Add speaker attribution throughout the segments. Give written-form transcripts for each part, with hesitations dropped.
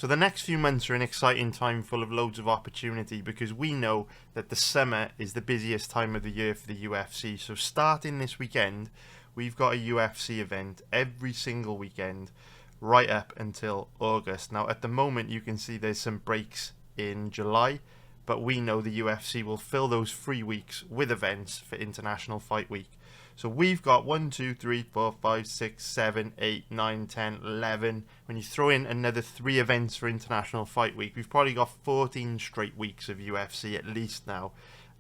Speaker 1: So the next few months are an exciting time full of loads of opportunity because we know that the summer is the busiest time of the year for the UFC. So starting this weekend, we've got a UFC event every single weekend right up until August. Now at the moment you can see there's some breaks in July, but we know the UFC will fill those 3 weeks with events for International Fight Week. So we've got 1, 2, 3, 4, 5, 6, 7, 8, 9, 10, 11. When you throw in another 3 events for International Fight Week, we've probably got 14 straight weeks of UFC at least now.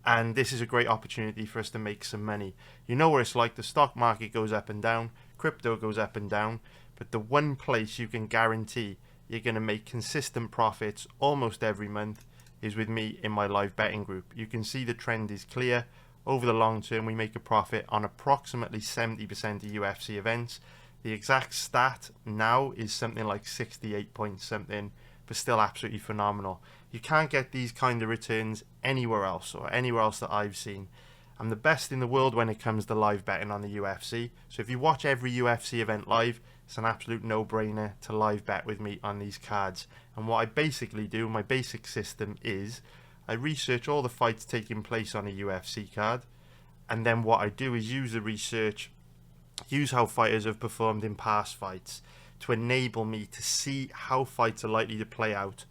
Speaker 1: And this is a great opportunity for us to make some money. You know what it's like, the stock market goes up and down, crypto goes up and down, but the one place you can guarantee you're going to make consistent profits almost every month is with me in my live betting group. You can see the trend is clear. Over the long term, we make a profit on approximately 70% of UFC events. The exact stat now is something like 68 point something, but still absolutely phenomenal. You can't get these kind of returns anywhere else, or anywhere else that I've seen. I'm the best in the world when it comes to live betting on the UFC. So if you watch every UFC event live, it's an absolute no-brainer to live bet with me on these cards. And what I basically do, my basic system is, I research all the fights taking place on a UFC card, and then what I do is use the research, use how fighters have performed in past fights to enable me to see how fights are likely to play out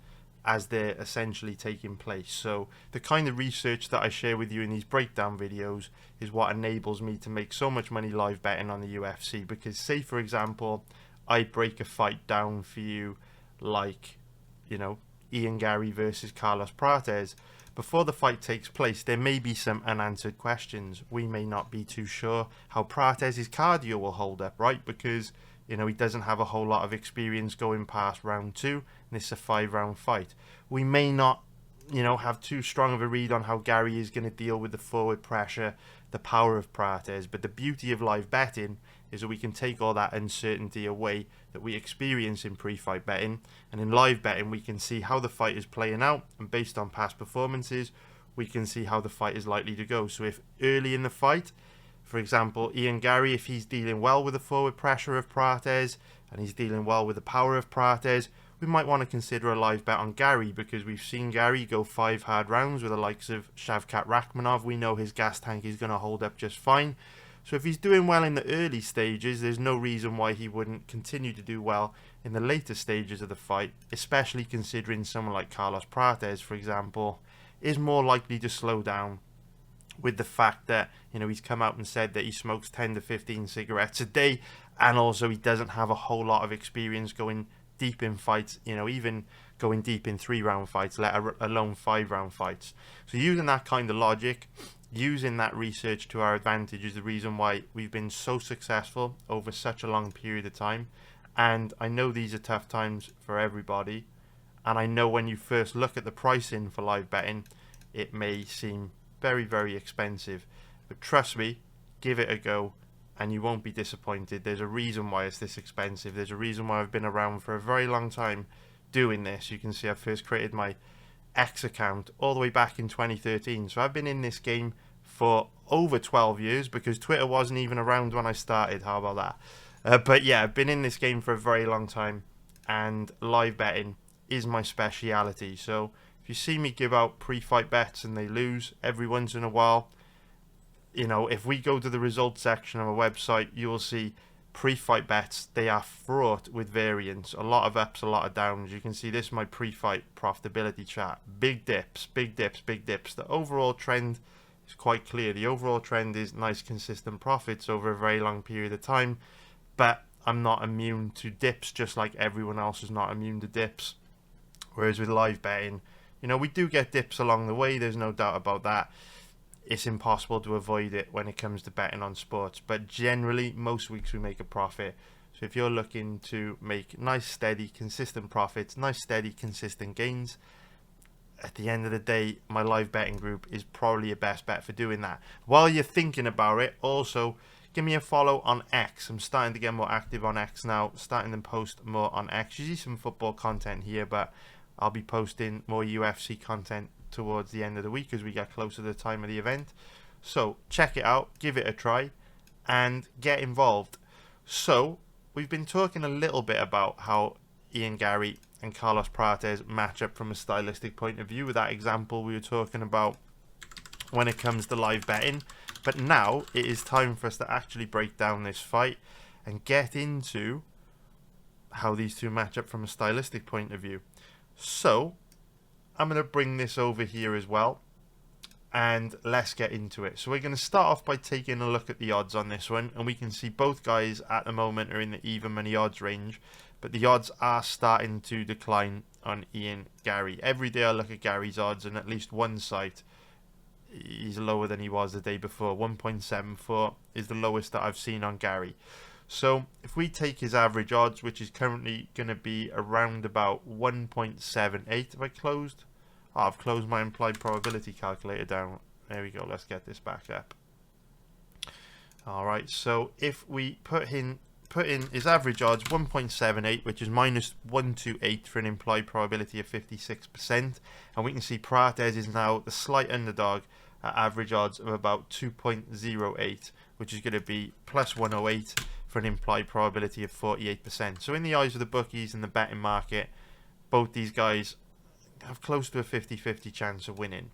Speaker 1: as they're essentially taking place. So the kind of research that I share with you in these breakdown videos is what enables me to make so much money live betting on the UFC. Because say for example I break a fight down for you like, you know, Garry versus Carlos Prates. Before the fight takes place, there may be some unanswered questions. We may not be too sure how Prates' cardio will hold up, right? Because, you know, he doesn't have a whole lot of experience going past round 2, and this is a 5-round fight. We may not, you know, have too strong of a read on how Garry is going to deal with the forward pressure, the power of Prates. But the beauty of live betting is that we can take all that uncertainty away that we experience in pre-fight betting, and in live betting we can see how the fight is playing out, and based on past performances we can see how the fight is likely to go. So if early in the fight, for example Garry, if he's dealing well with the forward pressure of Prates and he's dealing well with the power of Prates, we might want to consider a live bet on Garry, because we've seen Garry go 5 hard rounds with the likes of Shavkat Rakhmonov. We know his gas tank is going to hold up just fine. So if he's doing well in the early stages, there's no reason why he wouldn't continue to do well in the later stages of the fight, especially considering someone like Carlos Prates, for example, is more likely to slow down with the fact that, you know, he's come out and said that he smokes 10 to 15 cigarettes a day, and also he doesn't have a whole lot of experience going deep in fights, you know, even going deep in 3-round fights, let alone 5-round fights. So using that kind of logic, using that research to our advantage is the reason why we've been so successful over such a long period of time. And I know these are tough times for everybody, and I know when you first look at the pricing for live betting it may seem very, very expensive, but trust me, give it a go and you won't be disappointed. There's a reason why it's this expensive. There's a reason why I've been around for a very long time doing this. You can see I first created my X account all the way back in 2013, so I've been in this game for over 12 years, because Twitter wasn't even around when I started. How about that? But yeah, I've been in this game for a very long time, and live betting is my speciality. So if you see me give out pre-fight bets and they lose every once in a while, you know, if we go to the results section of a website, you will see pre-fight bets. They are fraught with variance, a lot of ups, a lot of downs. You can see this is my pre-fight profitability chart. Big dips, big dips, big dips. The overall trend is quite clear. The overall trend is nice consistent profits over a very long period of time, but I'm not immune to dips, just like everyone else is not immune to dips. Whereas with live betting, you know, we do get dips along the way, there's no doubt about that. It's impossible to avoid it when it comes to betting on sports, but generally most weeks we make a profit. So if you're looking to make nice steady consistent profits, nice steady consistent gains, at the end of the day my live betting group is probably your best bet for doing that. While you're thinking about it, also give me a follow on X. I'm starting to get more active on X now, starting to post more on X. Usually some football content here, but I'll be posting more UFC content towards the end of the week as we get closer to the time of the event. So check it out, give it a try, and get involved. So we've been talking a little bit about how Garry and Carlos Prates match up from a stylistic point of view with that example we were talking about when it comes to live betting. But now it is time for us to actually break down this fight and get into how these two match up from a stylistic point of view. So I'm going to bring this over here as well, and let's get into it. So we're going to start off by taking a look at the odds on this one, and we can see both guys at the moment are in the even money odds range, but the odds are starting to decline on Ian Garry. Every day I look at Garry's odds, and at least one site he's lower than he was the day before. 1.74 is the lowest that I've seen on Garry. So if we take his average odds, which is currently going to be around about 1.78, have I closed? Oh, I've closed my implied probability calculator down. There we go. Let's get this back up. All right. So if we put in his average odds 1.78, which is minus 128 for an implied probability of 56%, and we can see Prates is now the slight underdog at average odds of about 2.08, which is going to be plus 108 for an implied probability of 48%. So in the eyes of the bookies and the betting market, both these guys have close to a 50-50 chance of winning.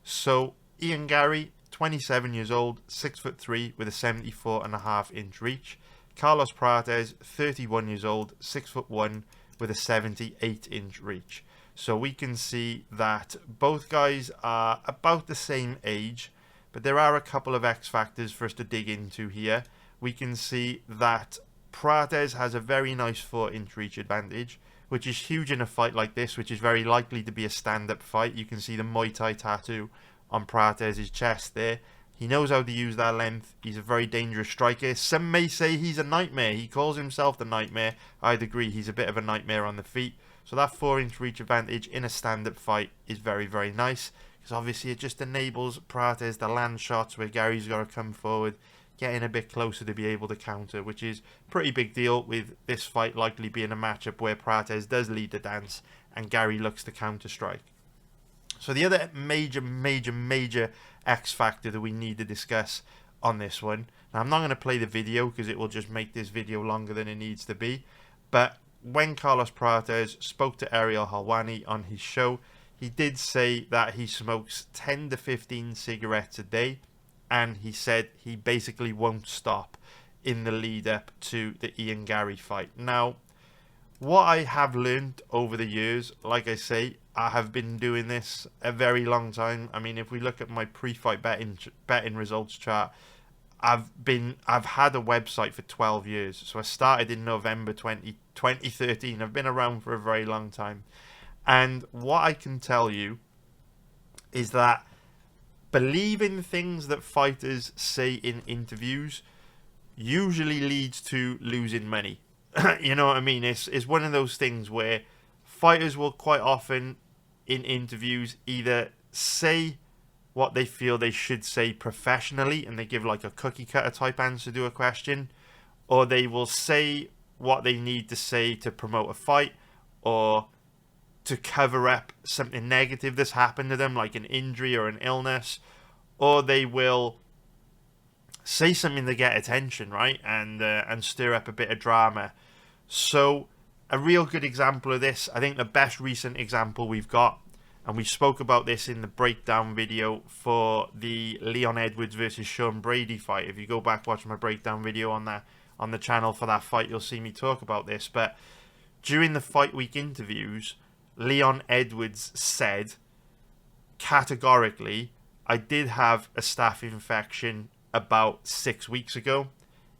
Speaker 1: So Ian Garry, 27 years old, 6'3" with a 74.5-inch reach. Carlos Prates, 31 years old, 6'1" with a 78-inch reach. So we can see that both guys are about the same age, but there are a couple of X factors for us to dig into here. We can see that Prates has a very nice 4-inch reach advantage, which is huge in a fight like this, which is very likely to be a stand-up fight. You can see the Muay Thai tattoo on Prates' chest there. He knows how to use that length. He's a very dangerous striker. Some may say he's a nightmare. He calls himself the nightmare. I'd agree he's a bit of a nightmare on the feet. So that 4-inch reach advantage in a stand-up fight is very, very nice, because obviously it just enables Prates to land shots where Garry's got to come forward, getting a bit closer to be able to counter, which is a pretty big deal, with this fight likely being a matchup where Prates does lead the dance and Garry looks to counter strike. So the other major X factor that we need to discuss on this one, now I'm not going to play the video because it will just make this video longer than it needs to be, but when Carlos Prates spoke to Ariel Helwani on his show, he did say that he smokes 10 to 15 cigarettes a day, and he said he basically won't stop in the lead up to the Ian Garry fight. Now, what I have learned over the years, like I say, I have been doing this a very long time. I mean, if we look at my pre-fight betting results chart, I've had a website for 12 years. So I started in November 2013. I've been around for a very long time. And what I can tell you is that believing things that fighters say in interviews usually leads to losing money. You know what I mean? It's one of those things where fighters will quite often in interviews either say what they feel they should say professionally, and they give like a cookie cutter type answer to a question, or they will say what they need to say to promote a fight or to cover up something negative that's happened to them, like an injury or an illness, or they will say something to get attention, right, and stir up a bit of drama. So a real good example of this, I think the best recent example we've got, and we spoke about this in the breakdown video for the Leon Edwards versus Sean Brady fight. If you go back, watch my breakdown video on the channel for that fight, you'll see me talk about this. But during the fight week interviews, Leon Edwards said categorically, I did have a staph infection about 6 weeks ago.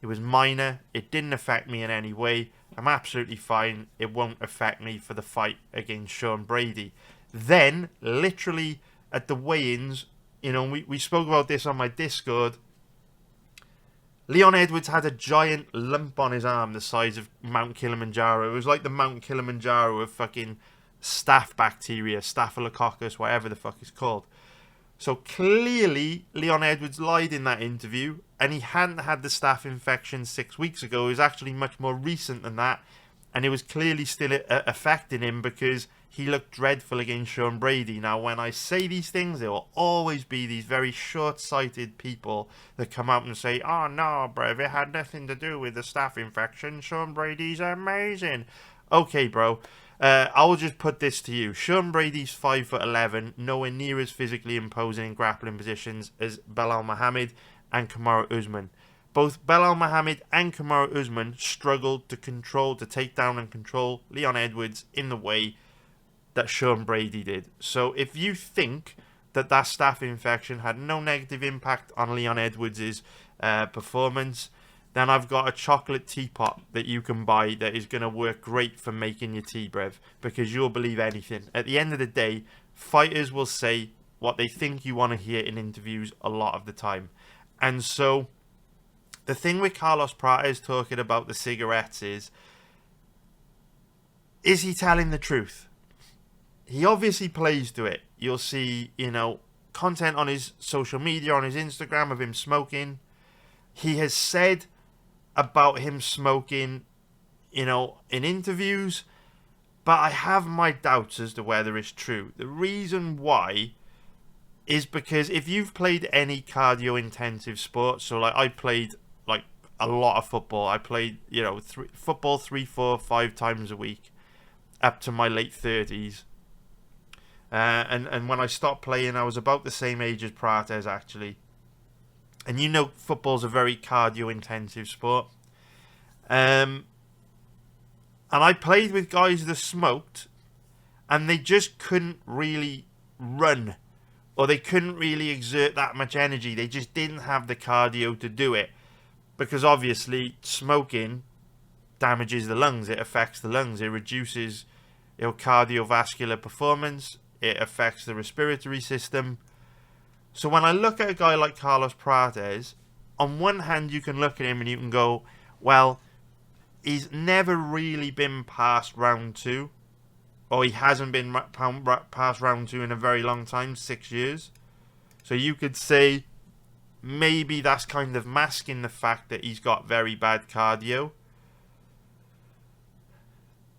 Speaker 1: It was minor. It didn't affect me in any way. I'm absolutely fine. It won't affect me for the fight against Sean Brady. Then, literally at the weigh-ins, you know, we spoke about this on my Discord. Leon Edwards had a giant lump on his arm the size of Mount Kilimanjaro. It was like the Mount Kilimanjaro of fucking staph bacteria, staphylococcus, whatever the fuck it's called. So clearly, Leon Edwards lied in that interview, and he hadn't had the staph infection 6 weeks ago. It was actually much more recent than that, and it was clearly still affecting him because he looked dreadful against Sean Brady. Now, when I say these things, there will always be these very short-sighted people that come out and say, oh no, bruv, it had nothing to do with the staph infection. Sean Brady's amazing. Okay, bro. I will just put this to you. Sean Brady's 5'11", nowhere near as physically imposing in grappling positions as Belal Muhammad and Kamaru Usman. Both Belal Muhammad and Kamaru Usman struggled to take down and control Leon Edwards in the way that Sean Brady did. So if you think that staph infection had no negative impact on Leon Edwards' performance, then I've got a chocolate teapot that you can buy that is going to work great for making your tea, brev, because you'll believe anything. At the end of the day, fighters will say what they think you want to hear in interviews a lot of the time. And so the thing with Carlos Prates talking about the cigarettes is he telling the truth? He obviously plays to it. You'll see, content on his social media, on his Instagram of him smoking. He has said about him smoking, in interviews, but I have my doubts as to whether it's true. The reason why is because if you've played any cardio-intensive sport, so like I played like a lot of football. I played, football 3, 4, 5 times a week up to my late 30s. And when I stopped playing, I was about the same age as Prates, actually. And football's a very cardio-intensive sport. And I played with guys that smoked, and they just couldn't really run, or they couldn't really exert that much energy. They just didn't have the cardio to do it, because obviously smoking damages the lungs. It affects the lungs. It reduces cardiovascular performance. It affects the respiratory system. So when I look at a guy like Carlos Prates, on one hand you can look at him and you can go, well, he's never really been past round 2. Or he hasn't been past round 2 in a very long time, 6 years. So you could say maybe that's kind of masking the fact that he's got very bad cardio.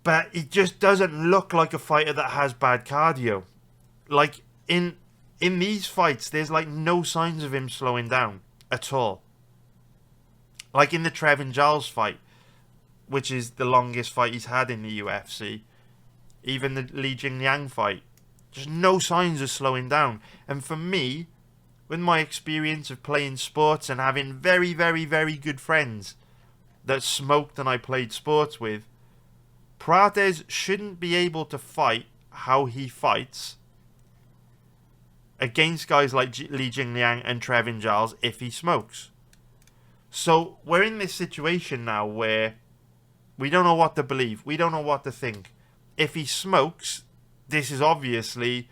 Speaker 1: But he just doesn't look like a fighter that has bad cardio. Like, in these fights, there's like no signs of him slowing down at all. Like in the Trevin Giles fight, which is the longest fight he's had in the UFC. Even the Li Jingliang fight. Just no signs of slowing down. And for me, with my experience of playing sports and having very, very, very good friends that smoked and I played sports with, Prates shouldn't be able to fight how he fights against guys like Li Jingliang and Trevin Giles if he smokes. So we're in this situation now where we don't know what to believe. We don't know what to think. If he smokes, this is obviously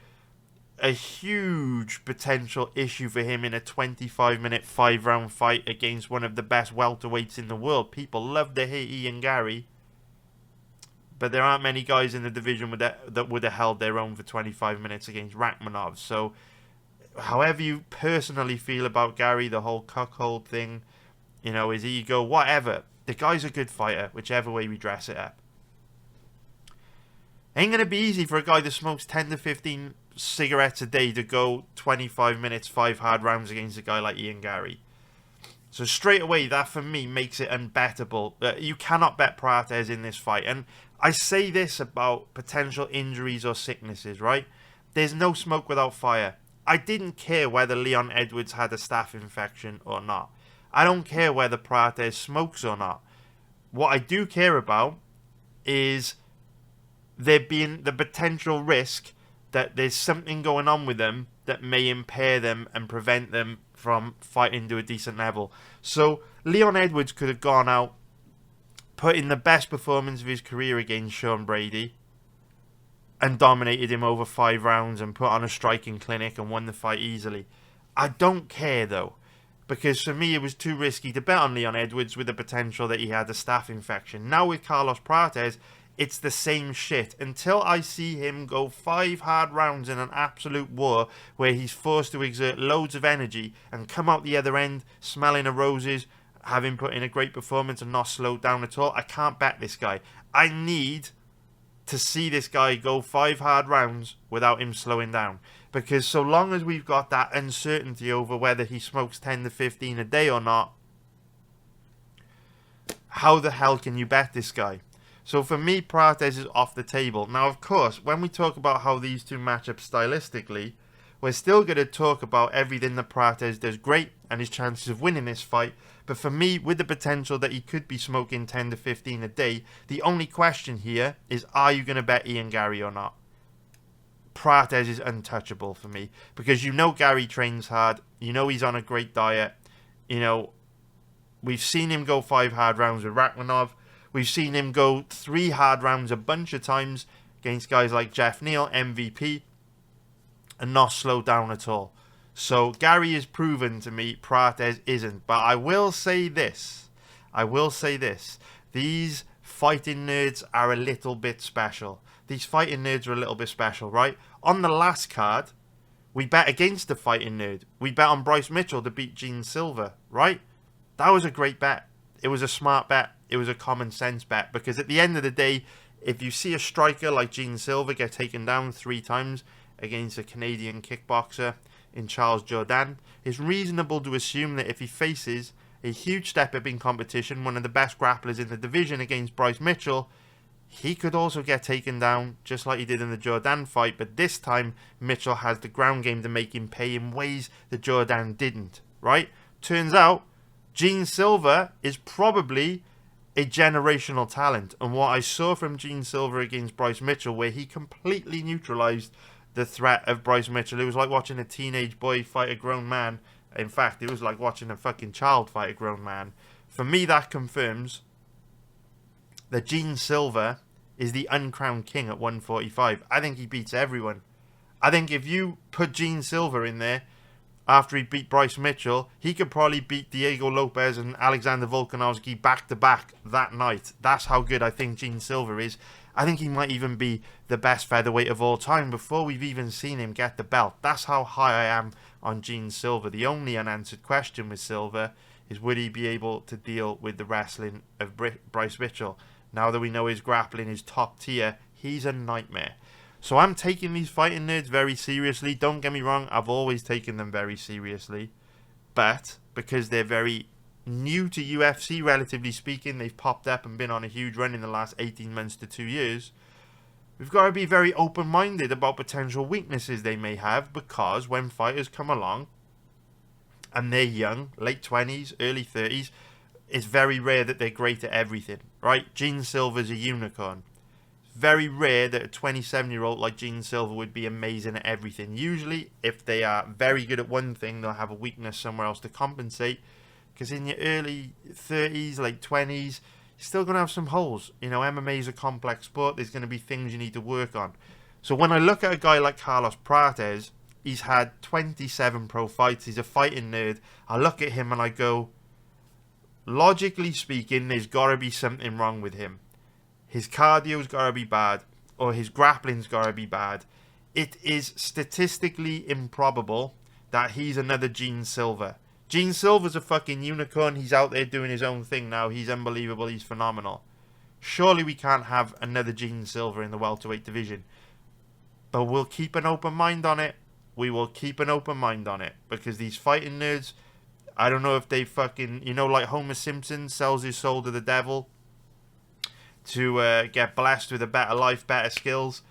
Speaker 1: a huge potential issue for him in a 25-minute 5-round fight against one of the best welterweights in the world. People love to hate Ian Garry, but there aren't many guys in the division that would have held their own for 25 minutes against Rakhmonov. So however you personally feel about Garry, the whole cuckold thing, his ego, whatever, the guy's a good fighter, whichever way we dress it up. Ain't going to be easy for a guy that smokes 10 to 15 cigarettes a day to go 25 minutes, 5 hard rounds against a guy like Ian Garry. So straight away, that for me makes it unbettable. You cannot bet Prates in this fight. And I say this about potential injuries or sicknesses, right? There's no smoke without fire. I didn't care whether Leon Edwards had a staph infection or not. I don't care whether Prates smokes or not. What I do care about is there being the potential risk that there's something going on with them that may impair them and prevent them from fighting to a decent level. So Leon Edwards could have gone out, put in the best performance of his career against Sean Brady, and dominated him over 5 rounds and put on a striking clinic and won the fight easily. I don't care though, because for me it was too risky to bet on Leon Edwards with the potential that he had a staph infection. Now with Carlos Prates, it's the same shit. Until I see him go 5 hard rounds in an absolute war where he's forced to exert loads of energy and come out the other end smelling of roses, having put in a great performance and not slowed down at all, I can't bet this guy. I need to see this guy go 5 hard rounds without him slowing down. Because so long as we've got that uncertainty over whether he smokes 10 to 15 a day or not, how the hell can you bet this guy? So for me, Prates is off the table. Now, of course, when we talk about how these two match up stylistically, we're still going to talk about everything that Prates does great and his chances of winning this fight. But for me, with the potential that he could be smoking 10 to 15 a day, the only question here is, are you going to bet Ian Garry or not? Prates is untouchable for me, because you know Garry trains hard. You know he's on a great diet. You know, we've seen him go 5 hard rounds with Magomedov. We've seen him go 3 hard rounds a bunch of times against guys like Jeff Neal, MVP, and not slow down at all. So Garry is proven to me, Prates isn't. But I will say this. These fighting nerds are a little bit special. These fighting nerds are a little bit special, right? On the last card, we bet against the fighting nerd. We bet on Bryce Mitchell to beat Gene Silver, right? That was a great bet. It was a smart bet. It was a common sense bet, because at the end of the day, if you see a striker like Gene Silver get taken down 3 times against a Canadian kickboxer in Charles Jourdain, it's reasonable to assume that if he faces a huge step up in competition, one of the best grapplers in the division against Bryce Mitchell, he could also get taken down just like he did in the Jourdain fight. But this time, Mitchell has the ground game to make him pay in ways that Jourdain didn't, right? Turns out, Gene Silver is probably a generational talent. And what I saw from Gene Silver against Bryce Mitchell, where he completely neutralized the threat of Bryce Mitchell, it was like watching a teenage boy fight a grown man. In fact, it was like watching a fucking child fight a grown man. For me, that confirms that Gene Silver is the uncrowned king at 145. I think he beats everyone. I think if you put Gene Silver in there after he beat Bryce Mitchell, he could probably beat Diego Lopez and Alexander Volkanovski back to back that night. That's how good I think Gene Silver is. I think he might even be the best featherweight of all time before we've even seen him get the belt. That's how high I am on Gene Silver. The only unanswered question with Silver is, would he be able to deal with the wrestling of Bryce Mitchell? Now that we know his grappling is top tier, he's a nightmare. So I'm taking these fighting nerds very seriously. Don't get me wrong, I've always taken them very seriously. But because they're very new to UFC, relatively speaking, they've popped up and been on a huge run in the last 18 months to 2 years. We've got to be very open-minded about potential weaknesses they may have, because when fighters come along and they're young, late 20s, early 30s, it's very rare that they're great at everything, right? Gene Silver's a unicorn. Very rare that a 27-year-old like Gene Silver would be amazing at everything. Usually, if they are very good at one thing, they'll have a weakness somewhere else to compensate. Because in your early 30s, late 20s, you're still going to have some holes. You know, MMA is a complex sport. There's going to be things you need to work on. So when I look at a guy like Carlos Prates, he's had 27 pro fights. He's a fighting nerd. I look at him and I go, logically speaking, there's got to be something wrong with him. His cardio's got to be bad, or his grappling's got to be bad. It is statistically improbable that he's another Gene Silver. Gene Silver's a fucking unicorn. He's out there doing his own thing now. He's unbelievable. He's phenomenal. Surely we can't have another Gene Silver in the welterweight division. But we'll keep an open mind on it. We will keep an open mind on it. Because these fighting nerds, I don't know if they fucking, you know, like Homer Simpson sells his soul to the devil to get blessed with a better life, better skills.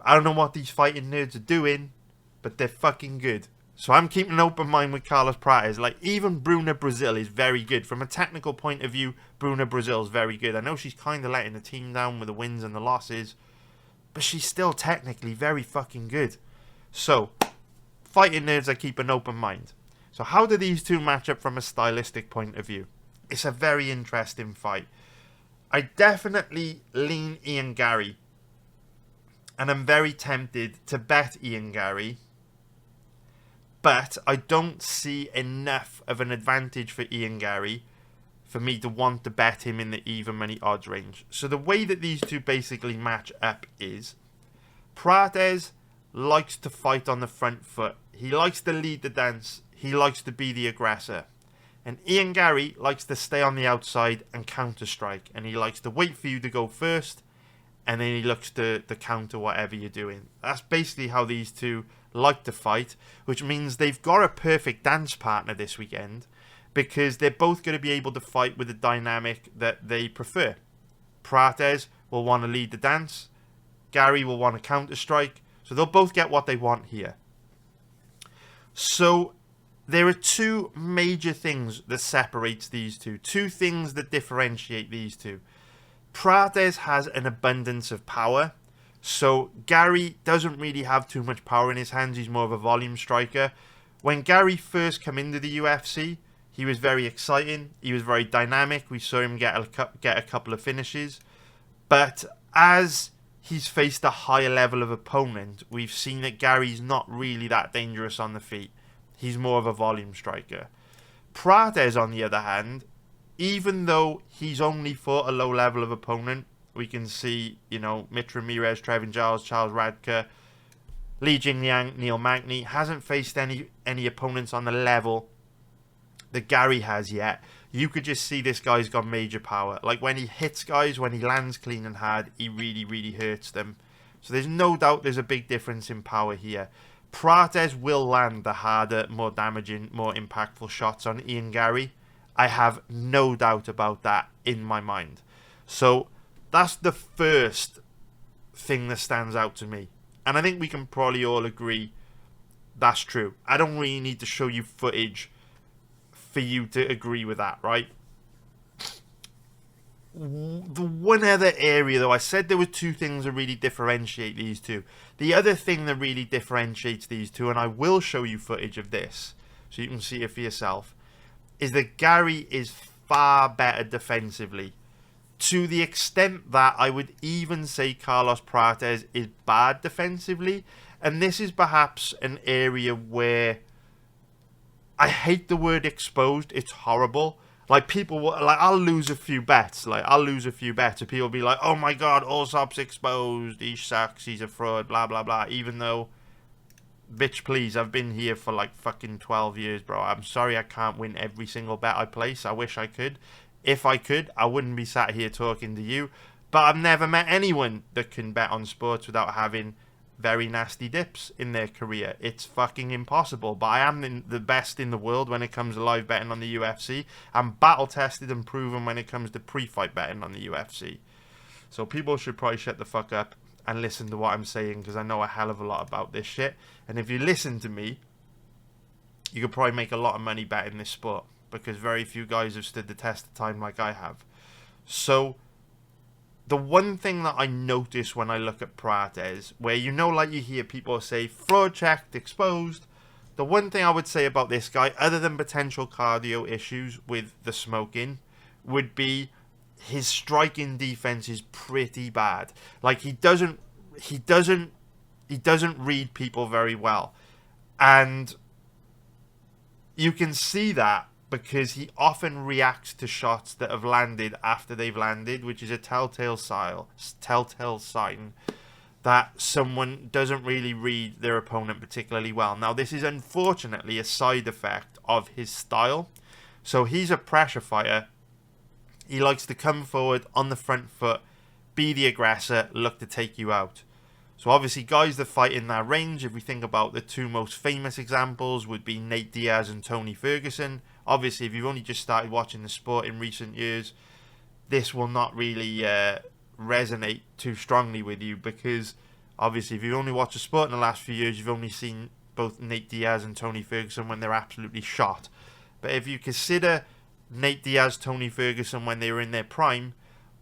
Speaker 1: I don't know what these fighting nerds are doing, but they're fucking good. So I'm keeping an open mind with Carlos Prates. Like, even Bruna Brazil is very good. From a technical point of view, Bruna Brazil is very good. I know she's kind of letting the team down with the wins and the losses, but she's still technically very fucking good. So, fighting nerds, I keep an open mind. So how do these two match up from a stylistic point of view? It's a very interesting fight. I definitely lean Ian Garry, and I'm very tempted to bet Ian Garry, but I don't see enough of an advantage for Ian Garry for me to want to bet him in the even money odds range. So the way that these two basically match up is, Prates likes to fight on the front foot. He likes to lead the dance. He likes to be the aggressor. And Ian Garry likes to stay on the outside and counter-strike. And he likes to wait for you to go first, and then he looks to counter whatever you're doing. That's basically how these two like to fight, which means they've got a perfect dance partner this weekend, because they're both going to be able to fight with the dynamic that they prefer. Prates will want to lead the dance. Garry will want to counter-strike. So they'll both get what they want here. So there are two major things that separates these two. Two things that differentiate these two. Prates has an abundance of power. So Garry doesn't really have too much power in his hands. He's more of a volume striker. When Garry first came into the UFC, he was very exciting. He was very dynamic. We saw him get a couple of finishes. But as he's faced a higher level of opponent, we've seen that Garry's not really that dangerous on the feet. He's more of a volume striker. Prates, on the other hand, even though he's only fought a low level of opponent, we can see, Mitch Ramirez, Trevin Giles, Charles Radke, Li Jingliang, Neil Magny, hasn't faced any opponents on the level that Garry has yet. You could just see this guy's got major power. Like when he hits guys, when he lands clean and hard, he really, really hurts them. So there's no doubt there's a big difference in power here. Prates will land the harder, more damaging, more impactful shots on Ian Garry. I have no doubt about that in my mind. So that's the first thing that stands out to me. And I think we can probably all agree that's true. I don't really need to show you footage for you to agree with that, right? The one other area, though, I said there were two things that really differentiate these two. The other thing that really differentiates these two, and I will show you footage of this so you can see it for yourself, is that Garry is far better defensively. To the extent that I would even say Carlos Prates is bad defensively. And this is perhaps an area where I hate the word exposed. It's horrible. Like people, I'll lose a few bets. And people will be like, oh my God, Allsopp's exposed. He sucks. He's a fraud, blah, blah, blah. Even though, bitch, please, I've been here for like fucking 12 years, bro. I'm sorry I can't win every single bet I place. I wish I could. If I could, I wouldn't be sat here talking to you. But I've never met anyone that can bet on sports without having very nasty dips in their career. It's fucking impossible. But I am the best in the world when it comes to live betting on the UFC. I'm battle tested and proven when it comes to pre-fight betting on the UFC. So people should probably shut the fuck up and listen to what I'm saying, because I know a hell of a lot about this shit. And if you listen to me, you could probably make a lot of money betting this sport, because very few guys have stood the test of time like I have. So the one thing that I notice when I look at Prates, where like you hear people say fraud checked, exposed, the one thing I would say about this guy, other than potential cardio issues with the smoking, would be his striking defense is pretty bad. Like he doesn't read people very well. And you can see that because he often reacts to shots that have landed after they've landed, which is a telltale sign that someone doesn't really read their opponent particularly well. Now, this is unfortunately a side effect of his style. So he's a pressure fighter. He likes to come forward on the front foot, be the aggressor, look to take you out. So obviously guys that fight in that range, if we think about the two most famous examples, would be Nate Diaz and Tony Ferguson. Obviously, if you've only just started watching the sport in recent years, this will not really resonate too strongly with you, because obviously if you've only watched the sport in the last few years, you've only seen both Nate Diaz and Tony Ferguson when they're absolutely shot. But if you consider Nate Diaz, Tony Ferguson when they were in their prime,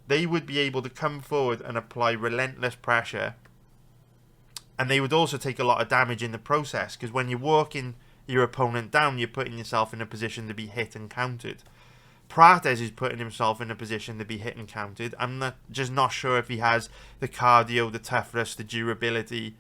Speaker 1: they would be able to come forward and apply relentless pressure. And they would also take a lot of damage in the process, because when you're walking your opponent down, you're putting yourself in a position to be hit and countered. Prates is putting himself in a position to be hit and countered. I'm just not sure if he has the cardio, the toughness, the durability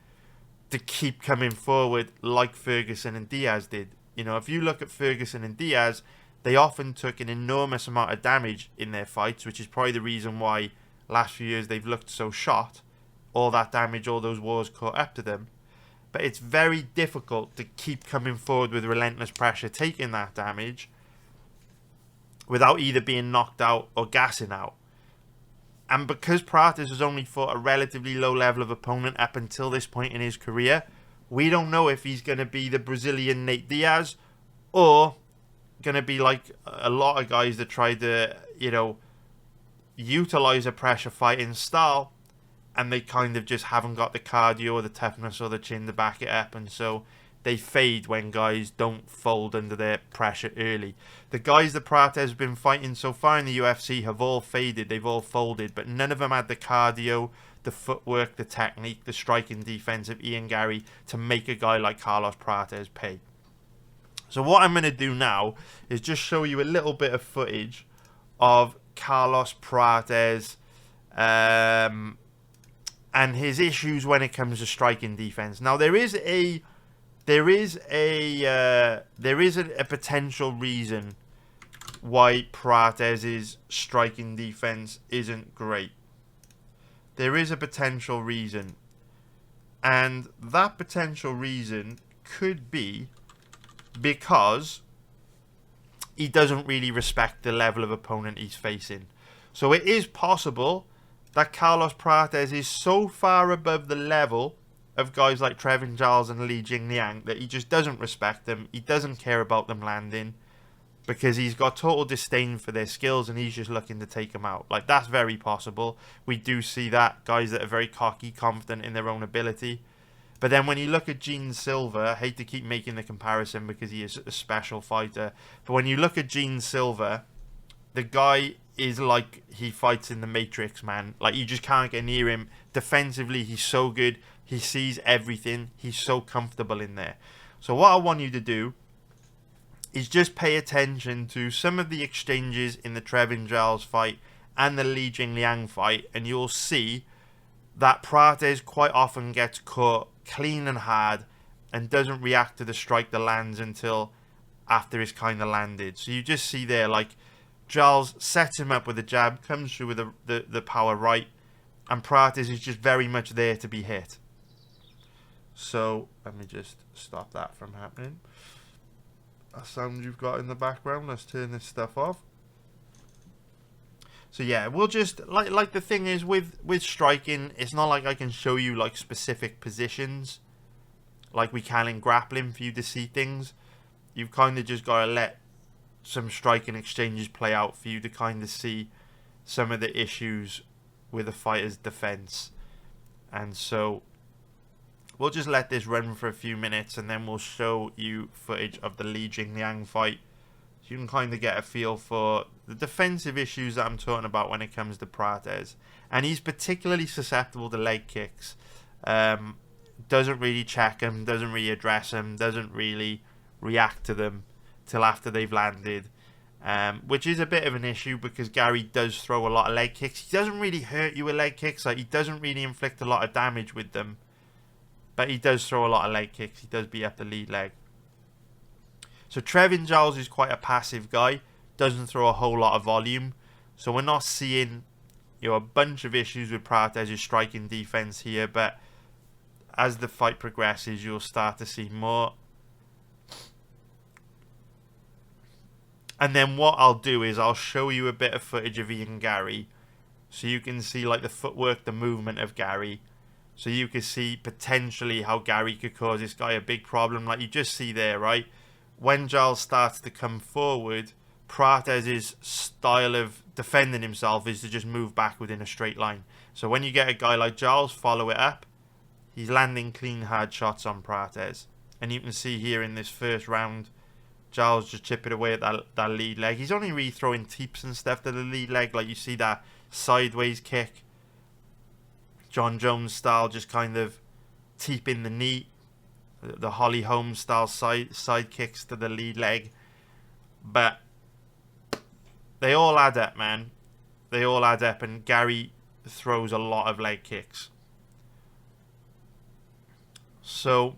Speaker 1: to keep coming forward like Ferguson and Diaz did. If you look at Ferguson and Diaz, they often took an enormous amount of damage in their fights, which is probably the reason why last few years they've looked so shot. All that damage, all those wars caught up to them. But it's very difficult to keep coming forward with relentless pressure, taking that damage, without either being knocked out or gassing out. And because Prates has only fought a relatively low level of opponent up until this point in his career, we don't know if he's going to be the Brazilian Nate Diaz, or going to be like a lot of guys that try to, utilize a pressure fighting style, and they kind of just haven't got the cardio or the toughness or the chin to back it up, and so they fade when guys don't fold under their pressure early. The guys that Prates has been fighting so far in the UFC have all faded, they've all folded, but none of them had the cardio, the footwork, the technique, the striking defense of Ian Garry to make a guy like Carlos Prates pay. So what I'm going to do now is just show you a little bit of footage of Carlos Prates and his issues when it comes to striking defense. Now there is a potential reason why Prates' striking defense isn't great. There is a potential reason, and that potential reason could be because he doesn't really respect the level of opponent he's facing. So it is possible that Carlos Prates is so far above the level of guys like Trevin Giles and Li Jingliang that he just doesn't respect them. He doesn't care about them landing because he's got total disdain for their skills and he's just looking to take them out. Like, that's very possible. We do see that. Guys that are very cocky, confident in their own ability. But then when you look at Gene Silva, I hate to keep making the comparison because he is a special fighter, but when you look at Gene Silva, the guy is like he fights in the Matrix, man. Like, you just can't get near him. Defensively, he's so good. He sees everything. He's so comfortable in there. So what I want you to do is just pay attention to some of the exchanges in the Trevin Giles fight and the Li Jingliang fight, and you'll see that Prates quite often gets caught clean and hard and doesn't react to the strike that lands until after it's kind of landed. So you just see there, like, Giles sets him up with a jab, comes through with the power right, and Prates is just very much there to be hit. So let me just stop that from happening. That sound you've got in the background, let's turn this stuff off. So yeah, we'll just, like the thing is with striking, it's not like I can show you like specific positions like we can in grappling for you to see things. You've kind of just got to let some striking exchanges play out for you to kind of see some of the issues with a fighter's defense. And so we'll just let this run for a few minutes and then we'll show you footage of the Li Jingliang fight. You can kind of get a feel for the defensive issues that I'm talking about when it comes to Prates. And he's particularly susceptible to leg kicks. Doesn't really check them, doesn't really address them, doesn't really react to them till after they've landed. Which is a bit of an issue because Garry does throw a lot of leg kicks. He doesn't really hurt you with leg kicks. Like, he doesn't really inflict a lot of damage with them. But he does throw a lot of leg kicks. He does beat up the lead leg. So Trevin Giles is quite a passive guy, doesn't throw a whole lot of volume. So we're not seeing, you know, a bunch of issues with Prates' striking defense here, but as the fight progresses, you'll start to see more. And then what I'll do is I'll show you a bit of footage of Ian Garry, so you can see like the footwork, the movement of Garry. So you can see potentially how Garry could cause this guy a big problem, like you just see there, right? When Giles starts to come forward, Prates' style of defending himself is to just move back within a straight line. So when you get a guy like Giles follow it up, he's landing clean, hard shots on Prates. And you can see here in this first round, Giles just chipping away at that lead leg. He's only really throwing teeps and stuff to the lead leg. Like, you see that sideways kick, John Jones style, just kind of teeping the knee. The Holly Holmes style side kicks to the lead leg. But they all add up, man. They all add up, and Garry throws a lot of leg kicks. So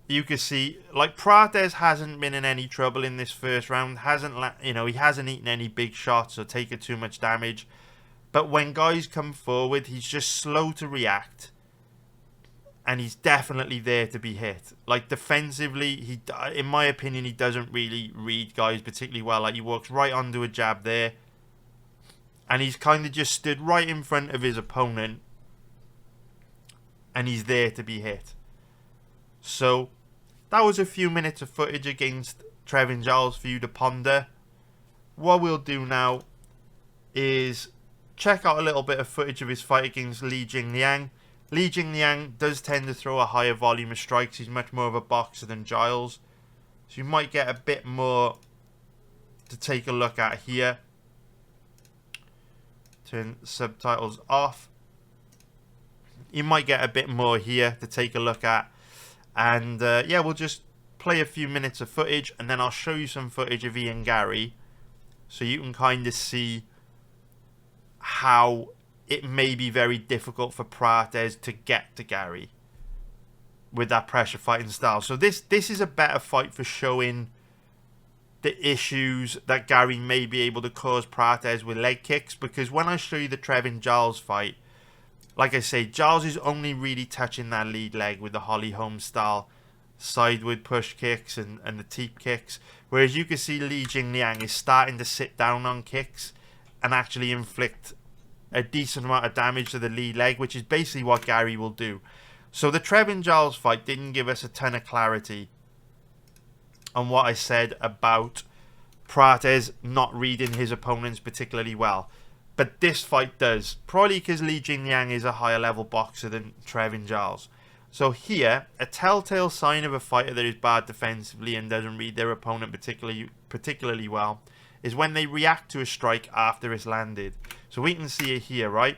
Speaker 1: you can see, like, Prates hasn't been in any trouble in this first round. He hasn't eaten any big shots or taken too much damage. But when guys come forward, he's just slow to react. And he's definitely there to be hit. Like, defensively, in my opinion, he doesn't really read guys particularly well. Like, he walks right onto a jab there. And he's kind of just stood right in front of his opponent. And he's there to be hit. So, that was a few minutes of footage against Trevin Giles for you to ponder. what we'll do now is check out a little bit of footage of his fight against Li Jingliang. Li Jingliang does tend to throw a higher volume of strikes. He's much more of a boxer than Giles. So you might get a bit more to take a look at here. Turn subtitles off. You might get a bit more here to take a look at. And yeah, we'll just play a few minutes of footage and then I'll show you some footage of Ian Garry so you can kind of see how it may be very difficult for Prates to get to Garry with that pressure fighting style. So this is a better fight for showing the issues that Garry may be able to cause Prates with leg kicks, because when I show you the Trevin Giles fight, like I say, Giles is only really touching that lead leg with the Holly Holm style sideward push kicks and the teep kicks, whereas you can see Li Jingliang is starting to sit down on kicks and actually inflict a decent amount of damage to the lead leg, which is basically what Garry will do. So the Trevin Giles fight didn't give us a ton of clarity on what I said about Prates not reading his opponents particularly well. But this fight does, probably because Li Jingliang is a higher level boxer than Trevin Giles. So here, a telltale sign of a fighter that is bad defensively and doesn't read their opponent particularly well is when they react to a strike after it's landed. So we can see it here, right?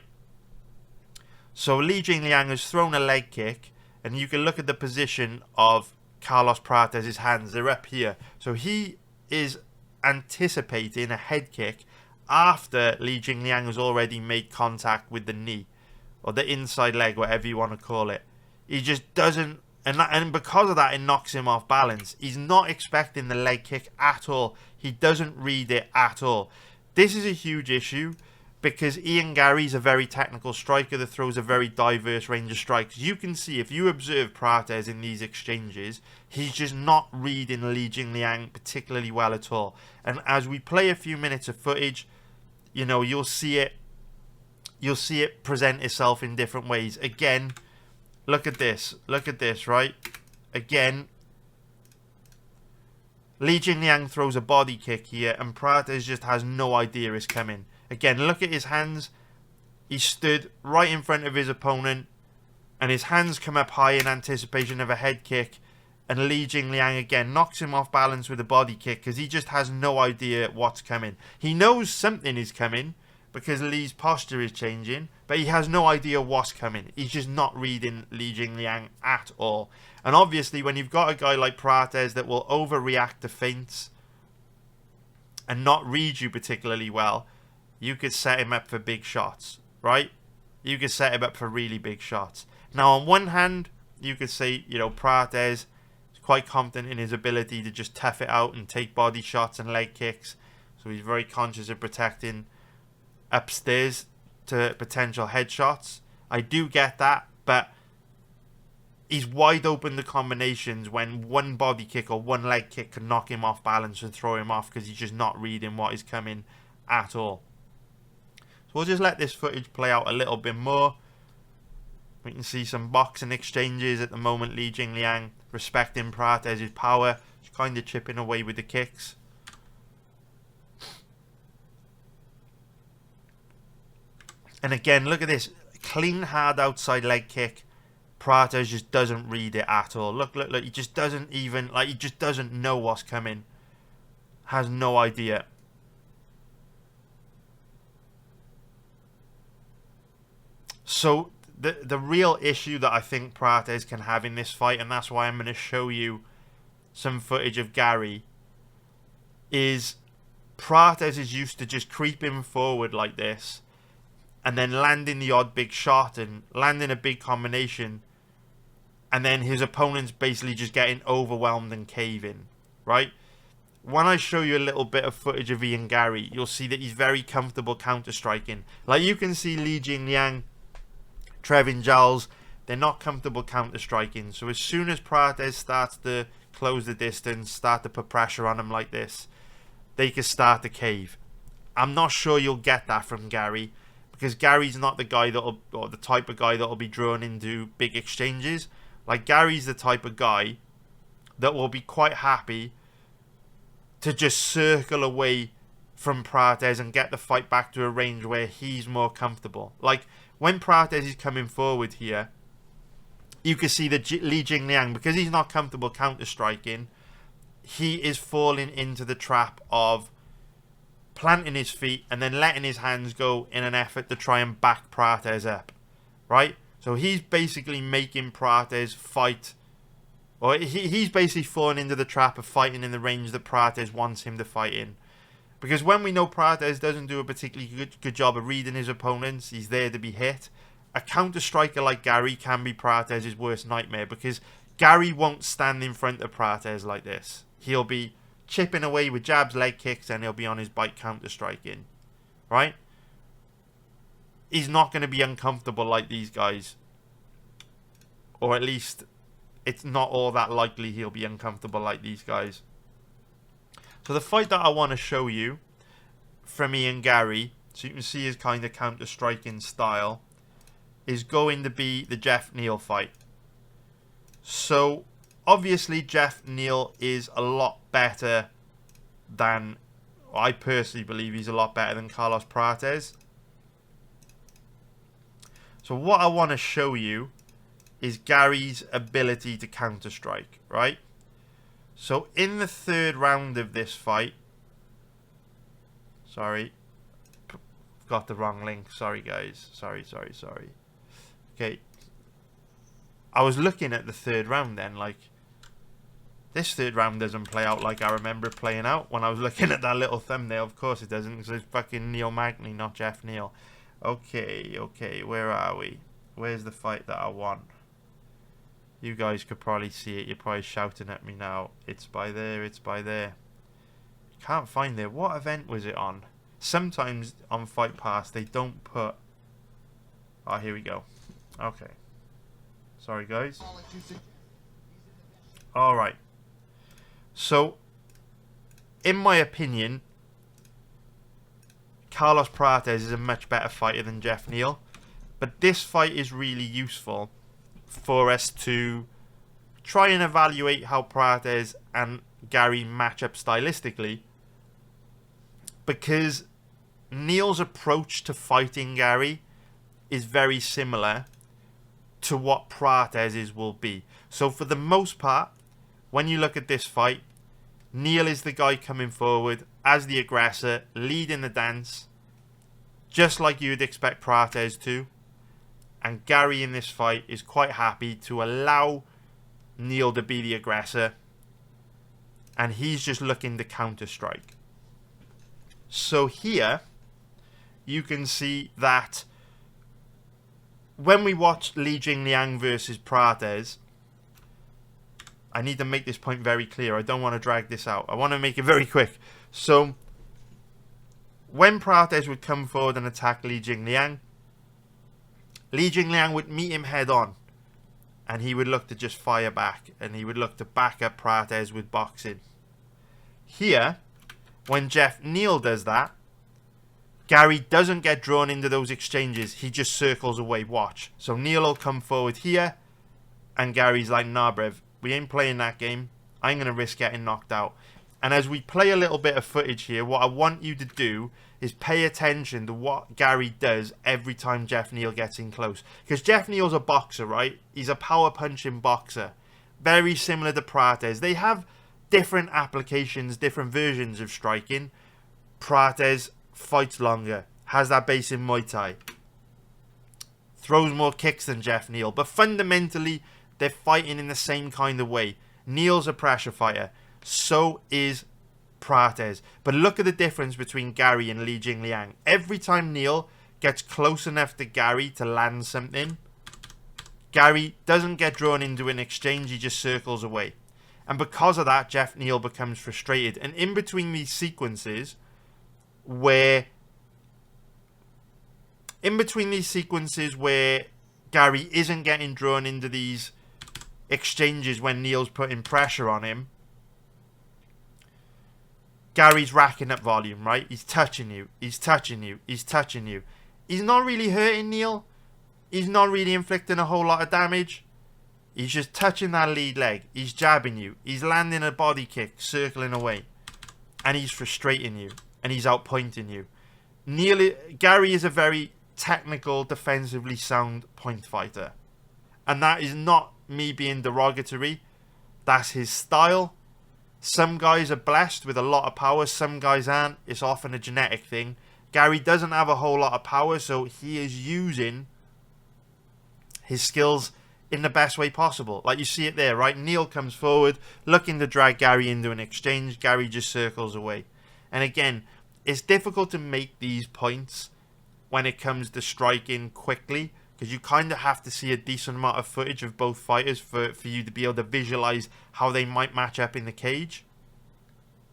Speaker 1: So Li Jingliang has thrown a leg kick, and you can look at the position of Carlos Prates' hands. They're up here. So he is anticipating a head kick after Li Jingliang has already made contact with the knee, or the inside leg, whatever you want to call it. He just doesn't, and because of that, it knocks him off balance. He's not expecting the leg kick at all. He doesn't read it at all. This is a huge issue because Ian Garry is a very technical striker that throws a very diverse range of strikes. You can see, if you observe Prates in these exchanges, he's just not reading Li Jingliang particularly well at all. And as we play a few minutes of footage, you know, you'll see it present itself in different ways. Again, look at this, right? Again, Li Jingliang throws a body kick here and Prates just has no idea it's coming. Again, look at his hands. He stood right in front of his opponent and his hands come up high in anticipation of a head kick, and Li Jingliang again knocks him off balance with a body kick because he just has no idea what's coming. He knows something is coming because Li's posture is changing, but he has no idea what's coming. He's just not reading Li Jingliang at all. And obviously, when you've got a guy like Prates that will overreact to feints and not read you particularly well, you could set him up for big shots, right? You could set him up for really big shots. Now, on one hand, you could say, you know, Prates is quite confident in his ability to just tough it out and take body shots and leg kicks. So he's very conscious of protecting upstairs to potential headshots. I do get that, but he's wide open to combinations when one body kick or one leg kick can knock him off balance and throw him off because he's just not reading what is coming at all. So we'll just let this footage play out a little bit more. We can see some boxing exchanges at the moment. Li Jingliang respecting Prates' power, just kind of chipping away with the kicks. And again, look at this. Clean, hard outside leg kick. Prates just doesn't read it at all. Look. He just doesn't even, he just doesn't know what's coming. Has no idea. So the real issue that I think Prates can have in this fight, and that's why I'm going to show you some footage of Garry, is Prates is used to just creeping forward like this and then landing the odd big shot and landing a big combination, and then his opponent's basically just getting overwhelmed and caving, right? When I show you a little bit of footage of Ian Garry, you'll see that he's very comfortable counter-striking. Like you can see Li Jingliang, Trevin Giles, they're not comfortable counter-striking. So as soon as Prates starts to close the distance, start to put pressure on him like this, they can start to cave. I'm not sure you'll get that from Garry, because Garry's not the guy that'll, or the type of guy that'll be drawn into big exchanges. Like Garry's the type of guy that will be quite happy to just circle away from Prates and get the fight back to a range where he's more comfortable. Like, when Prates is coming forward here, you can see that Li Jingliang, because he's not comfortable counter-striking, he is falling into the trap of planting his feet and then letting his hands go in an effort to try and back Prates up, right? So he's basically making Prates fight, or he's basically falling into the trap of fighting in the range that Prates wants him to fight in. Because when we know Prates doesn't do a particularly good job of reading his opponents, he's there to be hit. A counter-striker like Garry can be Prates' worst nightmare, because Garry won't stand in front of Prates like this. He'll be chipping away with jabs, leg kicks, and he'll be on his bike counter-striking. Right? He's not going to be uncomfortable like these guys. Or at least, it's not all that likely he'll be uncomfortable like these guys. So the fight that I want to show you from me and Garry, so you can see his kind of counter-striking style, is going to be the Jeff Neal fight. So, obviously, Jeff Neal is a lot better than, I personally believe he's a lot better than Carlos Prates. So what I want to show you is Garry's ability to counter-strike, right? So in the third round of this fight, sorry, got the wrong link, sorry guys, sorry. Okay, I was looking at the third round then, like, this third round doesn't play out like I remember it playing out when I was looking at that little thumbnail. Of course it doesn't, because it's fucking Neil Magny, not Jeff Neal. Okay, where are we? Where's the fight that I want? You guys could probably see it. You're probably shouting at me now. It's by there, it's by there. Can't find it. What event was it on? Sometimes on Fight Pass they don't put... Oh, here we go. Okay. Sorry, guys. Alright. So, in my opinion, Carlos Prates is a much better fighter than Jeff Neal. But this fight is really useful for us to try and evaluate how Prates and Garry match up stylistically, because Neal's approach to fighting Garry is very similar to what Prates' will be. So for the most part, when you look at this fight, Neal is the guy coming forward as the aggressor, leading the dance, just like you'd expect Prates to. And Garry in this fight is quite happy to allow Neal to be the aggressor, and he's just looking to counter-strike. So here, you can see that when we watched Li Jingliang versus Prates, I need to make this point very clear. I don't want to drag this out. I want to make it very quick. So, when Prates would come forward and attack Li Jingliang would meet him head on, and he would look to just fire back, and he would look to back up Prates with boxing. Here, when Jeff Neal does that, Garry doesn't get drawn into those exchanges. He just circles away. Watch. So Neal will come forward here, and Garry's like, nah, bruv, we ain't playing that game. I'm going to risk getting knocked out. And as we play a little bit of footage here, what I want you to do is pay attention to what Garry does every time Jeff Neal gets in close. Because Jeff Neal's a boxer, right? He's a power punching boxer. Very similar to Prates. They have different applications, different versions of striking. Prates fights longer, has that base in Muay Thai, throws more kicks than Jeff Neal. But fundamentally, they're fighting in the same kind of way. Neal's a pressure fighter. So is Prates. But look at the difference between Garry and Li Jingliang. Every time Neal gets close enough to Garry to land something, Garry doesn't get drawn into an exchange, he just circles away. And because of that, Jeff Neal becomes frustrated. And in between these sequences where Garry isn't getting drawn into these exchanges when Neal's putting pressure on him, Garry's racking up volume, right? He's touching you. He's touching you. He's touching you. He's not really hurting Neal. He's not really inflicting a whole lot of damage. He's just touching that lead leg. He's jabbing you. He's landing a body kick, circling away. And he's frustrating you. and he's outpointing you. Garry is a very technical, defensively sound point fighter. And that is not me being derogatory. That's his style. Some guys are blessed with a lot of power, some guys aren't. It's often a genetic thing. Garry doesn't have a whole lot of power, so he is using his skills in the best way possible. Like you see it there, right? Neil comes forward, looking to drag Garry into an exchange. Garry just circles away. And again, it's difficult to make these points when it comes to striking quickly, because you kind of have to see a decent amount of footage of both fighters for you to be able to visualize how they might match up in the cage.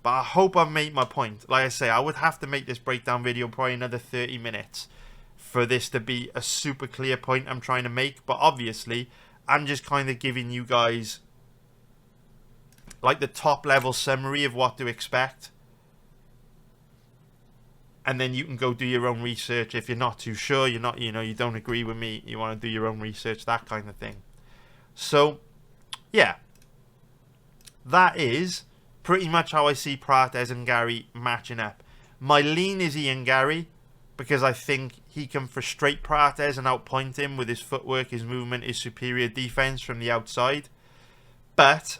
Speaker 1: But I hope I've made my point. Like I say, I would have to make this breakdown video probably another 30 minutes for this to be a super clear point I'm trying to make. But obviously, I'm just kind of giving you guys like the top level summary of what to expect. And then you can go do your own research if you're not too sure, you don't agree with me, you want to do your own research, that kind of thing. So, yeah. That is pretty much how I see Prates and Garry matching up. My lean is Ian Garry, because I think he can frustrate Prates and outpoint him with his footwork, his movement, his superior defense from the outside. But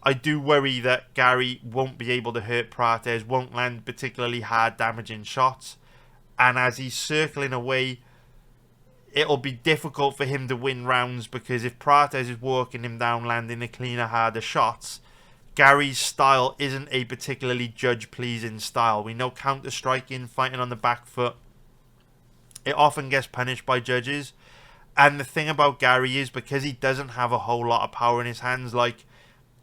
Speaker 1: I do worry that Garry won't be able to hurt Prates, won't land particularly hard damaging shots. And as he's circling away, it'll be difficult for him to win rounds, because if Prates is walking him down, landing the cleaner, harder shots, Garry's style isn't a particularly judge-pleasing style. We know counter-striking, fighting on the back foot, it often gets punished by judges. And the thing about Garry is, because he doesn't have a whole lot of power in his hands, like,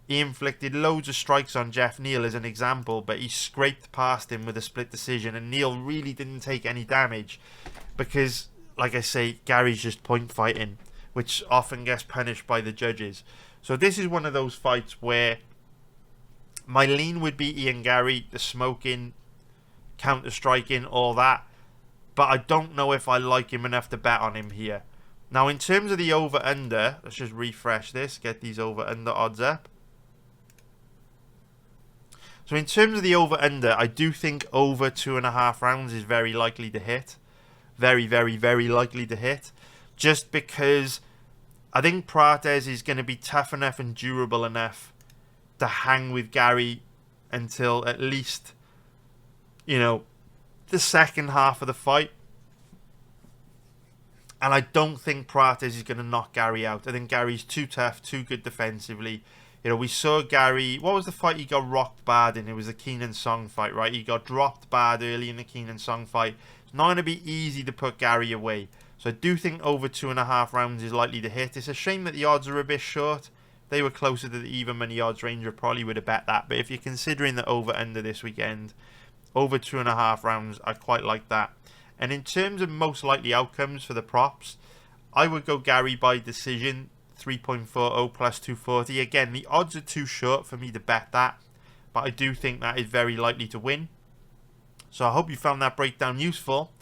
Speaker 1: he inflicted loads of strikes on Jeff Neal as an example, but he scraped past him with a split decision, and Neal really didn't take any damage because, like I say, Garry's just point fighting, which often gets punished by the judges. So this is one of those fights where my lean would be Ian Garry, the smoking, counter-striking, all that, but I don't know if I like him enough to bet on him here. Now, in terms of the over-under, let's just refresh this, get these over-under odds up. So in terms of the over-under, I do think over 2.5 rounds is very likely to hit. Very, very, very likely to hit. Just because I think Prates is going to be tough enough and durable enough to hang with Garry until at least, the second half of the fight. And I don't think Prates is going to knock Garry out. I think Garry's too tough, too good defensively. We saw Garry, what was the fight he got rocked bad in? It was the Keenan Song fight, right? He got dropped bad early in the Keenan Song fight. It's not going to be easy to put Garry away. So I do think over 2.5 rounds is likely to hit. It's a shame that the odds are a bit short. If they were closer to the even money odds range, I probably would have bet that. But if you're considering the over-under this weekend, over 2.5 rounds, I quite like that. And in terms of most likely outcomes for the props, I would go Garry by decision, 3.40 plus 240. Again, the odds are too short for me to bet that, but I do think that is very likely to win. So I hope you found that breakdown useful.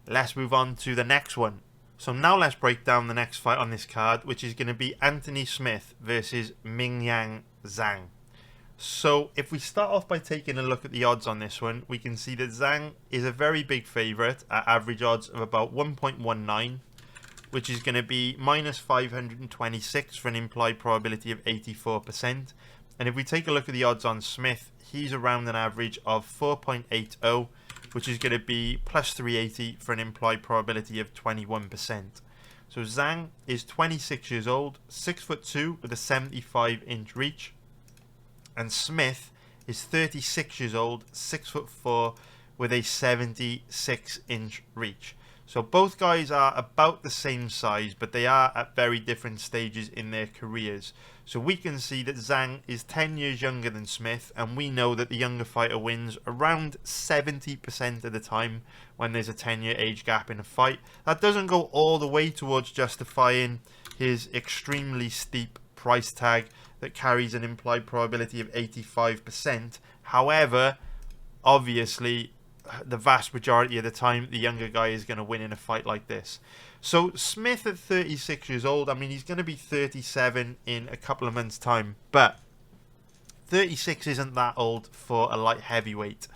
Speaker 1: Let's move on to the next one. So now let's break down the next fight on this card, which is going to be Anthony Smith versus Mingyang Zhang. So if we start off by taking a look at the odds on this one, we can see that Zhang is a very big favourite at average odds of about 1.19, which is going to be minus 526 for an implied probability of 84%. And if we take a look at the odds on Smith, he's around an average of 4.80, which is going to be plus 380 for an implied probability of 21%. So Zhang is 26 years old, 6'2" with a 75-inch reach. And Smith is 36 years old, 6'4" with a 76-inch reach. So both guys are about the same size, but they are at very different stages in their careers. So we can see that Zhang is 10 years younger than Smith, and we know that the younger fighter wins around 70% of the time when there's a 10-year age gap in a fight. That doesn't go all the way towards justifying his extremely steep price tag that carries an implied probability of 85%. However, obviously, the vast majority of the time, the younger guy is going to win in a fight like this. So Smith at 36 years old, I mean, he's going to be 37 in a couple of months' time, but 36 isn't that old for a light heavyweight.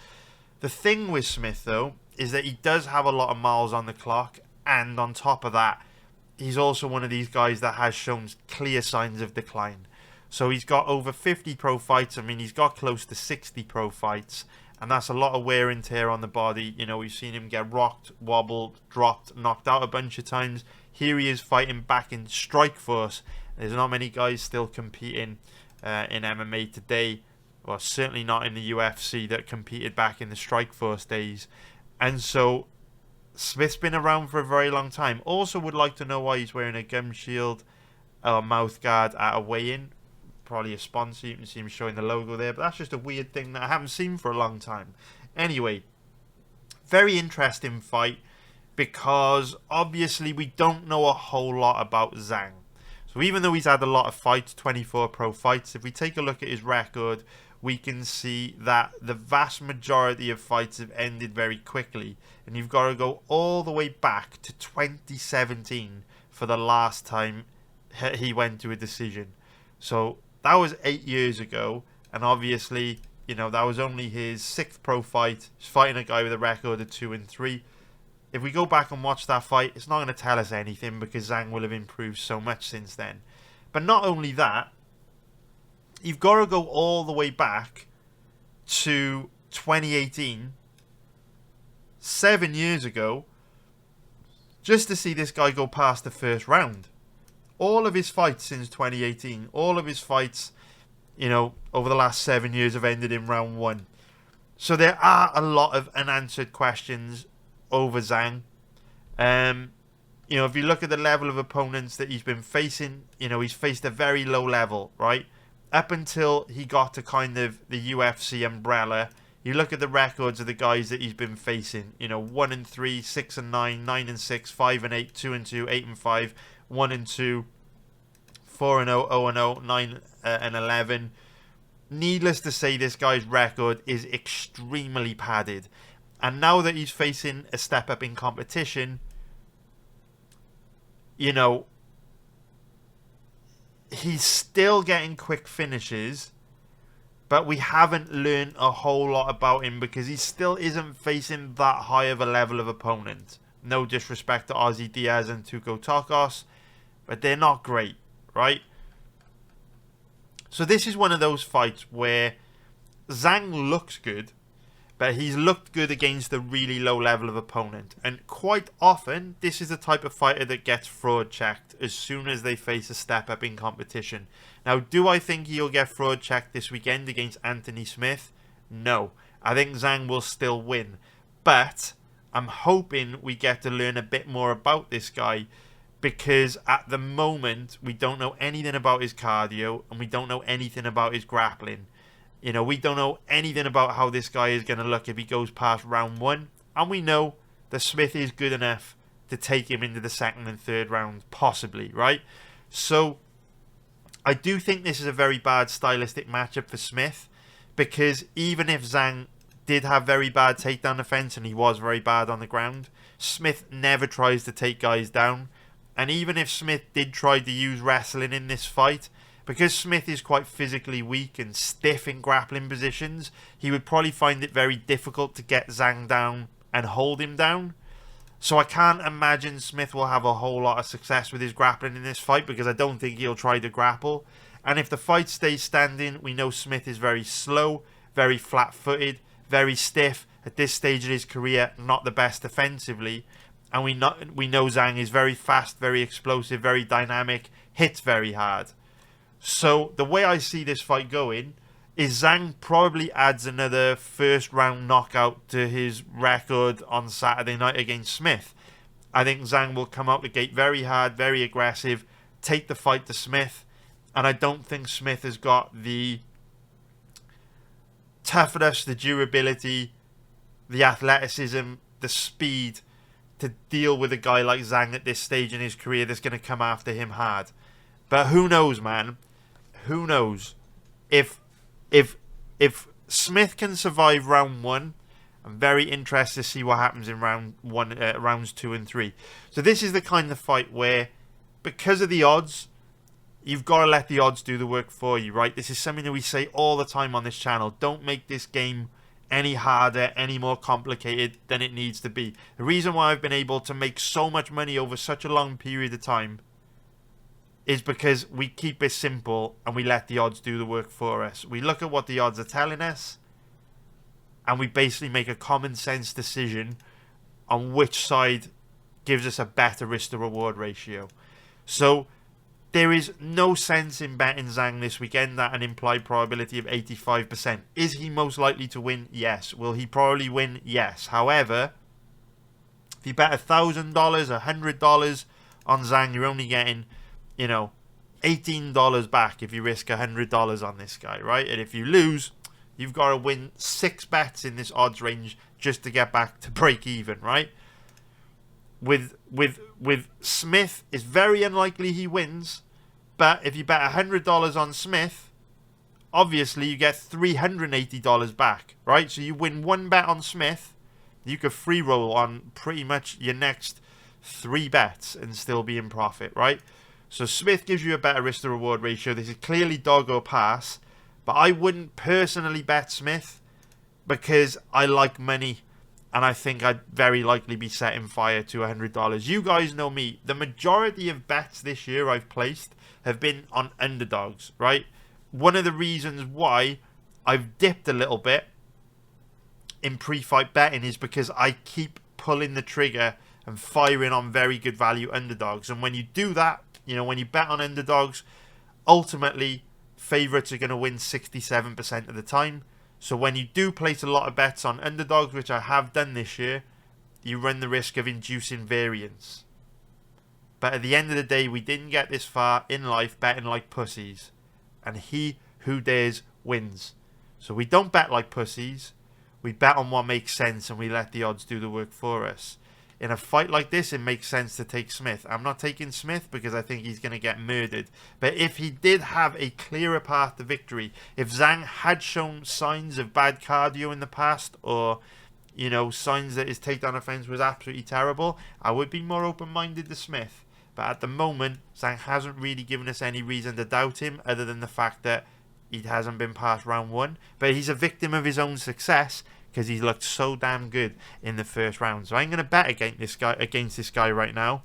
Speaker 1: The thing with Smith, though, is that he does have a lot of miles on the clock, and on top of that, he's also one of these guys that has shown clear signs of decline. So he's got over 50 pro fights. I mean, he's got close to 60 pro fights, and that's a lot of wear and tear on the body. You know, we've seen him get rocked, wobbled, dropped, knocked out a bunch of times. Here he is fighting back in Strikeforce. There's not many guys still competing in MMA today, well, certainly not in the UFC, that competed back in the Strikeforce days. And so Smith's been around for a very long time. Also would like to know why he's wearing a gum shield or mouth guard at a weigh-in. Probably a sponsor. You can see him showing the logo there, but that's just a weird thing that I haven't seen for a long time. Anyway, very interesting fight, because obviously we don't know a whole lot about Zhang. So even though he's had a lot of fights, 24 pro fights, if we take a look at his record, we can see that the vast majority of fights have ended very quickly. And you've got to go all the way back to 2017 for the last time he went to a decision. So that was 8 years ago. And obviously, you know, that was only his 6th pro fight. He's fighting a guy with a record of 2-3. If we go back and watch that fight, it's not going to tell us anything, because Zhang will have improved so much since then. But not only that, you've got to go all the way back to 2018, 7 years ago, just to see this guy go past the first round. All of his fights since 2018, all of his fights, you know, over the last 7 years have ended in round 1. So there are a lot of unanswered questions over Zhang. You know, if you look at the level of opponents that he's been facing, you know, he's faced a very low level, right? Up until he got to kind of the UFC umbrella, you look at the records of the guys that he's been facing, you know, 1-3, 6-9, 9-6, 5-8, 2-2, 8-5, 1-2, 4-0, 0-0, 9-11. Needless to say, this guy's record is extremely padded. And now that he's facing a step up in competition, you know, he's still getting quick finishes, but we haven't learned a whole lot about him, because he still isn't facing that high of a level of opponent. No disrespect to Ozzy Diaz and Tuco Tokos, but they're not great, right? So this is one of those fights where Zhang looks good, but he's looked good against a really low level of opponent. And quite often, this is the type of fighter that gets fraud checked as soon as they face a step up in competition. Now, do I think he'll get fraud checked this weekend against Anthony Smith? No. I think Zhang will still win. But I'm hoping we get to learn a bit more about this guy, because at the moment, we don't know anything about his cardio, and we don't know anything about his grappling. You know, we don't know anything about how this guy is going to look if he goes past round 1. And we know that Smith is good enough to take him into the 2nd and 3rd round, possibly, right? So, I do think this is a very bad stylistic matchup for Smith, because even if Zhang did have very bad takedown defense, and he was very bad on the ground, Smith never tries to take guys down. And even if Smith did try to use wrestling in this fight, because Smith is quite physically weak and stiff in grappling positions, he would probably find it very difficult to get Zhang down and hold him down. So I can't imagine Smith will have a whole lot of success with his grappling in this fight, because I don't think he'll try to grapple. And if the fight stays standing, we know Smith is very slow, very flat-footed, very stiff. At this stage of his career, not the best defensively. And we know Zhang is very fast, very explosive, very dynamic, hits very hard. So the way I see this fight going is Zhang probably adds another first round knockout to his record on Saturday night against Smith. I think Zhang will come out the gate very hard, very aggressive, take the fight to Smith, and I don't think Smith has got the toughness, the durability, the athleticism, the speed to deal with a guy like Zhang at this stage in his career that's going to come after him hard. But who knows, man? Who knows? If Smith can survive round 1, I'm very interested to see what happens in rounds 2 and 3. So this is the kind of fight where, because of the odds, you've got to let the odds do the work for you, right? This is something that we say all the time on this channel. Don't make this game any harder, any more complicated than it needs to be. The reason why I've been able to make so much money over such a long period of time is because we keep it simple and we let the odds do the work for us. We look at what the odds are telling us and we basically make a common sense decision on which side gives us a better risk to reward ratio. So there is no sense in betting Zhang this weekend at an implied probability of 85%. Is he most likely to win? Yes. Will he probably win? Yes. However, if you bet $1,000, $100 on Zhang, you're only getting, you know, $18 back if you risk $100 on this guy, right? And if you lose, you've got to win 6 bets in this odds range just to get back to break even, right? With Smith, it's very unlikely he wins, but if you bet $100 on Smith, obviously you get $380 back, right? So you win 1 bet on Smith, you could free roll on pretty much your next 3 bets and still be in profit, right? So Smith gives you a better risk to reward ratio. This is clearly dog or pass, but I wouldn't personally bet Smith because I like money. And I think I'd very likely be setting fire to $100. You guys know me. The majority of bets this year I've placed have been on underdogs, right? One of the reasons why I've dipped a little bit in pre-fight betting is because I keep pulling the trigger and firing on very good value underdogs. And when you do that, you know, when you bet on underdogs, ultimately, favourites are going to win 67% of the time. So when you do place a lot of bets on underdogs, which I have done this year, you run the risk of inducing variance. But at the end of the day, we didn't get this far in life betting like pussies. And he who dares wins. So we don't bet like pussies. We bet on what makes sense and we let the odds do the work for us. In a fight like this, it makes sense to take Smith. I'm not taking Smith because I think he's going to get murdered. But if he did have a clearer path to victory, if Zhang had shown signs of bad cardio in the past, or, you know, signs that his takedown offense was absolutely terrible, I would be more open-minded to Smith. But at the moment, Zhang hasn't really given us any reason to doubt him, other than the fact that he hasn't been past round 1. But he's a victim of his own success, because he looked so damn good in the first round. So I'm going to bet against this guy right now.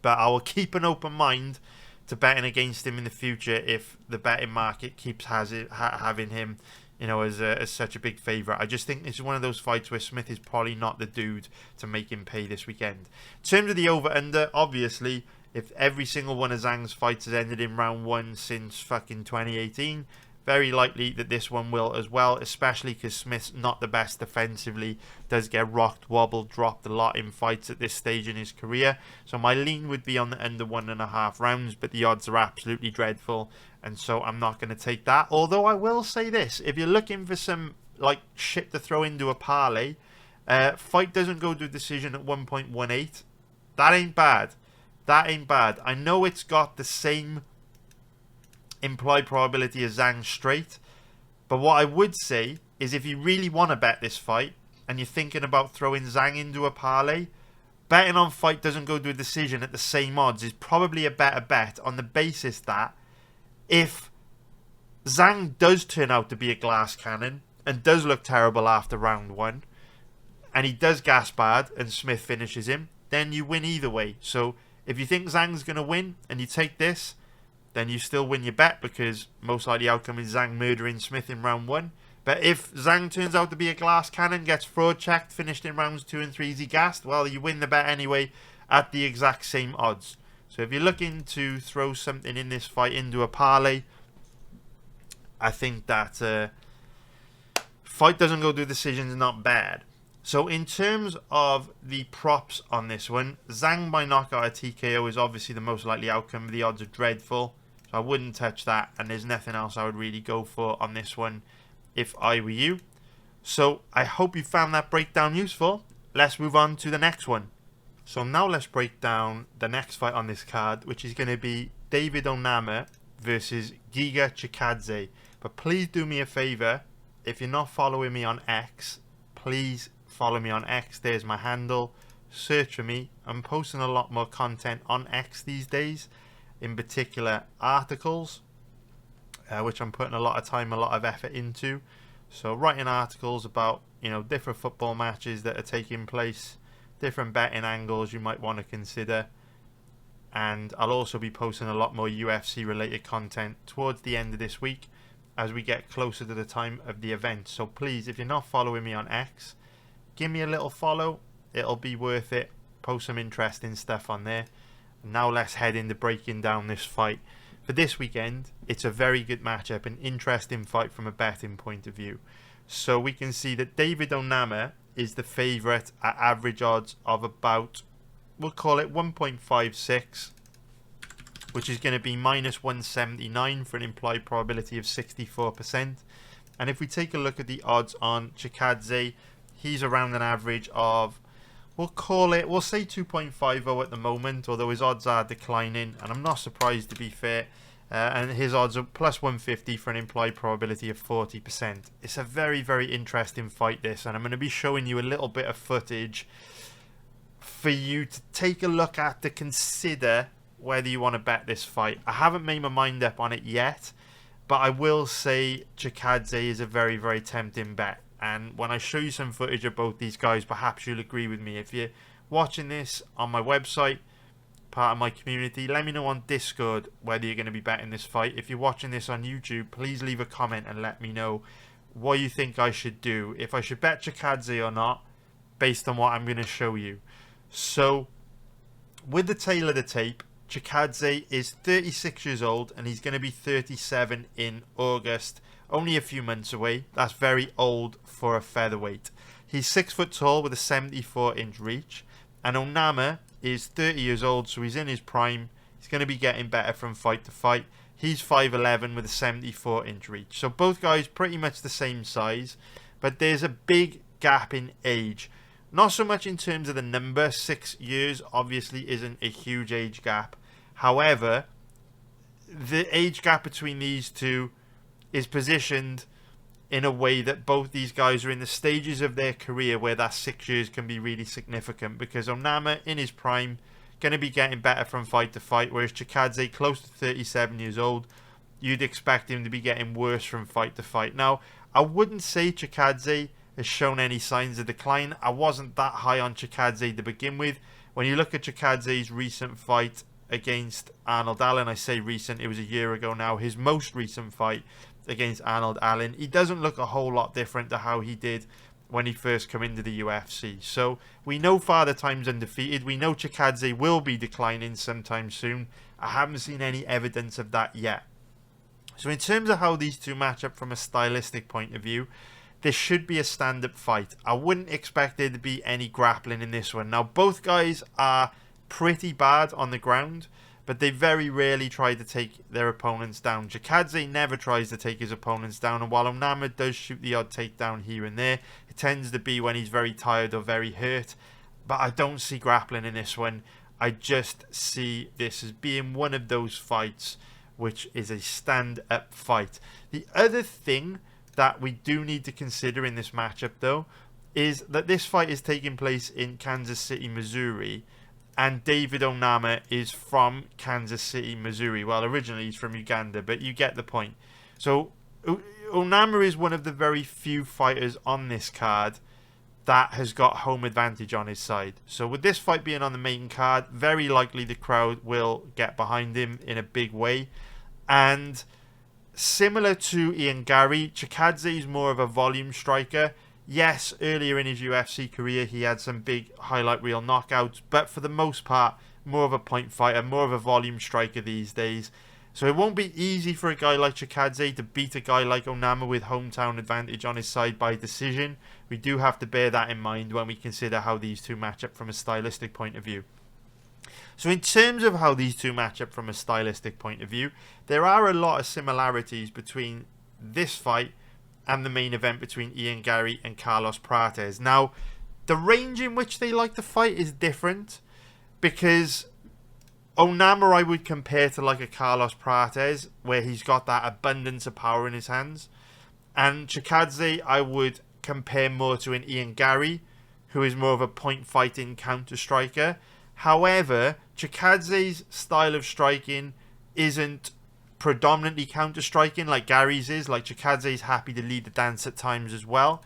Speaker 1: But I will keep an open mind to betting against him in the future if the betting market keeps having him, you know, as such a big favourite. I just think this is one of those fights where Smith is probably not the dude to make him pay this weekend. In terms of the over-under, obviously, if every single one of Zhang's fights has ended in round 1 since fucking 2018... very likely that this one will as well, especially because Smith's not the best defensively, does get rocked, wobbled, dropped a lot in fights at this stage in his career. So my lean would be on the under 1.5 rounds, but the odds are absolutely dreadful, and so I'm not going to take that. Although I will say this, if you're looking for some like shit to throw into a parlay, fight doesn't go to a decision at 1.18. That ain't bad. That ain't bad. I know it's got the same implied probability as Zhang straight, but what I would say is if you really want to bet this fight and you're thinking about throwing Zhang into a parlay, betting on fight doesn't go to a decision at the same odds is probably a better bet, on the basis that if Zhang does turn out to be a glass cannon and does look terrible after round 1 and he does gas bad and Smith finishes him, then you win either way. So if you think Zhang's going to win and you take this, then you still win your bet, because most likely outcome is Zhang murdering Smith in round 1. But if Zhang turns out to be a glass cannon, gets fraud checked, finished in rounds 2 and 3, is he gassed? Well, you win the bet anyway at the exact same odds. So if you're looking to throw something in this fight into a parlay, I think that fight doesn't go to decisions, not bad. So in terms of the props on this one, Zhang by knockout or TKO is obviously the most likely outcome. The odds are dreadful. I wouldn't touch that, and there's nothing else I would really go for on this one if I were you. So I hope you found that breakdown useful. Let's move on to the next one. So now let's break down the next fight on this card, which is going to be David Onama versus Giga Chikadze. But please do me a favour, if you're not following me on X, please follow me on X. There's my handle. Search for me. I'm posting a lot more content on X these days. In particular, articles, which I'm putting a lot of time, a lot of effort into. So writing articles about, different football matches that are taking place, different betting angles you might want to consider. And I'll also be posting a lot more UFC related content towards the end of this week as we get closer to the time of the event. So please, if you're not following me on X, give me a little follow. It'll be worth it. Post some interesting stuff on there. Now let's head into breaking down this fight. For this weekend, it's a very good matchup, an interesting fight from a betting point of view. So we can see that David Onama is the favourite at average odds of about, we'll call it 1.56, which is going to be minus 179 for an implied probability of 64%. And if we take a look at the odds on Chikadze, he's around an average of, we'll say 2.50 at the moment, although his odds are declining, and I'm not surprised, to be fair. And his odds are plus 150 for an implied probability of 40%. It's a very, very interesting fight, this, and I'm going to be showing you a little bit of footage for you to take a look at to consider whether you want to bet this fight. I haven't made my mind up on it yet, but I will say Chikadze is a very, very tempting bet. And when I show you some footage of both these guys, perhaps you'll agree with me. If you're watching this on my website, part of my community, let me know on Discord whether you're going to be betting this fight. If you're watching this on YouTube, please leave a comment and let me know what you think I should do, if I should bet Chikadze or not, based on what I'm going to show you. So, with the tail of the tape, Chikadze is 36 years old and he's going to be 37 in August. Only a few months away. That's very old for a featherweight. He's 6 foot tall with a 74-inch reach. And Onama is 30 years old, so he's in his prime. He's going to be getting better from fight to fight. He's 5'11 with a 74-inch reach. So both guys pretty much the same size. But there's a big gap in age. Not so much in terms of the number. 6 years obviously isn't a huge age gap. However, the age gap between these two is positioned in a way that both these guys are in the stages of their career where that 6 years can be really significant, because Onama in his prime going to be getting better from fight to fight, whereas Chikadze, close to 37 years old, you'd expect him to be getting worse from fight to fight. Now, I wouldn't say Chikadze has shown any signs of decline. I wasn't that high on Chikadze to begin with. When you look at Chikadze's recent fight against Arnold Allen, I say recent, it was a year ago now, his most recent fight against Arnold Allen, he doesn't look a whole lot different to how he did when he first came into the UFC. So we know Father Time's undefeated. We know Chikadze will be declining sometime soon. I haven't seen any evidence of that yet. So in terms of how these two match up from a stylistic point of view, this should be a stand-up fight. I wouldn't expect there to be any grappling in this one. Now, both guys are pretty bad on the ground, but they very rarely try to take their opponents down. Chikadze never tries to take his opponents down, and while Onama does shoot the odd takedown here and there, it tends to be when he's very tired or very hurt. But I don't see grappling in this one. I just see this as being one of those fights which is a stand-up fight. The other thing that we do need to consider in this matchup, though, is that this fight is taking place in Kansas City, Missouri, and David Onama is from Kansas City, Missouri. Well, originally he's from Uganda, but you get the point. So Onama is one of the very few fighters on this card that has got home advantage on his side. So with this fight being on the main card, very likely the crowd will get behind him in a big way. And similar to Garry, Chikadze is more of a volume striker. Yes, earlier in his UFC career, he had some big highlight reel knockouts, but for the most part, more of a point fighter, more of a volume striker these days. So it won't be easy for a guy like Chikadze to beat a guy like Onama with hometown advantage on his side by decision. We do have to bear that in mind when we consider how these two match up from a stylistic point of view. So in terms of how these two match up from a stylistic point of view, there are a lot of similarities between this fight and the main event between Garry and Carlos Prates. Now, the range in which they like to fight is different, because Onama I would compare to like a Carlos Prates, where he's got that abundance of power in his hands, and Chikadze I would compare more to an Garry, who is more of a point fighting counter striker. However, Chikadze's style of striking isn't predominantly counter-striking like Garry's is. Like Chikadze is happy to lead the dance at times as well.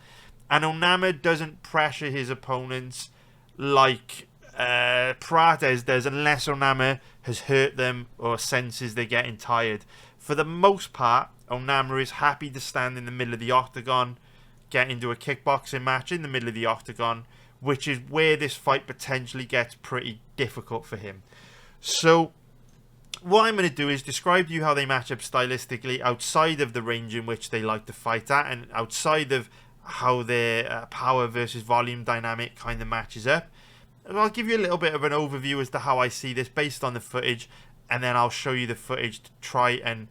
Speaker 1: And Onama doesn't pressure his opponents like Prates does, unless Onama has hurt them or senses they're getting tired. For the most part, Onama is happy to stand in the middle of the octagon, get into a kickboxing match in the middle of the octagon, which is where this fight potentially gets pretty difficult for him. So what I'm going to do is describe to you how they match up stylistically outside of the range in which they like to fight at, and outside of how their power versus volume dynamic kind of matches up. And I'll give you a little bit of an overview as to how I see this based on the footage, and then I'll show you the footage to try and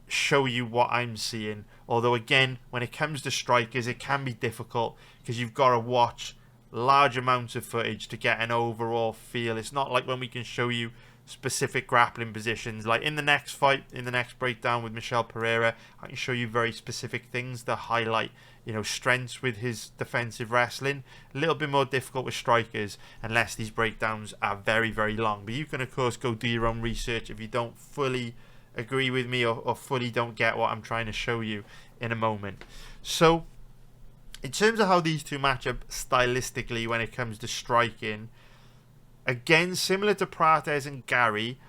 Speaker 1: show you what I'm seeing. Although again, when it comes to strikers, it can be difficult because you've got to watch large amounts of footage to get an overall feel. It's not like when we can show you specific grappling positions. Like in the next fight, in the next breakdown with Michel Pereira, I can show you very specific things to highlight, strengths with his defensive wrestling. A little bit more difficult with strikers unless these breakdowns are very, very long. But you can, of course, go do your own research if you don't fully agree with me or fully don't get what I'm trying to show you in a moment. So, in terms of how these two match up stylistically when it comes to striking, again, similar to Prates and Garry,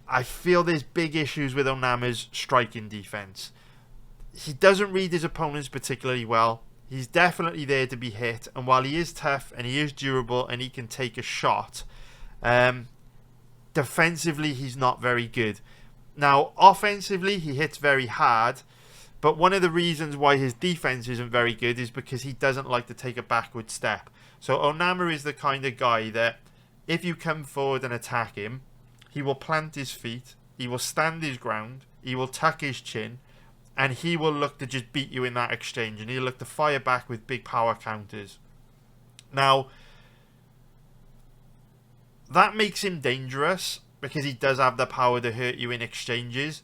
Speaker 1: I feel there's big issues with Onama's striking defense. He doesn't read his opponents particularly well. He's definitely there to be hit, and while he is tough and he is durable and he can take a shot, defensively he's not very good. Now, offensively he hits very hard, but one of the reasons why his defense isn't very good is because he doesn't like to take a backward step. So Onama is the kind of guy that if you come forward and attack him, he will plant his feet, he will stand his ground, he will tuck his chin, and he will look to just beat you in that exchange, and he'll look to fire back with big power counters. Now, that makes him dangerous because he does have the power to hurt you in exchanges.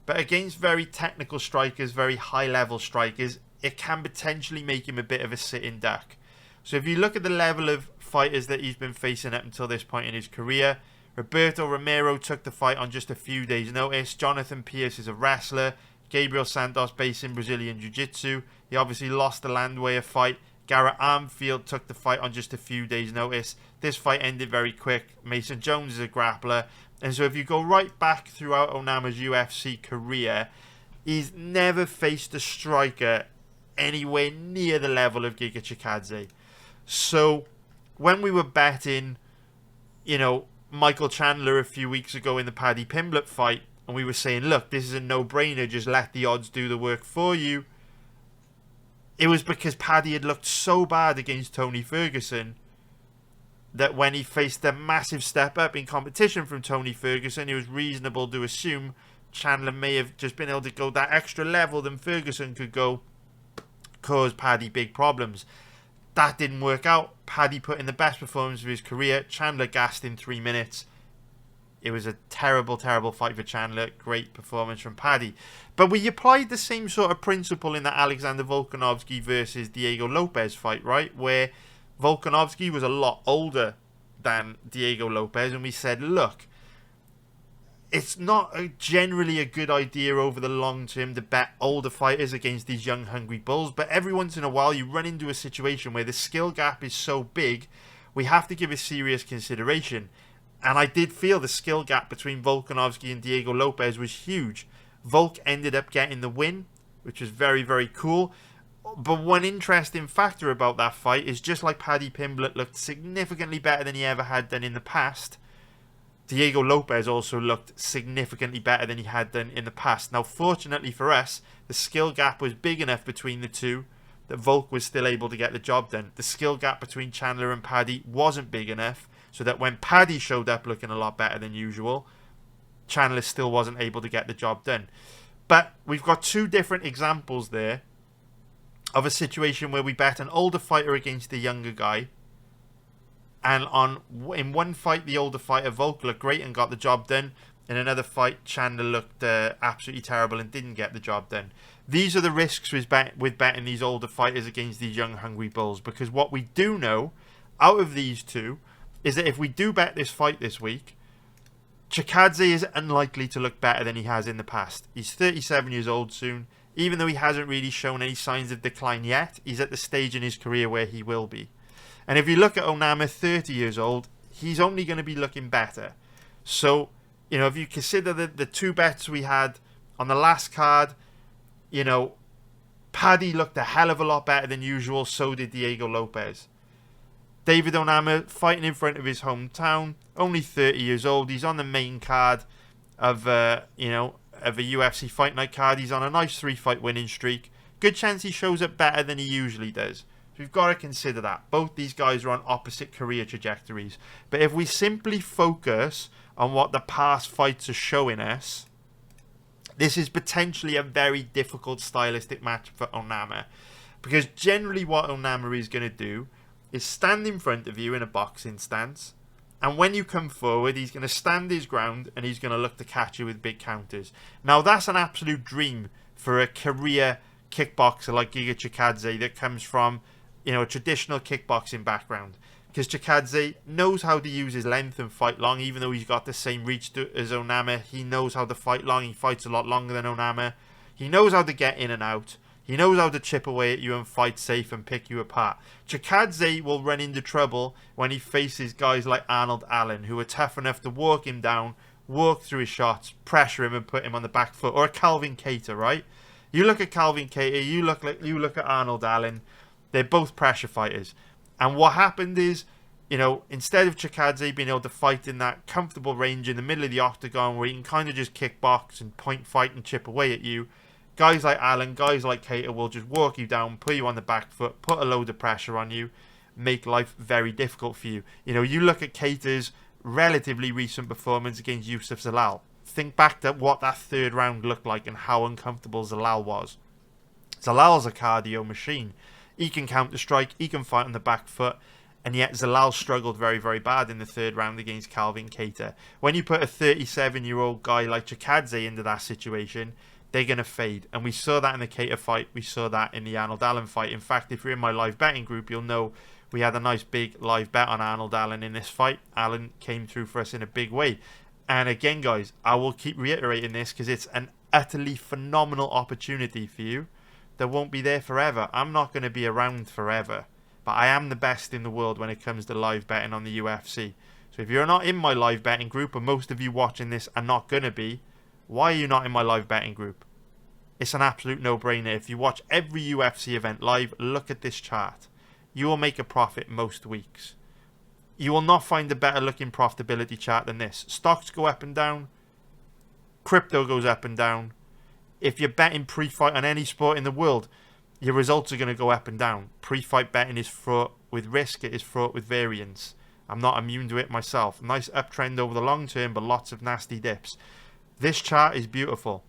Speaker 1: But against very technical strikers, very high-level strikers, it can potentially make him a bit of a sitting duck. So if you look at the level of fighters that he's been facing up until this point in his career, Roberto Romero took the fight on just a few days' notice. Jonathan Pierce is a wrestler. Gabriel Santos based in Brazilian Jiu-Jitsu. He obviously lost the Landwehr fight. Garrett Armfield took the fight on just a few days' notice. This fight ended very quick. Mason Jones is a grappler. And so if you go right back throughout Onama's UFC career, he's never faced a striker anywhere near the level of Giga Chikadze. So when we were betting, Michael Chandler a few weeks ago in the Paddy Pimblett fight, and we were saying, look, this is a no-brainer, just let the odds do the work for you, it was because Paddy had looked so bad against Tony Ferguson that when he faced a massive step up in competition from Tony Ferguson, it was reasonable to assume Chandler may have just been able to go that extra level than Ferguson could go, cause Paddy big problems. That didn't work out. Paddy put in the best performance of his career. Chandler gassed in 3 minutes. It was a terrible, terrible fight for Chandler. Great performance from Paddy. But we applied the same sort of principle in the Alexander Volkanovski versus Diego Lopez fight, right? Where Volkanovski was a lot older than Diego Lopez. And we said, look, it's not generally a good idea over the long term to bet older fighters against these young, hungry bulls. But every once in a while, you run into a situation where the skill gap is so big, we have to give it serious consideration. And I did feel the skill gap between Volkanovski and Diego Lopez was huge. Volk ended up getting the win, which was very, very cool. But one interesting factor about that fight is just like Paddy Pimblett looked significantly better than he ever had done in the past, Diego Lopez also looked significantly better than he had done in the past. Now, fortunately for us, the skill gap was big enough between the two that Volk was still able to get the job done. The skill gap between Chandler and Paddy wasn't big enough, so that when Paddy showed up looking a lot better than usual, Chandler still wasn't able to get the job done. But we've got two different examples there of a situation where we bet an older fighter against a younger guy, and in one fight the older fighter Volk looked great and got the job done. In another fight Chandler looked absolutely terrible and didn't get the job done. These are the risks with betting these older fighters against these young hungry bulls, because what we do know out of these two is that if we do bet this fight this week, Chikadze is unlikely to look better than he has in the past. He's 37 years old soon. Even though he hasn't really shown any signs of decline yet, he's at the stage in his career where he will be. And if you look at Onama, 30 years old, he's only going to be looking better. So, if you consider the two bets we had on the last card, Paddy looked a hell of a lot better than usual, so did Diego Lopez. David Onama fighting in front of his hometown, only 30 years old. He's on the main card of a UFC Fight Night card. He's on a nice 3-fight winning streak. Good chance he shows up better than he usually does. So we've got to consider that. Both these guys are on opposite career trajectories. But if we simply focus on what the past fights are showing us, this is potentially a very difficult stylistic match for Onama. Because generally what Onama is going to do is stand in front of you in a boxing stance, and when you come forward, he's going to stand his ground and he's going to look to catch you with big counters. Now, that's an absolute dream for a career kickboxer like Giga Chikadze that comes from, a traditional kickboxing background. Because Chikadze knows how to use his length and fight long, even though he's got the same reach as Onama. He knows how to fight long. He fights a lot longer than Onama. He knows how to get in and out. He knows how to chip away at you and fight safe and pick you apart. Chikadze will run into trouble when he faces guys like Arnold Allen, who are tough enough to walk him down, work through his shots, pressure him and put him on the back foot. Or a Calvin Kattar, right? You look at Calvin Kattar, you look at Arnold Allen. They're both pressure fighters. And what happened is, instead of Chikadze being able to fight in that comfortable range in the middle of the octagon where he can kind of just kickbox and point fight and chip away at you, guys like Allen, guys like Kattar will just walk you down, put you on the back foot, put a load of pressure on you, make life very difficult for you. You look at Kattar's relatively recent performance against Youssef Zalal. Think back to what that third round looked like and how uncomfortable Zalal was. Zalal's a cardio machine. He can counter-strike, he can fight on the back foot, and yet Zalal struggled very, very bad in the third round against Calvin Kattar. When you put a 37-year-old guy like Chikadze into that situation, they're going to fade. And we saw that in the Kattar fight. We saw that in the Arnold Allen fight. In fact, if you're in my live betting group, you'll know we had a nice big live bet on Arnold Allen in this fight. Allen came through for us in a big way. And again, guys, I will keep reiterating this because it's an utterly phenomenal opportunity for you that won't be there forever. I'm not going to be around forever. But I am the best in the world when it comes to live betting on the UFC. So if you're not in my live betting group, and most of you watching this are not going to be, why are you not in my live betting group? It's an absolute no-brainer. If you watch every UFC event live, look at this chart. You will make a profit most weeks. You will not find a better looking profitability chart than this. Stocks go up and down. Crypto goes up and down. If you're betting pre-fight on any sport in the world, your results are going to go up and down. Pre-fight betting is fraught with risk. It is fraught with variance. I'm not immune to it myself. Nice uptrend over the long term, but lots of nasty dips. This chart is beautiful.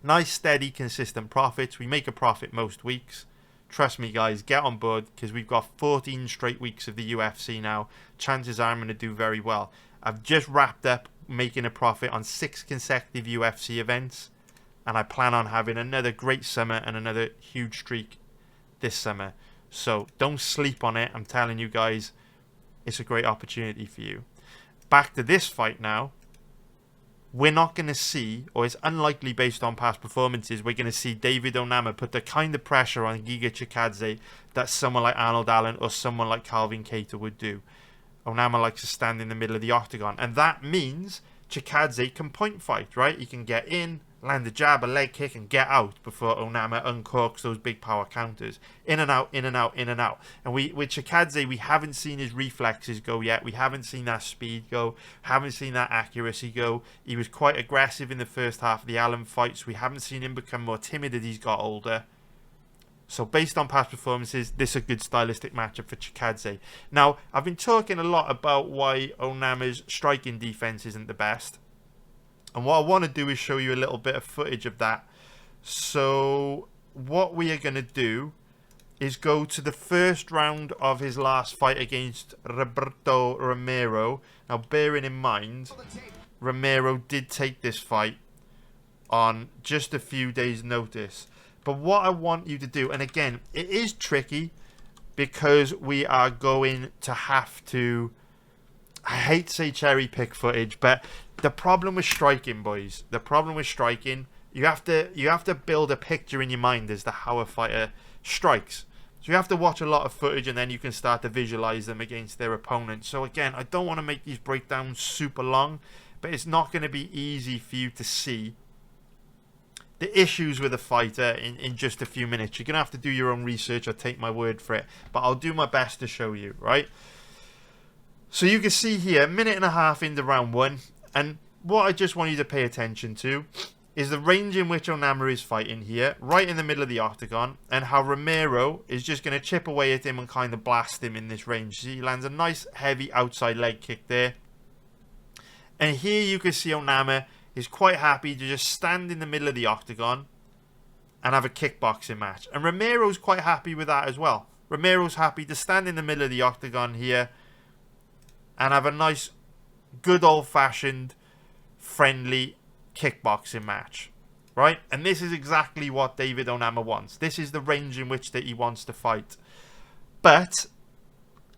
Speaker 1: Nice, steady, consistent profits. We make a profit most weeks. Trust me, guys, get on board because we've got 14 straight weeks of the UFC now. Chances are I'm going to do very well. I've just wrapped up making a profit on 6 consecutive UFC events. And I plan on having another great summer and another huge streak this summer. So don't sleep on it. I'm telling you guys, it's a great opportunity for you. Back to this fight now. We're not going to see, or it's unlikely based on past performances, we're going to see David Onama put the kind of pressure on Giga Chikadze that someone like Arnold Allen or someone like Calvin Kattar would do. Onama likes to stand in the middle of the octagon. And that means Chikadze can point fight, right? He can get in, land a jab, a leg kick, and get out before Onama uncorks those big power counters. In and out, in and out, in and out. And with Chikadze, we haven't seen his reflexes go yet. We haven't seen that speed go. Haven't seen that accuracy go. He was quite aggressive in the first half of the Allen fights. We haven't seen him become more timid as he's got older. So based on past performances, this is a good stylistic matchup for Chikadze. Now, I've been talking a lot about why Onama's striking defense isn't the best. And what I want to do is show you a little bit of footage of that. So what we are going to do is go to the first round of his last fight against Roberto Romero. Now, bearing in mind, Romero did take this fight on just a few days' notice. But what I want you to do, and again, it is tricky because we are going to have to I hate to say cherry pick footage, but the problem with striking, boys, the problem with striking, you have to build a picture in your mind as to how a fighter strikes. So you have to watch a lot of footage, and then you can start to visualize them against their opponent. So again, I don't want to make these breakdowns super long, but it's not going to be easy for you to see the issues with a fighter in just a few minutes. You're going to have to do your own research or take my word for it, but I'll do my best to show you, right? So you can see here, a minute and a half into round one, and what I just want you to pay attention to is the range in which Onama is fighting here, right in the middle of the octagon, and how Romero is just going to chip away at him and kind of blast him in this range. See, he lands a nice heavy outside leg kick there. And here you can see Onama is quite happy to just stand in the middle of the octagon and have a kickboxing match. And Romero's quite happy with that as well. Romero's happy to stand in the middle of the octagon here and have a nice, good old-fashioned, friendly kickboxing match, right? And this is exactly what David Onama wants. This is the range in which that he wants to fight. But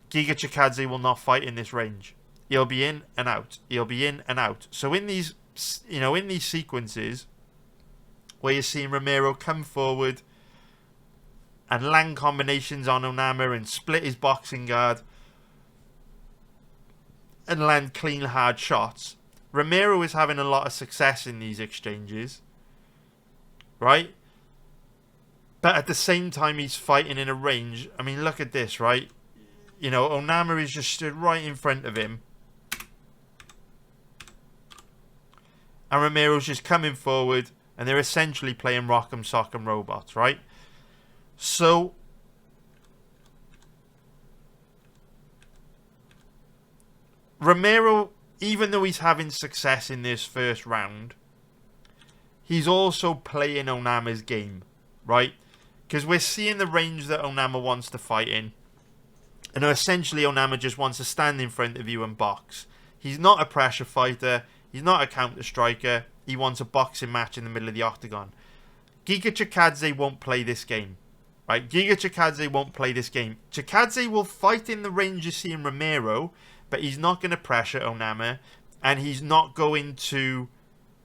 Speaker 1: Giga Chikadze will not fight in this range. He'll be in and out. He'll be in and out. So in these, in these sequences where you're seeing Romero come forward and land combinations on Onama and split his boxing guard and land clean, hard shots, Romero is having a lot of success in these exchanges, right? But at the same time, he's fighting in a range. I mean, look at this, right? Onama is just stood right in front of him, and Romero's just coming forward, and they're essentially playing Rock'em Sock'em Robots, right? So Romero, even though he's having success in this first round, he's also playing Onama's game, right? Because we're seeing the range that Onama wants to fight in. And essentially Onama just wants to stand in front of you and box. He's not a pressure fighter. He's not a counter striker. He wants a boxing match in the middle of the octagon. Giga Chikadze won't play this game, right? Giga Chikadze won't play this game. Chikadze will fight in the range you see in Romero, but he's not going to pressure Onama, and he's not going to,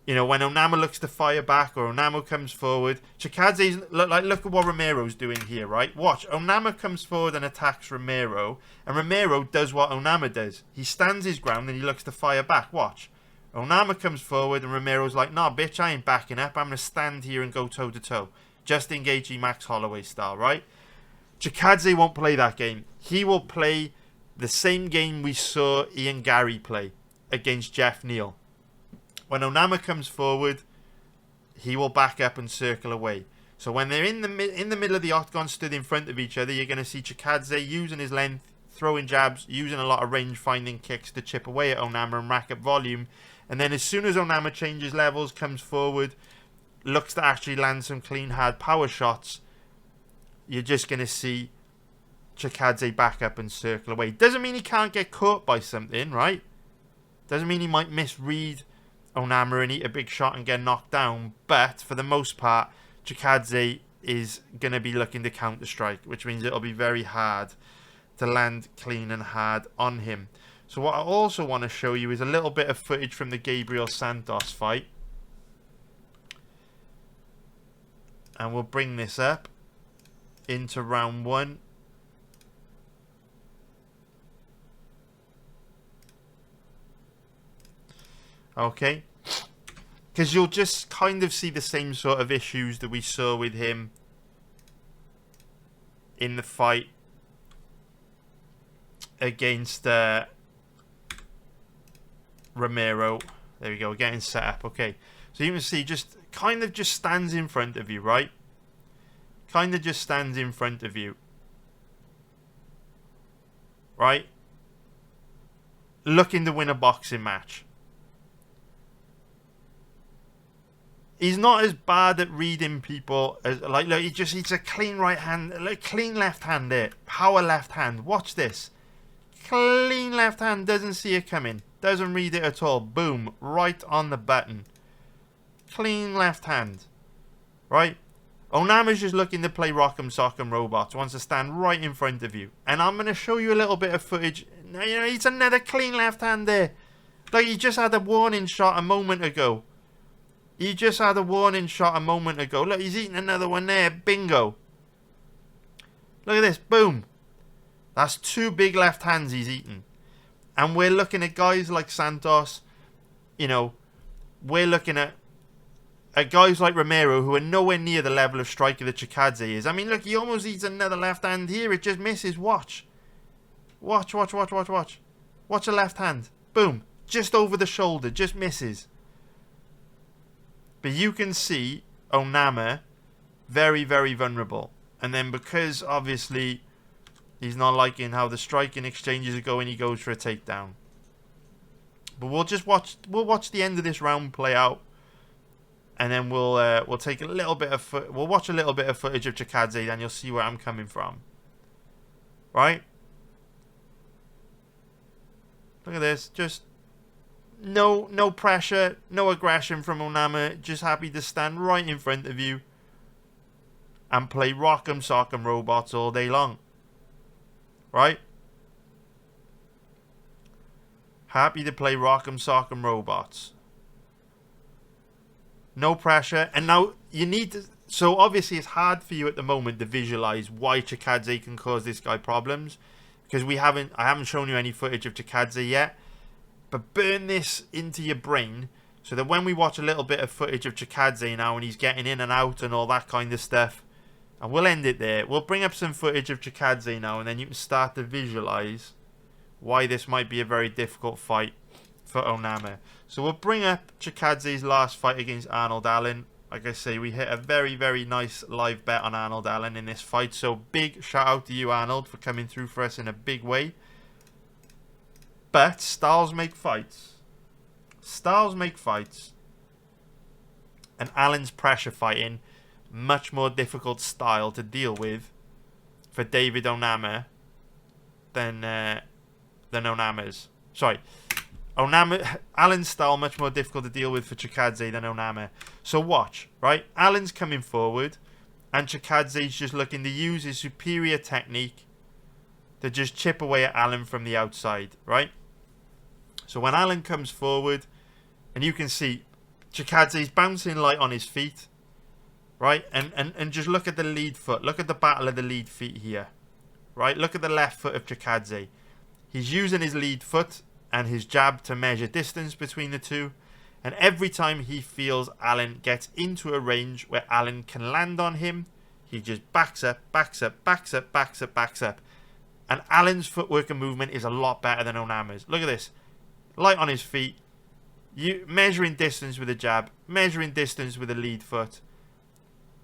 Speaker 1: when Onama looks to fire back or Onama comes forward, Chikadze's, look at what Romero's doing here, right? Watch, Onama comes forward and attacks Romero, and Romero does what Onama does. He stands his ground and he looks to fire back. Watch. Onama comes forward and Romero's like, nah, bitch, I ain't backing up. I'm going to stand here and go toe-to-toe. Just engaging Max Holloway style, right? Chikadze won't play that game. He will play the same game we saw Ian Garry play against Jeff Neal. When Onama comes forward, he will back up and circle away. So when they're in the middle of the octagon, stood in front of each other, you're going to see Chikadze using his length, throwing jabs, using a lot of range-finding kicks to chip away at Onama and rack up volume. And then as soon as Onama changes levels, comes forward, looks to actually land some clean, hard power shots, you're just going to see Chikadze back up and circle away. Doesn't mean he can't get caught by something, right? Doesn't mean he might misread Onama and eat a big shot and get knocked down. But for the most part, Chikadze is going to be looking to counter-strike, which means it'll be very hard to land clean and hard on him. So what I also want to show you is a little bit of footage from the Gabriel Santos fight. And we'll bring this up into round one. Okay, because you'll just kind of see the same sort of issues that we saw with him in the fight against Romero. There we go, getting set up. Okay, so you can see just stands in front of you, right? Kind of just stands in front of you, right? Looking to win a boxing match. He's not as bad at reading people as look. He's a clean right hand, clean left hand there, power left hand. Watch this, clean left hand. Doesn't see it coming. Doesn't read it at all. Boom, right on the button. Clean left hand, right? Onama's just looking to play Rock'em Sock'em Robots. Wants to stand right in front of you, and I'm going to show you a little bit of footage. You know, it's another clean left hand there. Like, he just had a warning shot a moment ago. He just had a warning shot a moment ago. Look, he's eating another one there. Bingo. Look at this. Boom. That's 2 big left hands he's eaten. And we're looking at guys like Santos. You know, we're looking at guys like Romero who are nowhere near the level of striker that Chikadze is. I mean, look, he almost eats another left hand here. It just misses. Watch. Watch, watch, watch, watch, watch. Watch a left hand. Boom. Just over the shoulder. Just misses. But you can see Onama very, very vulnerable. And then because, obviously, he's not liking how the striking exchanges are going, he goes for a takedown. But we'll just watch. We'll watch the end of this round play out. And then we'll take a little bit of we'll watch a little bit of footage of Chikadze, and you'll see where I'm coming from. Right? Look at this. Just no pressure, no aggression from Onama. Just happy to stand right in front of you and play rock'em sock'em robots all day long. Right? Happy to play rock'em sock'em robots. No pressure. And now you need to... So obviously it's hard for you at the moment to visualize why Chikadze can cause this guy problems. Because I haven't shown you any footage of Chikadze yet. But burn this into your brain so that when we watch a little bit of footage of Chikadze now and he's getting in and out and all that kind of stuff, and we'll end it there. We'll bring up some footage of Chikadze now, and then you can start to visualize why this might be a very difficult fight for Onama. So we'll bring up Chikadze's last fight against Arnold Allen. Like I say, we hit a very, very nice live bet on Arnold Allen in this fight. So big shout out to you, Arnold, for coming through for us in a big way. But styles make fights. Styles make fights. And Allen's pressure fighting, much more difficult style to deal with for David Onama than Onama's. Sorry. Allen's style much more difficult to deal with for Chikadze than Onama. So watch, right? Allen's coming forward and Chikadze's just looking to use his superior technique to just chip away at Allen from the outside, right? So when Allen comes forward, and you can see Chikadze's bouncing light on his feet, right? And just look at the lead foot. Look at the battle of the lead feet here, right? Look at the left foot of Chikadze. He's using his lead foot and his jab to measure distance between the two. And every time he feels Allen gets into a range where Allen can land on him, he just backs up, backs up, backs up, backs up, backs up. And Allen's footwork and movement is a lot better than Onama's. Look at this. Light on his feet. You measuring distance with a jab, measuring distance with a lead foot.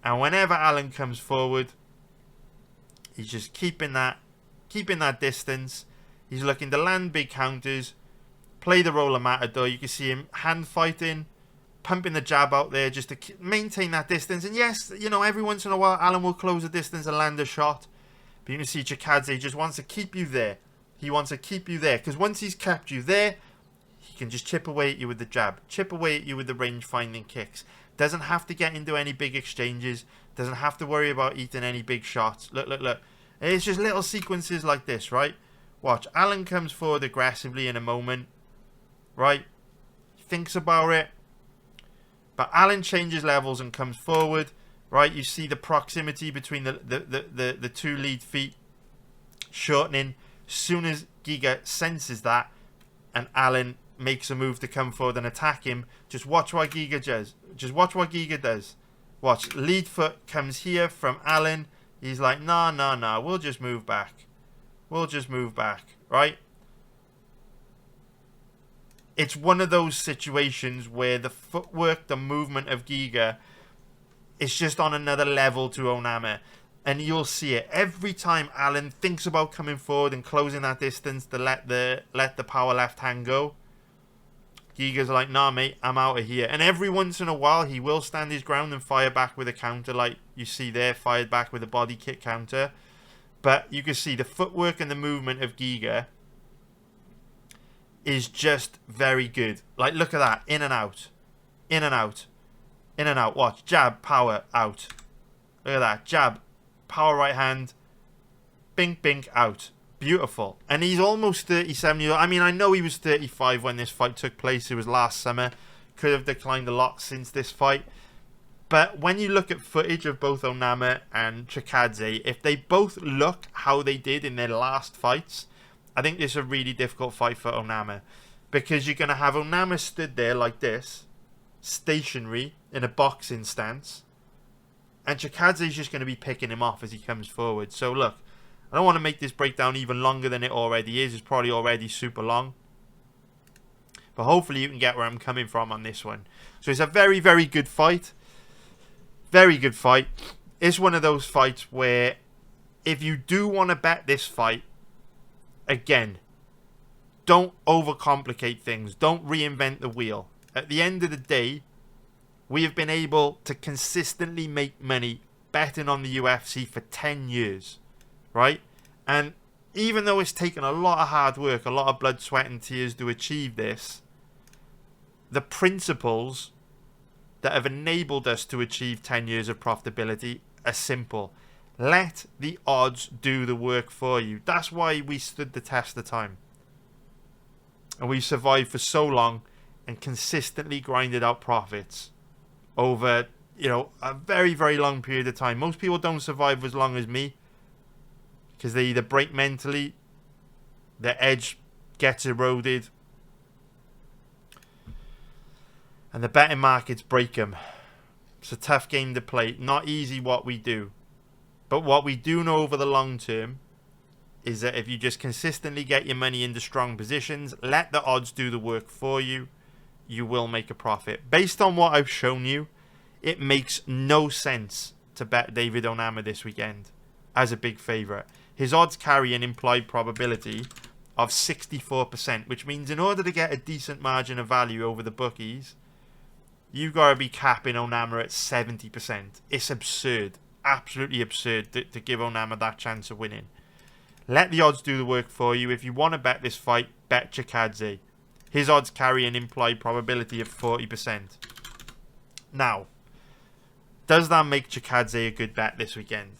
Speaker 1: And whenever Allen comes forward, he's just keeping that distance. He's looking to land big counters, play the role of Matador. You can see him hand fighting, pumping the jab out there just to maintain that distance. And yes, you know, every once in a while, Allen will close the distance and land a shot. But you can see Chikadze just wants to keep you there. He wants to keep you there. Because once he's kept you there, he can just chip away at you with the jab. Chip away at you with the range-finding kicks. Doesn't have to get into any big exchanges. Doesn't have to worry about eating any big shots. Look, look, look. It's just little sequences like this, right? Watch. Allen comes forward aggressively in a moment. Right? He thinks about it. But Allen changes levels and comes forward. Right? You see the proximity between the two lead feet shortening. As soon as Giga senses that and Allen makes a move to come forward and attack him, just watch what Giga does. Just watch what Giga does. Watch. Lead foot comes here from Allen. He's like, nah. We'll just move back. We'll just move back. Right? It's one of those situations where the footwork, the movement of Giga is just on another level to Onama. And you'll see it. Every time Allen thinks about coming forward and closing that distance to let the power left hand go, Giga's like, nah, mate, I'm out of here. And every once in a while, he will stand his ground and fire back with a counter like you see there, fired back with a body kick counter. But you can see the footwork and the movement of Giga is just very good. Like, look at that. In and out. In and out. In and out. Watch. Jab, power, out. Look at that. Jab, power right hand. Bink, bink, out. Beautiful. And he's almost 37 years old. I mean, I know he was 35 when this fight took place. It was last summer. Could have declined a lot since this fight. But when you look at footage of both Onama and Chikadze, if they both look how they did in their last fights, I think this is a really difficult fight for Onama. Because you're going to have Onama stood there like this, stationary, in a boxing stance. And Chikadze is just going to be picking him off as he comes forward. So look, I don't want to make this breakdown even longer than it already is. It's probably already super long. But hopefully you can get where I'm coming from on this one. So it's a very, very good fight. Very good fight. It's one of those fights where if you do want to bet this fight, again, don't overcomplicate things. Don't reinvent the wheel. At the end of the day, we have been able to consistently make money betting on the UFC for 10 years. Right? And even though it's taken a lot of hard work, a lot of blood, sweat and tears to achieve this, the principles that have enabled us to achieve 10 years of profitability are simple. Let the odds do the work for you. That's why we stood the test of time. And we've survived for so long and consistently grinded out profits over, a very, very long period of time. Most people don't survive as long as me because they either break mentally, their edge gets eroded, and the betting markets break them. It's a tough game to play. Not easy what we do. But what we do know over the long term is that if you just consistently get your money into strong positions, let the odds do the work for you, you will make a profit. Based on what I've shown you, it makes no sense to bet David Onama this weekend as a big favourite. His odds carry an implied probability of 64%, which means in order to get a decent margin of value over the bookies, you've got to be capping Onama at 70%. It's absurd. Absolutely absurd to give Onama that chance of winning. Let the odds do the work for you. If you want to bet this fight, bet Chikadze. His odds carry an implied probability of 40%. Now, does that make Chikadze a good bet this weekend?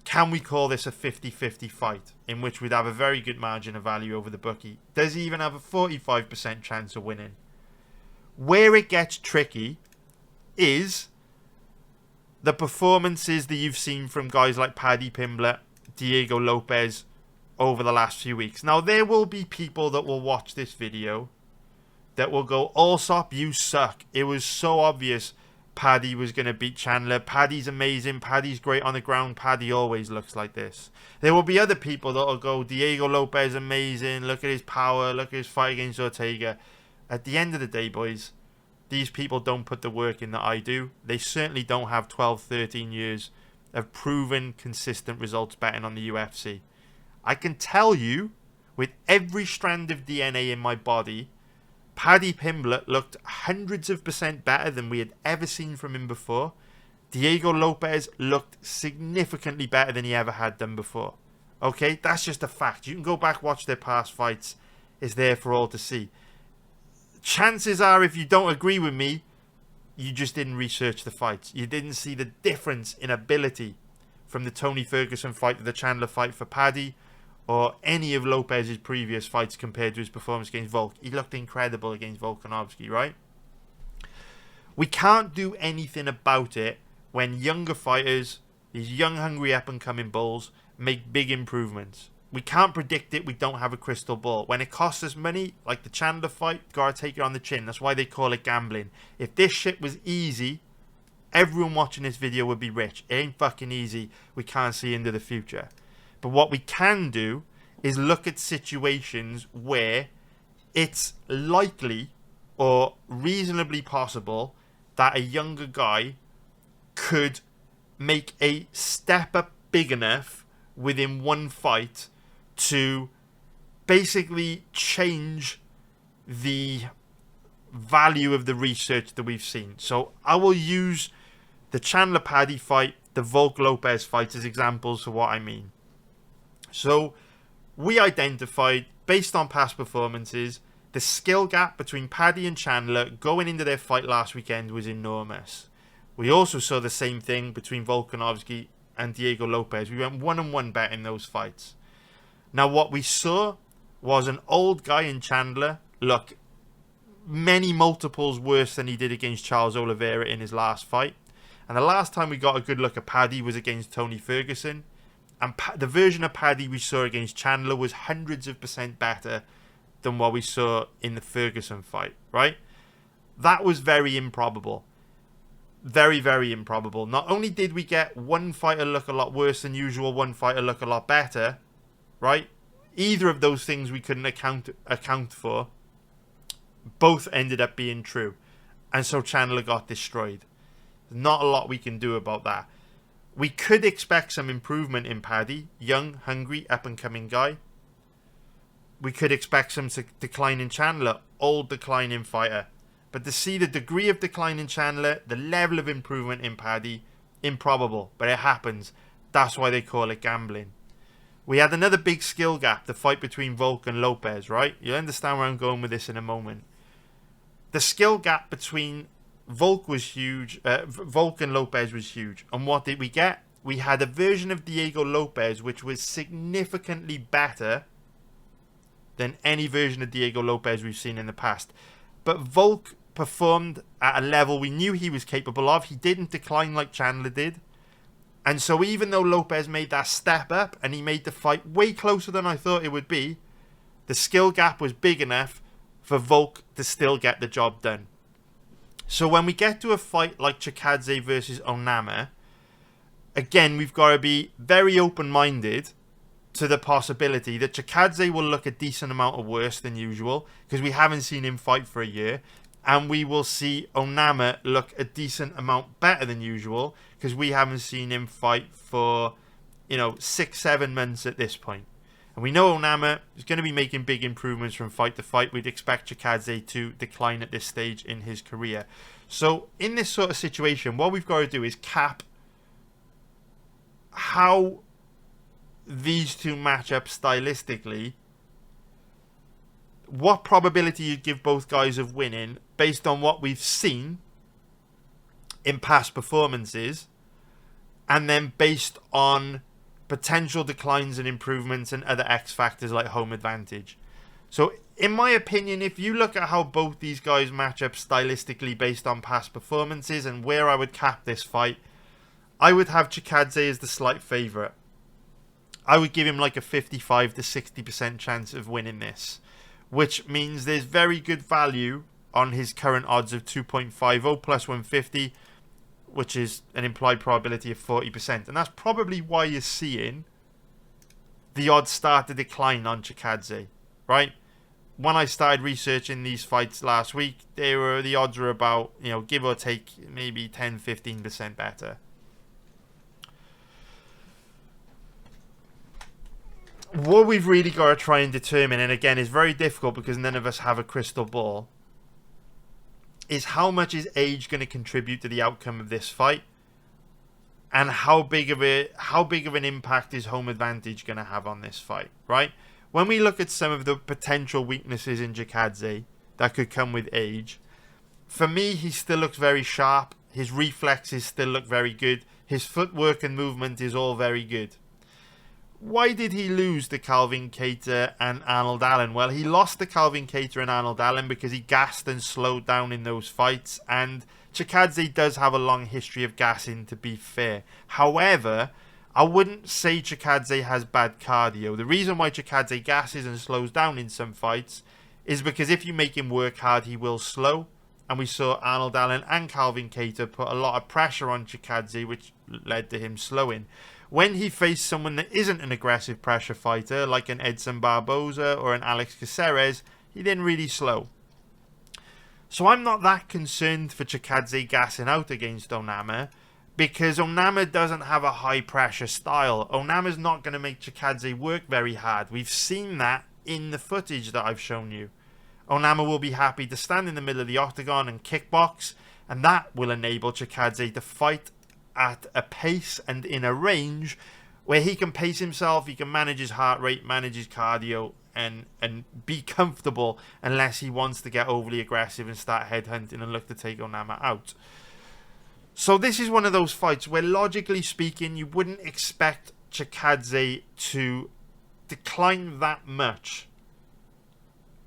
Speaker 1: Can we call this a 50-50 fight in which we'd have a very good margin of value over the bookie? Does he even have a 45% chance of winning? Where it gets tricky is the performances that you've seen from guys like Paddy Pimblett, Diego Lopez over the last few weeks. Now, there will be people that will watch this video that will go, Allsopp, you suck. It was so obvious Paddy was going to beat Chandler. Paddy's amazing. Paddy's great on the ground. Paddy always looks like this. There will be other people that will go, Diego Lopez, amazing. Look at his power. Look at his fight against Ortega. At the end of the day, boys, these people don't put the work in that I do. They certainly don't have 12, 13 years of proven, consistent results betting on the UFC. I can tell you, with every strand of DNA in my body, Paddy Pimblett looked hundreds of % better than we had ever seen from him before. Diego Lopez looked significantly better than he ever had done before. Okay, that's just a fact. You can go back, watch their past fights. It's there for all to see. Chances are, if you don't agree with me, you just didn't research the fights. You didn't see the difference in ability from the Tony Ferguson fight to the Chandler fight for Paddy, or any of Lopez's previous fights compared to his performance against Volk. He looked incredible against Volkanovski, right? We can't do anything about it when younger fighters, these young, hungry, up-and-coming bulls, make big improvements. We can't predict it. We don't have a crystal ball. When it costs us money, like the Chandler fight, gotta take it on the chin. That's why they call it gambling. If this shit was easy, everyone watching this video would be rich. It ain't fucking easy. We can't see into the future. But what we can do is look at situations where it's likely or reasonably possible that a younger guy could make a step up big enough within one fight to basically change the value of the research that we've seen. So I will use the Chandler Paddy fight, the Volk Lopez fight as examples for what I mean. So we identified, based on past performances, the skill gap between Paddy and Chandler going into their fight last weekend was enormous. We also saw the same thing between Volkanovski and Diego Lopez. We went 1-1 betting those fights. Now, what we saw was an old guy in Chandler look many multiples worse than he did against Charles Oliveira in his last fight. And the last time we got a good look at Paddy was against Tony Ferguson. And the version of Paddy we saw against Chandler was hundreds of % better than what we saw in the Ferguson fight, right? That was very improbable. Very, very improbable. Not only did we get one fighter look a lot worse than usual, one fighter look a lot better, right? Either of those things we couldn't account for. Both ended up being true. And so Chandler got destroyed. Not a lot we can do about that. We could expect some improvement in Paddy. Young, hungry, up-and-coming guy. We could expect some decline in Chandler. Old declining fighter. But to see the degree of decline in Chandler, the level of improvement in Paddy, improbable. But it happens. That's why they call it gambling. We had another big skill gap, the fight between Volk and Lopez, right? You'll understand where I'm going with this in a moment. The skill gap between Volk was huge. Volk and Lopez was huge. And what did we get? We had a version of Diego Lopez which was significantly better than any version of Diego Lopez we've seen in the past. But Volk performed at a level we knew he was capable of. He didn't decline like Chandler did. And so even though Lopez made that step up and he made the fight way closer than I thought it would be, the skill gap was big enough for Volk to still get the job done. So when we get to a fight like Chikadze versus Onama, again, we've got to be very open-minded to the possibility that Chikadze will look a decent amount of worse than usual because we haven't seen him fight for a year. And we will see Onama look a decent amount better than usual because we haven't seen him fight for, 6-7 months at this point. And we know Onama is going to be making big improvements from fight to fight. We'd expect Chikadze to decline at this stage in his career. So in this sort of situation, what we've got to do is cap how these two match up stylistically, what probability you'd give both guys of winning based on what we've seen in past performances, and then based on potential declines and improvements and other X factors like home advantage. So in my opinion, if you look at how both these guys match up stylistically based on past performances and where I would cap this fight, I would have Chikadze as the slight favourite. I would give him like a 55 to 60% chance of winning this, which means there's very good value on his current odds of 2.50 plus 150, which is an implied probability of 40%. And that's probably why you're seeing the odds start to decline on Chikadze, right? When I started researching these fights last week, the odds were about, give or take maybe 10-15% better. What we've really got to try and determine, and again, it's very difficult because none of us have a crystal ball, is how much is age going to contribute to the outcome of this fight, and how big of an impact is home advantage going to have on this fight, right? When we look at some of the potential weaknesses in Chikadze that could come with age, for me, he still looks very sharp. His reflexes still look very good. His footwork and movement is all very good. Why did he lose to Calvin Kattar and Arnold Allen? Well, he lost to Calvin Kattar and Arnold Allen because he gassed and slowed down in those fights. And Chikadze does have a long history of gassing, to be fair. However, I wouldn't say Chikadze has bad cardio. The reason why Chikadze gasses and slows down in some fights is because if you make him work hard, he will slow. And we saw Arnold Allen and Calvin Kattar put a lot of pressure on Chikadze, which led to him slowing. When he faced someone that isn't an aggressive pressure fighter, like an Edson Barboza or an Alex Caceres, he didn't really slow. So I'm not that concerned for Chikadze gassing out against Onama, because Onama doesn't have a high pressure style. Onama's not going to make Chikadze work very hard. We've seen that in the footage that I've shown you. Onama will be happy to stand in the middle of the octagon and kickbox, and that will enable Chikadze to fight at a pace and in a range where he can pace himself, he can manage his heart rate, manage his cardio, and be comfortable unless he wants to get overly aggressive and start headhunting and look to take Onama out. So this is one of those fights where, logically speaking, you wouldn't expect Chikadze to declined that much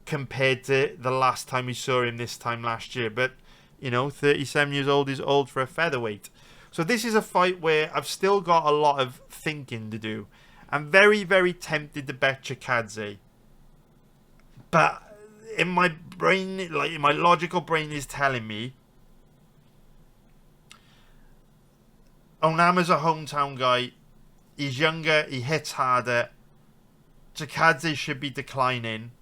Speaker 1: compared to the last time we saw him this time last year. But, 37 years old is old for a featherweight. So this is a fight where I've still got a lot of thinking to do. I'm very, very tempted to bet Chikadze. But in my brain, in my logical brain is telling me Onama's a hometown guy. He's younger. He hits harder. Chikadze should be declining.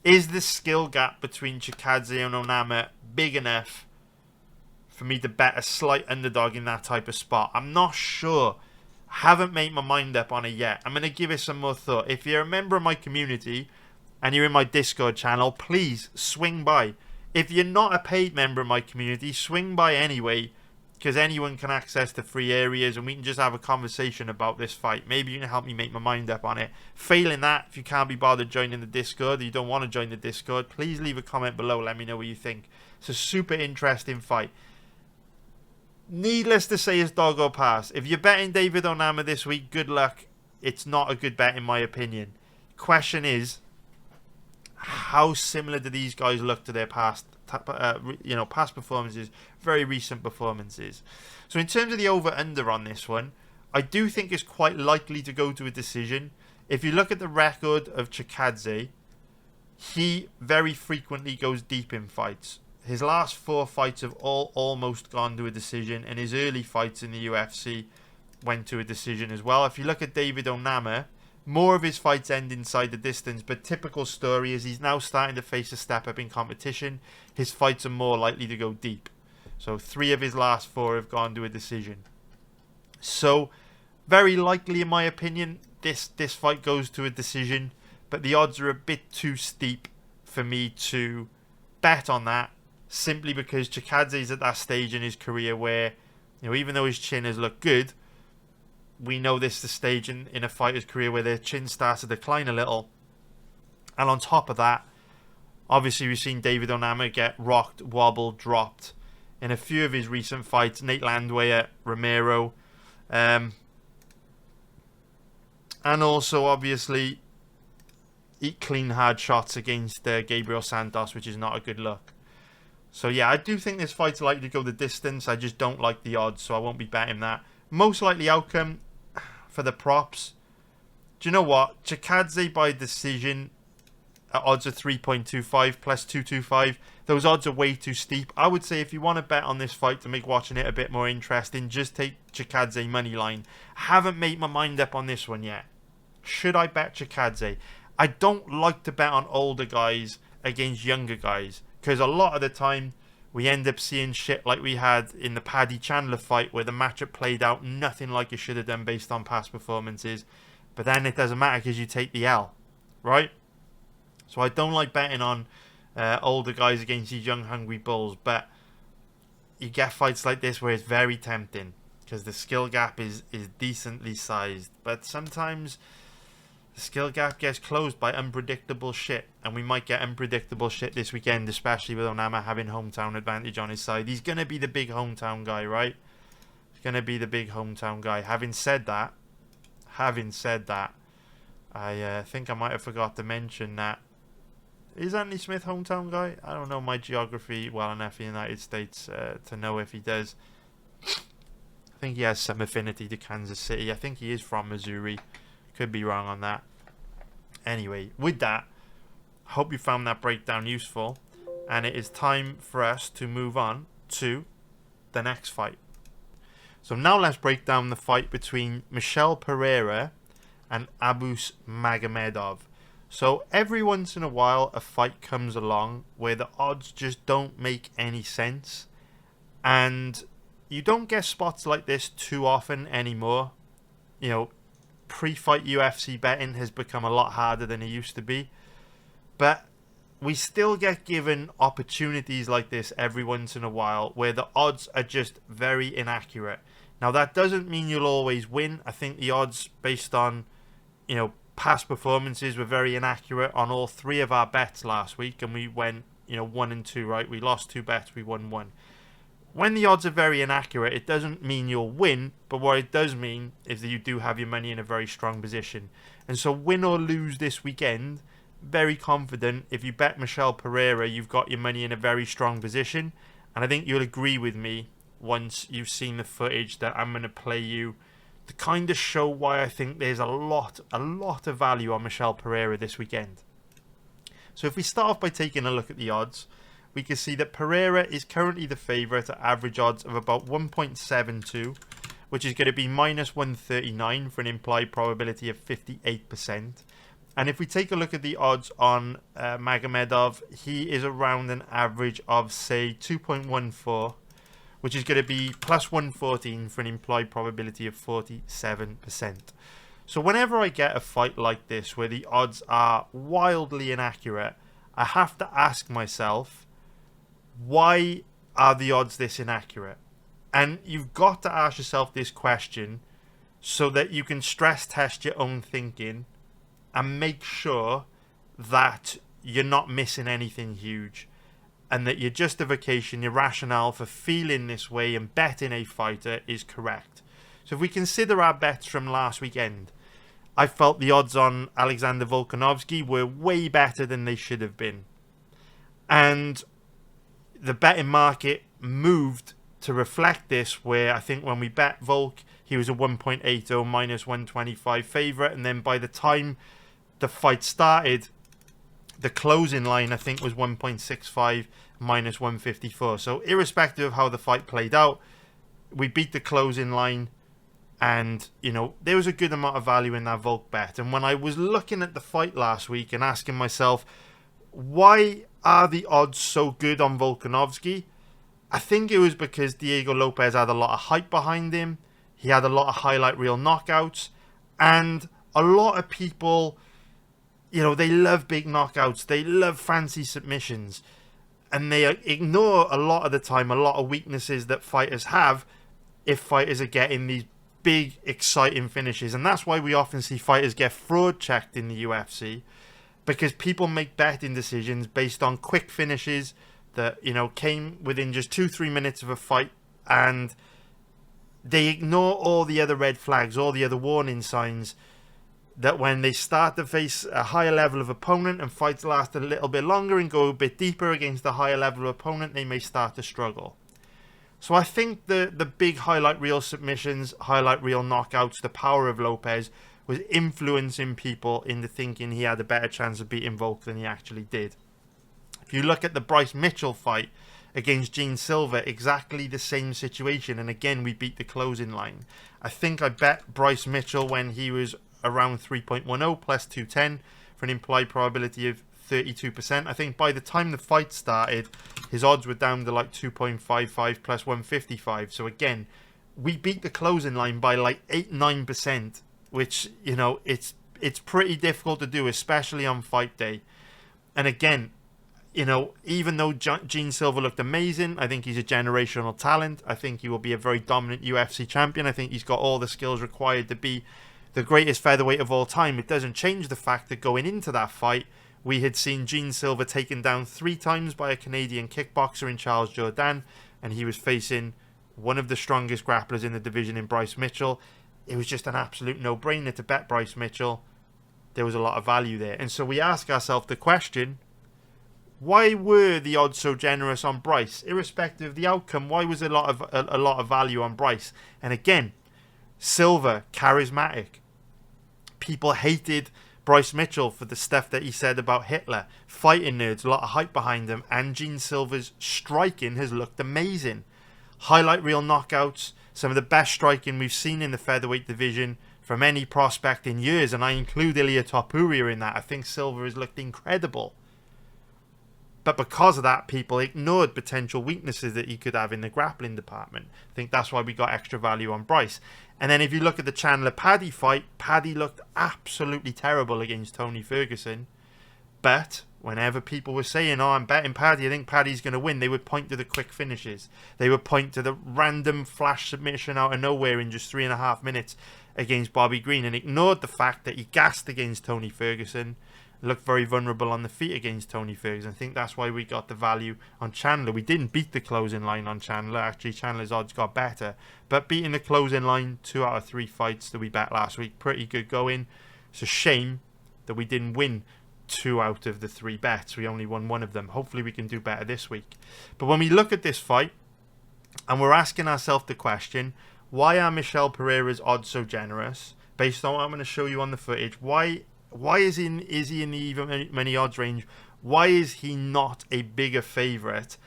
Speaker 1: Is the skill gap between Chikadze and Onama big enough for me to bet a slight underdog in that type of spot? I'm not sure. Haven't made my mind up on it yet. I'm going to give it some more thought. If you're a member of my community and you're in my Discord channel, please swing by. If you're not a paid member of my community, swing by anyway, because anyone can access the free areas and we can just have a conversation about this fight. Maybe you can help me make my mind up on it. Failing that, if you can't be bothered joining the Discord, or you don't want to join the Discord, please leave a comment below. Let me know what you think. It's a super interesting fight. Needless to say, it's dog or pass. If you're betting David Onama this week, good luck. It's not a good bet in my opinion. Question is, how similar do these guys look to their past performances, very recent performances? So in terms of the over-under on this one, I do think it's quite likely to go to a decision. If you look at the record of Chikadze, he very frequently goes deep in fights. His last 4 fights have all almost gone to a decision, and his early fights in the UFC went to a decision as well. If you look at David Onama, more of his fights end inside the distance, but typical story is he's now starting to face a step up in competition. His fights are more likely to go deep. So 3 of his last 4 have gone to a decision. So very likely, in my opinion, this fight goes to a decision, but the odds are a bit too steep for me to bet on that, simply because Chikadze is at that stage in his career where, even though his chin has looked good, we know this is the stage in a fighter's career where their chin starts to decline a little. And on top of that, obviously we've seen David Onama get rocked, wobbled, dropped in a few of his recent fights. Nate Landwehr, Romero. And also, obviously, eat clean, hard shots against Gabriel Santos, which is not a good look. So, yeah, I do think this fight's likely to go the distance. I just don't like the odds, so I won't be betting that. Most likely outcome for the props. Do you know what? Chikadze by decision at odds of 3.25 plus 225. Those odds are way too steep. I would say if you want to bet on this fight to make watching it a bit more interesting, just take Chikadze money line. Haven't made my mind up on this one yet. Should I bet Chikadze? I don't like to bet on older guys against younger guys, because a lot of the time we end up seeing shit like we had in the Paddy Chandler fight, where the matchup played out nothing like it should have done based on past performances. But then it doesn't matter because you take the L, right? So I don't like betting on older guys against these young, hungry bulls. But you get fights like this where it's very tempting because the skill gap is decently sized. But sometimes the skill gap gets closed by unpredictable shit. And we might get unpredictable shit this weekend, especially with Onama having hometown advantage on his side. He's going to be the big hometown guy, right? He's going to be the big hometown guy. Having said that, I think I might have forgot to mention that. Is Anthony Smith hometown guy? I don't know my geography well enough in the United States to know if he does. I think he has some affinity to Kansas City. I think he is from Missouri. Could be wrong on that. Anyway, with that, I hope you found that breakdown useful. And it is time for us to move on to the next fight. So now let's break down the fight between Michel Pereira and Abus Magomedov. So every once in a while a fight comes along where the odds just don't make any sense. And you don't get spots like this too often anymore. You know, pre-fight UFC betting has become a lot harder than it used to be. But we still get given opportunities like this every once in a while where the odds are just very inaccurate. Now that doesn't mean you'll always win. I think the odds based on, past performances were very inaccurate on all 3 of our bets last week, and we went, 1 and 2, right? We lost 2 bets, we won 1. when the odds are very inaccurate, it doesn't mean you'll win, but what it does mean is that you do have your money in a very strong position. And so win or lose this weekend, very confident, if you bet Michel Pereira, you've got your money in a very strong position. And I think you'll agree with me once you've seen the footage that I'm going to play you to kind of show why I think there's a lot of value on Michel Pereira this weekend. So if we start off by taking a look at the odds, we can see that Pereira is currently the favourite at average odds of about 1.72, which is going to be minus 139 for an implied probability of 58%. And if we take a look at the odds on Magomedov, he is around an average of, say, 2.14, which is going to be plus 114 for an implied probability of 47%. So whenever I get a fight like this where the odds are wildly inaccurate, I have to ask myself, why are the odds this inaccurate? And you've got to ask yourself this question so that you can stress test your own thinking and make sure that you're not missing anything huge, and that your justification, your rationale for feeling this way and betting a fighter is correct. So if we consider our bets from last weekend, I felt the odds on Alexander Volkanovski were way better than they should have been. And the betting market moved to reflect this, where I think when we bet Volk, he was a 1.80 minus 125 favourite, and then by the time the fight started, the closing line I think was 1.65 minus 154. So irrespective of how the fight played out, we beat the closing line, and you know, there was a good amount of value in that Volk bet. And when I was looking at the fight last week and asking myself, why are the odds so good on Volkanovski? I think it was because Diego Lopez had a lot of hype behind him. He had a lot of highlight reel knockouts, and a lot of people, you know, they love big knockouts. They love fancy submissions, and they ignore a lot of the time a lot of weaknesses that fighters have if fighters are getting these big, exciting finishes. And that's why we often see fighters get fraud checked in the UFC, because people make betting decisions based on quick finishes that, you know, came within just 2-3 minutes of a fight, and they ignore all the other red flags, all the other warning signs, that when they start to face a higher level of opponent and fights last a little bit longer and go a bit deeper against a higher level of opponent, they may start to struggle. So I think the big highlight reel submissions, highlight reel knockouts, the power of Lopez was influencing people into thinking he had a better chance of beating Volk than he actually did. If you look at the Bryce Mitchell fight against Gene Silva, exactly the same situation, and again we beat the closing line. I think I bet Bryce Mitchell when he was around 3.10 plus 210 for an implied probability of 32%. I think by the time the fight started, his odds were down to like 2.55 plus 155. So again, we beat the closing line by like 8-9%, which, you know, it's pretty difficult to do, especially on fight day. And again, you know, even though Gene Silva looked amazing, I think he's a generational talent. I think he will be a very dominant UFC champion. I think he's got all the skills required to be the greatest featherweight of all time. It doesn't change the fact that going into that fight, we had seen Gene Silva taken down 3 times by a Canadian kickboxer in Charles Jourdain, and he was facing one of the strongest grapplers in the division in Bryce Mitchell. It was just an absolute no-brainer to bet Bryce Mitchell. There was a lot of value there. And so we ask ourselves the question, why were the odds so generous on Bryce? Irrespective of the outcome, why was a lot of value on Bryce? And again, Silva, charismatic. People hated Bryce Mitchell for the stuff that he said about Hitler. Fighting nerds, a lot of hype behind him. And Gene Silva's striking has looked amazing. Highlight reel knockouts, some of the best striking we've seen in the featherweight division from any prospect in years. And I include Ilia Topuria in that. I think Silva has looked incredible. But because of that, people ignored potential weaknesses that he could have in the grappling department. I think that's why we got extra value on Bryce. And then if you look at the Chandler-Paddy fight, Paddy looked absolutely terrible against Tony Ferguson. But whenever people were saying, oh, I'm betting Paddy, I think Paddy's going to win, they would point to the quick finishes. They would point to the random flash submission out of nowhere in just 3.5 minutes against Bobby Green, and ignored the fact that he gassed against Tony Ferguson. looked very vulnerable on the feet against Tony Ferguson. I think that's why we got the value on Chandler. We didn't beat the closing line on Chandler. Actually, Chandler's odds got better. But beating the closing line 2 out of 3 fights that we bet last week, pretty good going. It's a shame that we didn't win 2 out of the 3 bets. We only won 1 of them. Hopefully we can do better this week. But when we look at this fight, and we're asking ourselves the question, why are Michel Pereira's odds so generous? Based on what I'm going to show you on the footage, why is he in the even money odds range? Why is he not a bigger favourite?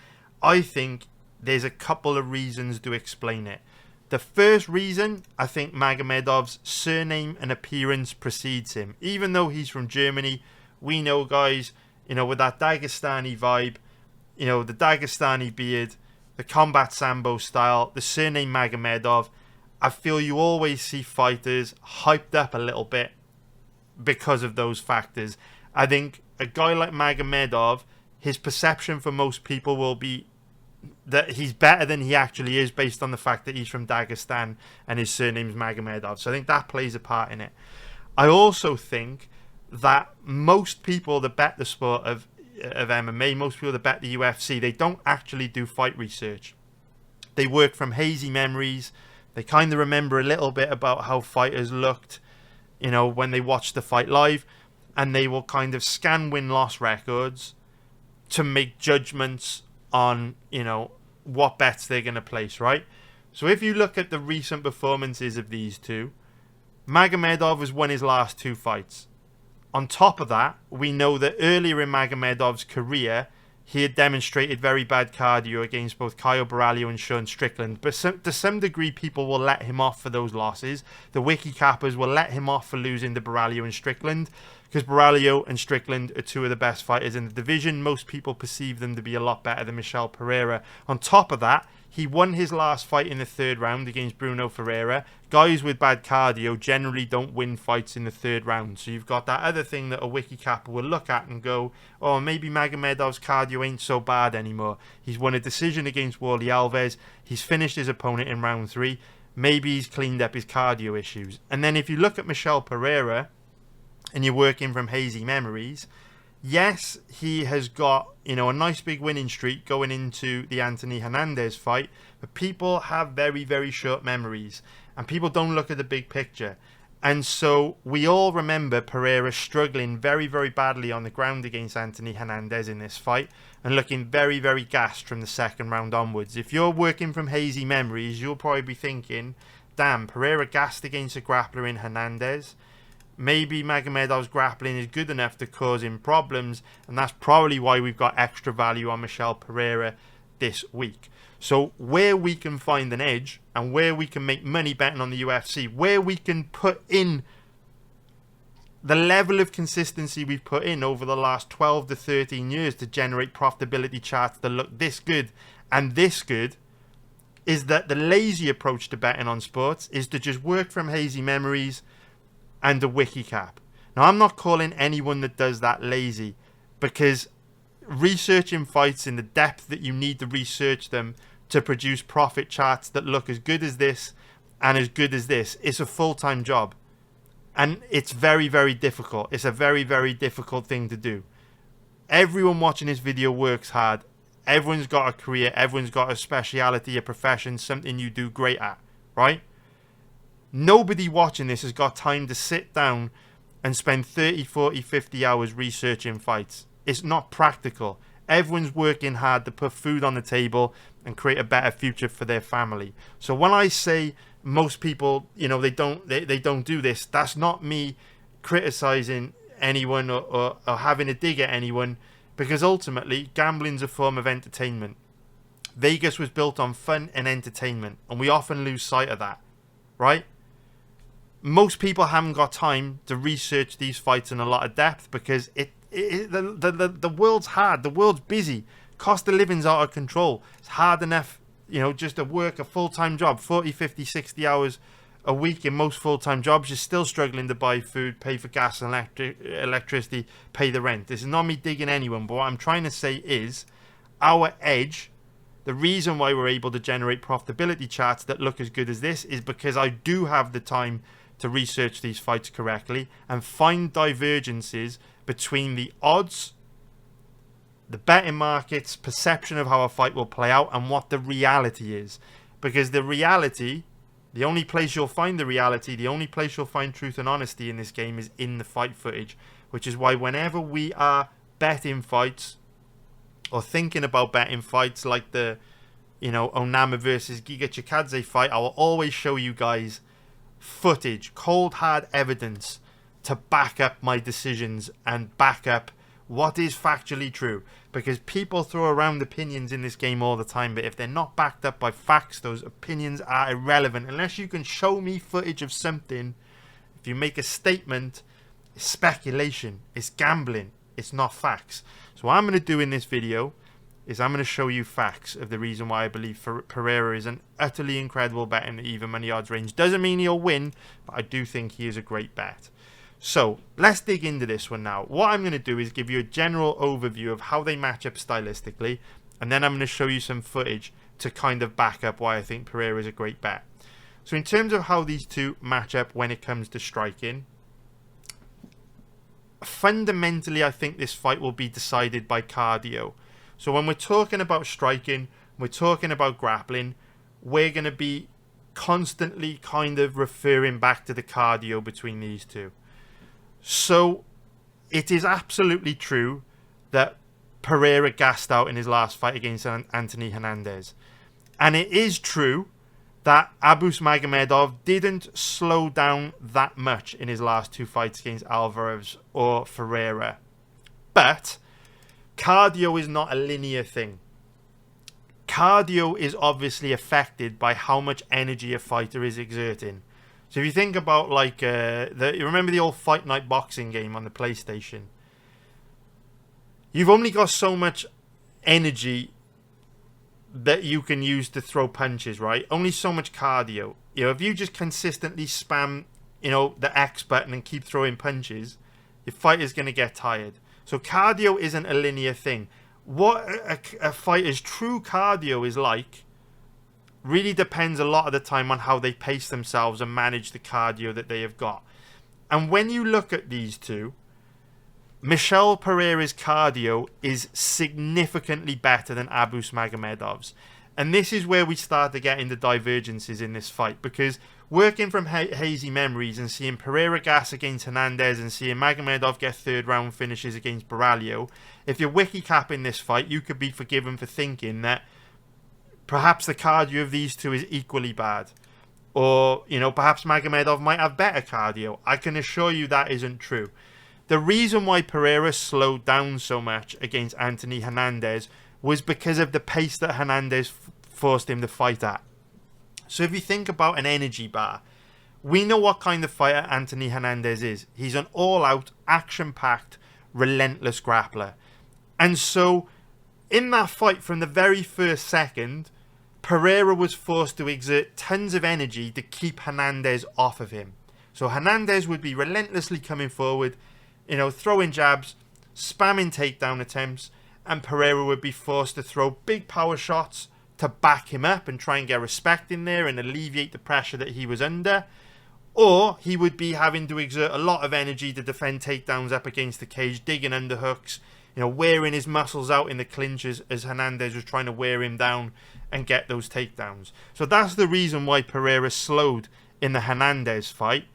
Speaker 1: I think there's a couple of reasons to explain it. The first reason, I think Magomedov's surname and appearance precedes him. Even though he's from Germany, we know, guys, with that Dagestani vibe, the Dagestani beard, the combat sambo style, the surname Magomedov, I feel you always see fighters hyped up a little bit because of those factors. I think a guy like Magomedov, his perception for most people will be that he's better than he actually is based on the fact that he's from Dagestan and his surname's Magomedov. So I think that plays a part in it. I also think that most people that bet the sport of MMA, most people that bet the UFC, they don't actually do fight research. They work from hazy memories. They kind of remember a little bit about how fighters looked, when they watched the fight live, and they will kind of scan win-loss records to make judgments on, what bets they're going to place, right? So if you look at the recent performances of these two, Magomedov has won his last 2 fights. On top of that, we know that earlier in Magomedov's career, he had demonstrated very bad cardio against both Caio Borralho and Sean Strickland. But to some degree, people will let him off for those losses. The wiki cappers will let him off for losing to Borralho and Strickland, because Borralho and Strickland are 2 of the best fighters in the division. Most people perceive them to be a lot better than Michel Pereira. On top of that, he won his last fight in the 3rd round against Bruno Ferreira. Guys with bad cardio generally don't win fights in the 3rd round. So you've got that other thing that a wiki capper will look at and go, oh, maybe Magomedov's cardio ain't so bad anymore. He's won a decision against Warlley Alves. He's finished his opponent in round 3. Maybe he's cleaned up his cardio issues. And then if you look at Michel Pereira and you're working from hazy memories, yes, he has got, a nice big winning streak going into the Anthony Hernandez fight, but people have very, very short memories, and people don't look at the big picture. And so we all remember Pereira struggling very, very badly on the ground against Anthony Hernandez in this fight, and looking very, very gassed from the 2nd round onwards. If you're working from hazy memories, you'll probably be thinking, damn, Pereira gassed against a grappler in Hernandez. Maybe Magomedov's grappling is good enough to cause him problems, and that's probably why we've got extra value on Michel Pereira this week. So where we can find an edge, and where we can make money betting on the UFC, where we can put in the level of consistency we've put in over the last 12 to 13 years to generate profitability charts that look this good and this good, is that the lazy approach to betting on sports is to just work from hazy memories and a wiki cap. Now, I'm not calling anyone that does that lazy, because researching fights in the depth that you need to research them to produce profit charts that look as good as this and as good as this is a full-time job. And it's very, very difficult. It's a very, very difficult thing to do. Everyone watching this video works hard. Everyone's got a career. Everyone's got a speciality, a profession, something you do great at, right? Nobody watching this has got time to sit down and spend 30, 40, 50 hours researching fights. It's not practical. Everyone's working hard to put food on the table and create a better future for their family. So when I say most people, they don't do this, that's not me criticizing anyone or having a dig at anyone, because ultimately gambling's a form of entertainment. Vegas was built on fun and entertainment, and we often lose sight of that, right? Most people haven't got time to research these fights in a lot of depth, because the world's hard, the world's busy, cost of living's out of control. It's hard enough, just to work a full-time job, 40, 50, 60 hours a week in most full-time jobs. You're still struggling to buy food, pay for gas and electricity, pay the rent. This is not me digging anyone, but what I'm trying to say is our edge, the reason why we're able to generate profitability charts that look as good as this, is because I do have the time to research these fights correctly and find divergences between the odds, the betting market's perception of how a fight will play out, and what the reality is. Because the reality, the only place you'll find the reality, the only place you'll find truth and honesty in this game is in the fight footage. Which is why whenever we are betting fights, or thinking about betting fights like the, Onama versus Giga Chikadze fight, I will always show you guys footage, cold hard evidence to back up my decisions and back up what is factually true. Because people throw around opinions in this game all the time, but if they're not backed up by facts, those opinions are irrelevant. Unless you can show me footage of something, if you make a statement, it's speculation, it's gambling, it's not facts. So what I'm going to do in this video is I'm going to show you facts of the reason why I believe Pereira is an utterly incredible bet in the even money odds range. Doesn't mean he'll win, but I do think he is a great bet. So let's dig into this one now. What I'm going to do is give you a general overview of how they match up stylistically, and then I'm going to show you some footage to kind of back up why I think Pereira is a great bet. So in terms of how these two match up when it comes to striking, fundamentally I think this fight will be decided by cardio. So when we're talking about striking, we're talking about grappling, we're going to be constantly kind of referring back to the cardio between these two. So it is absolutely true that Pereira gassed out in his last fight against Anthony Hernandez. And it is true that Abus Magomedov didn't slow down that much in his last two fights against Alvarez or Pereira. But cardio is not a linear thing. Cardio is obviously affected by how much energy a fighter is exerting. So if you think about you remember the old Fight Night boxing game on the PlayStation? You've only got so much energy that you can use to throw punches, right? Only so much cardio. If you just consistently spam, the X button and keep throwing punches, your fighter's going to get tired. So cardio isn't a linear thing. What a fighter's true cardio is like really depends a lot of the time on how they pace themselves and manage the cardio that they have got. And when you look at these two, Michel Pereira's cardio is significantly better than Abus Magomedov's. And this is where we start to get into divergences in this fight, because working from hazy memories and seeing Pereira gas against Hernandez and seeing Magomedov get third round finishes against Baralho, if you're wiki capping this fight, you could be forgiven for thinking that perhaps the cardio of these two is equally bad. Or, perhaps Magomedov might have better cardio. I can assure you that isn't true. The reason why Pereira slowed down so much against Anthony Hernandez was because of the pace that Hernandez forced him to fight at. So if you think about an energy bar, we know what kind of fighter Anthony Hernandez is. He's an all-out, action-packed, relentless grappler. And so in that fight, from the very first second, Pereira was forced to exert tons of energy to keep Hernandez off of him. So Hernandez would be relentlessly coming forward, throwing jabs, spamming takedown attempts, and Pereira would be forced to throw big power shots to back him up and try and get respect in there and alleviate the pressure that he was under. Or he would be having to exert a lot of energy to defend takedowns up against the cage, digging underhooks, wearing his muscles out in the clinches as Hernandez was trying to wear him down and get those takedowns. So that's the reason why Pereira slowed in the Hernandez fight.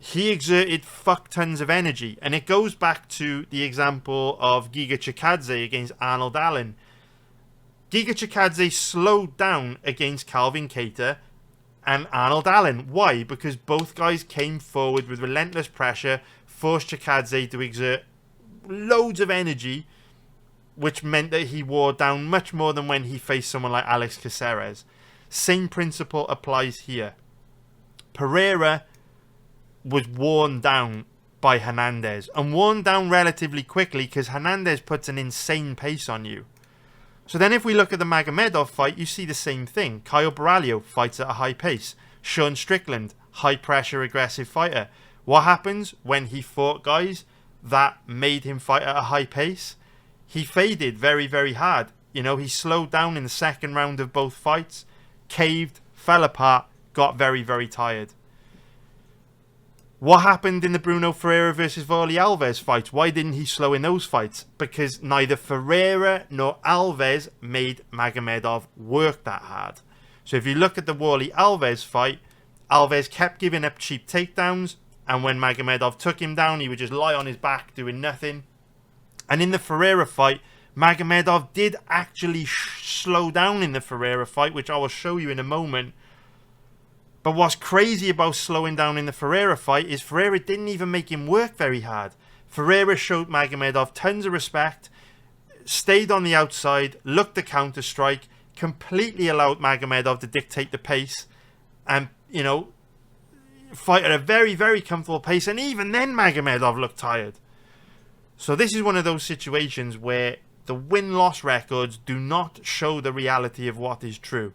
Speaker 1: He exerted fuck tons of energy. And it goes back to the example of Giga Chikadze against Arnold Allen. Giga Chikadze slowed down against Calvin Kattar and Arnold Allen. Why? Because both guys came forward with relentless pressure, forced Chikadze to exert loads of energy, which meant that he wore down much more than when he faced someone like Alex Caceres. Same principle applies here. Pereira was worn down by Hernandez, and worn down relatively quickly because Hernandez puts an insane pace on you. So then if we look at the Magomedov fight, you see the same thing. Caio Baralho fights at a high pace. Sean Strickland, high pressure, aggressive fighter. What happens when he fought guys that made him fight at a high pace? He faded very, very hard. He slowed down in the second round of both fights, caved, fell apart, got very, very tired. What happened in the Bruno Pereira versus Varley Alves fights? Why didn't he slow in those fights? Because neither Pereira nor Alves made Magomedov work that hard. So if you look at the Varley Alves fight, Alves kept giving up cheap takedowns, and when Magomedov took him down, he would just lie on his back doing nothing. And in the Pereira fight, Magomedov did actually slow down in the Pereira fight, which I will show you in a moment. But what's crazy about slowing down in the Pereira fight is Pereira didn't even make him work very hard. Pereira showed Magomedov tons of respect, stayed on the outside, looked to counter-strike, completely allowed Magomedov to dictate the pace, and, you know, fight at a very, very comfortable pace. And even then, Magomedov looked tired. So this is one of those situations where the win-loss records do not show the reality of what is true.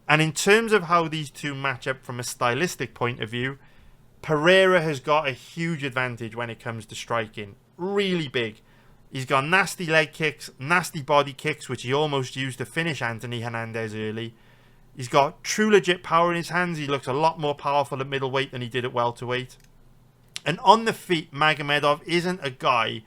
Speaker 1: And in terms of how these two match up from a stylistic point of view, Pereira has got a huge advantage when it comes to striking. Really big. He's got nasty leg kicks, nasty body kicks, which he almost used to finish Anthony Hernandez early. He's got true legit power in his hands. He looks a lot more powerful at middleweight than he did at welterweight. And on the feet, Magomedov isn't a guy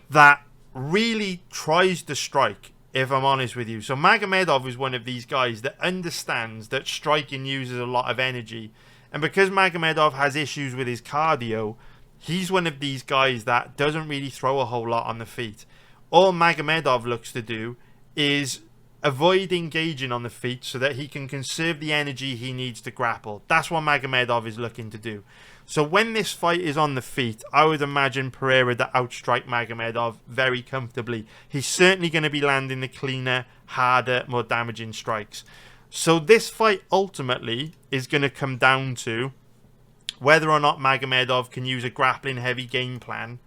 Speaker 1: that really tries to strike, if I'm honest with you. So Magomedov is one of these guys that understands that striking uses a lot of energy. And because Magomedov has issues with his cardio, he's one of these guys that doesn't really throw a whole lot on the feet. All Magomedov looks to do is avoid engaging on the feet so that he can conserve the energy he needs to grapple. That's what Magomedov is looking to do. So when this fight is on the feet, I would imagine Pereira to outstrike Magomedov very comfortably. He's certainly going to be landing the cleaner, harder, more damaging strikes. So this fight ultimately is going to come down to whether or not Magomedov can use a grappling heavy game plan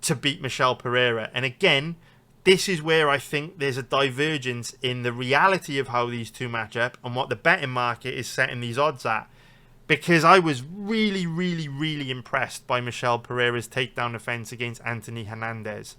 Speaker 1: to beat Michel Pereira. And again, this is where I think there's a divergence in the reality of how these two match up and what the betting market is setting these odds at. Because I was really, really, really impressed by Michel Pereira's takedown offense against Anthony Hernandez.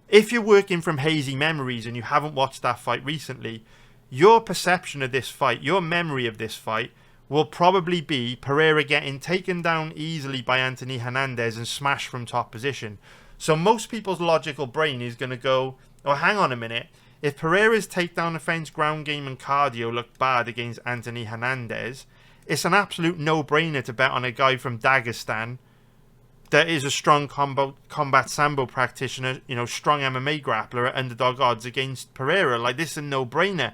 Speaker 1: If you're working from hazy memories and you haven't watched that fight recently, your perception of this fight, your memory of this fight, will probably be Pereira getting taken down easily by Anthony Hernandez and smashed from top position. So most people's logical brain is going to go, oh, hang on a minute. If Pereira's takedown offense, ground game and cardio look bad against Anthony Hernandez, it's an absolute no-brainer to bet on a guy from Dagestan that is a strong combat sambo practitioner, you know, strong MMA grappler at underdog odds against Pereira. Like, this is a no-brainer.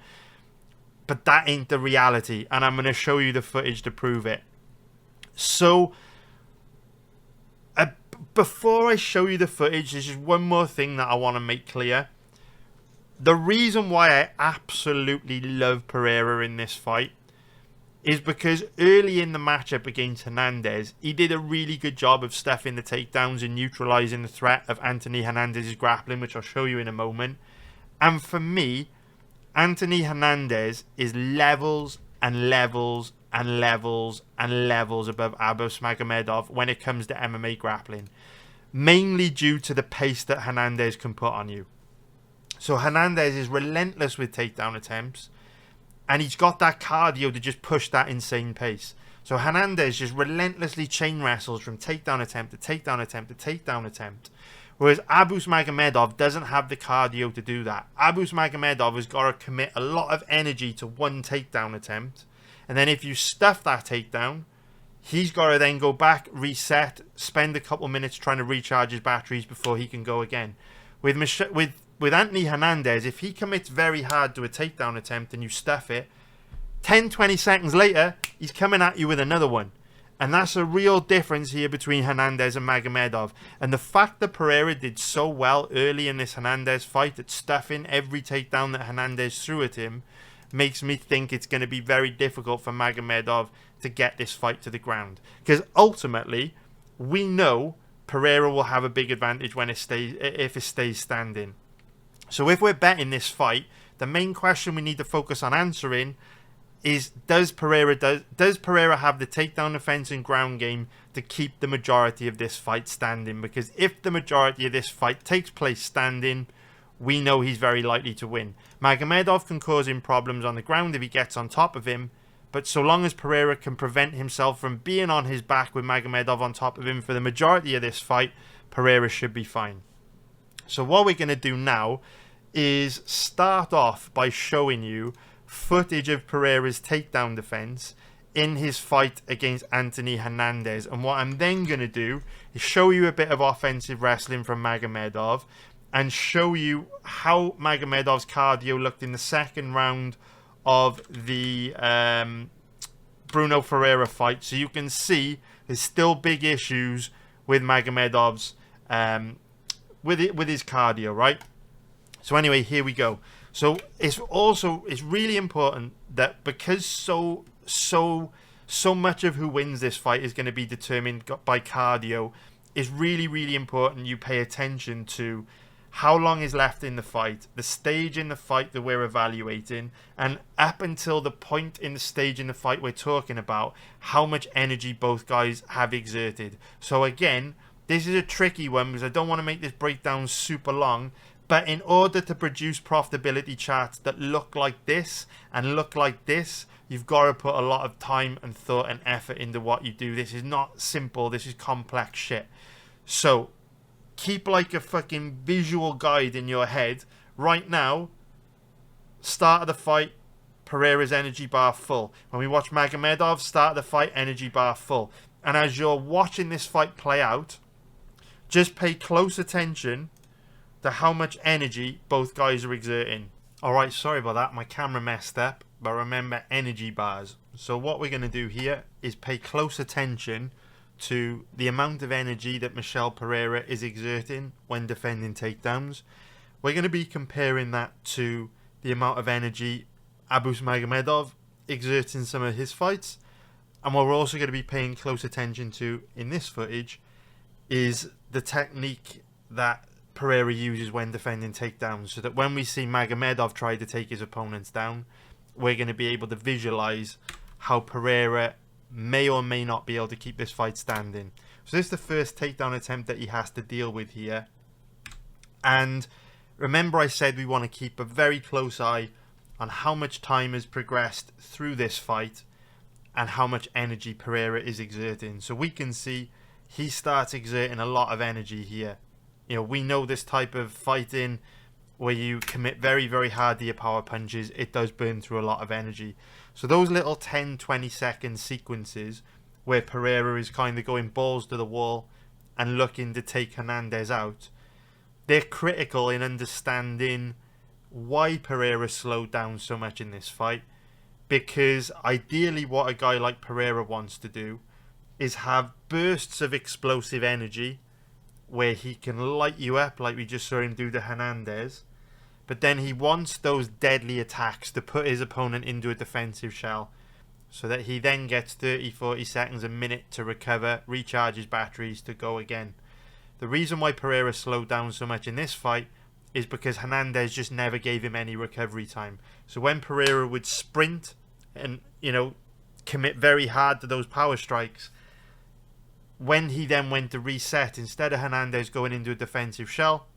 Speaker 1: But that ain't the reality, and I'm going to show you the footage to prove it. So, before I show you the footage, there's just one more thing that I want to make clear. The reason why I absolutely love Pereira in this fight is because early in the matchup against Hernandez, he did a really good job of stuffing the takedowns and neutralizing the threat of Anthony Hernandez's grappling, which I'll show you in a moment. And for me, Anthony Hernandez is levels and levels and levels and levels above Abus Magomedov when it comes to MMA grappling, mainly due to the pace that Hernandez can put on you. So Hernandez is relentless with takedown attempts, and he's got that cardio to just push that insane pace. So Hernandez just relentlessly chain wrestles from takedown attempt to takedown attempt to takedown attempt. Whereas Abus Magomedov doesn't have the cardio to do that. Abus Magomedov has got to commit a lot of energy to one takedown attempt. And then if you stuff that takedown, he's got to then go back, reset, spend a couple minutes trying to recharge his batteries before he can go again. With Anthony Hernandez, if he commits very hard to a takedown attempt and you stuff it, 10-20 seconds later, he's coming at you with another one. And that's a real difference here between Hernandez and Magomedov. And the fact that Pereira did so well early in this Hernandez fight at stuffing every takedown that Hernandez threw at him makes me think it's going to be very difficult for Magomedov to get this fight to the ground. Because ultimately, we know Pereira will have a big advantage when if it stays standing. So if we're betting this fight, the main question we need to focus on answering is, does Pereira have the takedown offense and ground game to keep the majority of this fight standing? Because if the majority of this fight takes place standing, we know he's very likely to win. Magomedov can cause him problems on the ground if he gets on top of him, But so long as Pereira can prevent himself from being on his back with Magomedov on top of him for the majority of this fight, Pereira should be fine. So what we're going to do now is start off by showing you footage of Pereira's takedown defense in his fight against Anthony Hernandez. And what I'm then going to do is show you a bit of offensive wrestling from Magomedov and show you how Magomedov's cardio looked in the second round of the Bruno Ferreira fight. So you can see there's still big issues with Magomedov's with his cardio, right? So anyway, here we go. So it's really important that because so much of who wins this fight is going to be determined by cardio, it's really important you pay attention to how long is left in the fight, the stage in the fight that we're evaluating, and up until the point in the stage in the fight we're talking about, how much energy both guys have exerted. So again, this is a tricky one because I don't want to make this breakdown super long, but in order to produce profitability charts that look like this and look like this, you've got to put a lot of time and thought and effort into what you do. This is not simple, this is complex shit. So keep like a fucking visual guide in your head. Right now, start of the fight, Pereira's energy bar full. When we watch Magomedov, start of the fight, energy bar full. And as you're watching this fight play out, just pay close attention to how much energy both guys are exerting. Alright, sorry about that, my camera messed up, but remember, energy bars. So what we're going to do here is pay close attention to the amount of energy that Michel Pereira is exerting when defending takedowns. We're going to be comparing that to the amount of energy Abus Magomedov exerts in some of his fights. And what we're also going to be paying close attention to in this footage is the technique that Pereira uses when defending takedowns, so that when we see Magomedov try to take his opponents down, we're going to be able to visualize how Pereira may or may not be able to keep this fight standing. So this is the first takedown attempt that he has to deal with here. And remember, I said we want to keep a very close eye on how much time has progressed through this fight and how much energy Pereira is exerting. So we can see he starts exerting a lot of energy here. You know, we know this type of fighting where you commit very hard to your power punches, it does burn through a lot of energy. So those little 10-20 second sequences where Pereira is kind of going balls to the wall and looking to take Hernandez out, they're critical in understanding why Pereira slowed down so much in this fight. Because ideally what a guy like Pereira wants to do is have bursts of explosive energy where he can light you up like we just saw him do to Hernandez, but then he wants those deadly attacks to put his opponent into a defensive shell so that he then gets 30-40 seconds, a minute to recover, recharge his batteries to go again. The reason why Pereira slowed down so much in this fight is because Hernandez just never gave him any recovery time. So when Pereira would sprint and, you know, commit very hard to those power strikes, when he then went to reset, instead of Hernandez going into a defensive shell,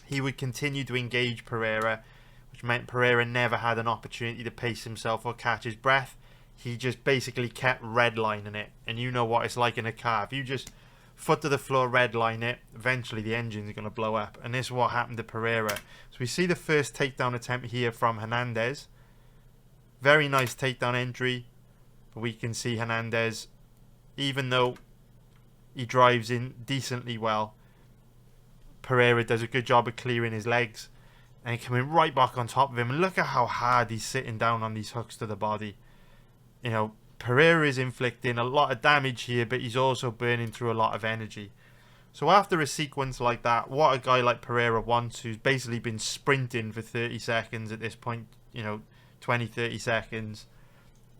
Speaker 1: he would continue to engage Pereira, which meant Pereira never had an opportunity to pace himself or catch his breath. He just basically kept redlining it. And you know what it's like in a car. If you just foot to the floor, redline it, eventually the engine's going to blow up. And this is what happened to Pereira. So we see the first takedown attempt here from Hernandez. Very nice takedown entry. But we can see Hernandez, even though he drives in decently well, Pereira does a good job of clearing his legs and coming right back on top of him. And look at how hard he's sitting down on these hooks to the body. You know, Pereira is inflicting a lot of damage here, but he's also burning through a lot of energy. So after a sequence like that, what a guy like Pereira wants, who's basically been sprinting for 30 seconds at this point, you know, 20-30 seconds,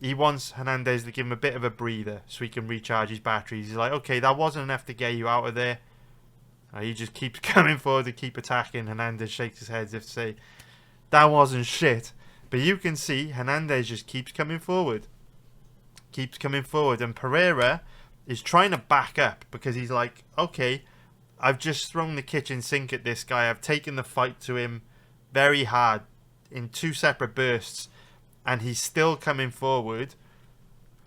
Speaker 1: he wants Hernandez to give him a bit of a breather so he can recharge his batteries. He's like, okay, that wasn't enough to get you out of there. He just keeps coming forward to keep attacking. Hernandez shakes his head as if to say, that wasn't shit. But you can see Hernandez just keeps coming forward. Keeps coming forward. And Pereira is trying to back up because he's like, okay, I've just thrown the kitchen sink at this guy. I've taken the fight to him very hard in two separate bursts. And he's still coming forward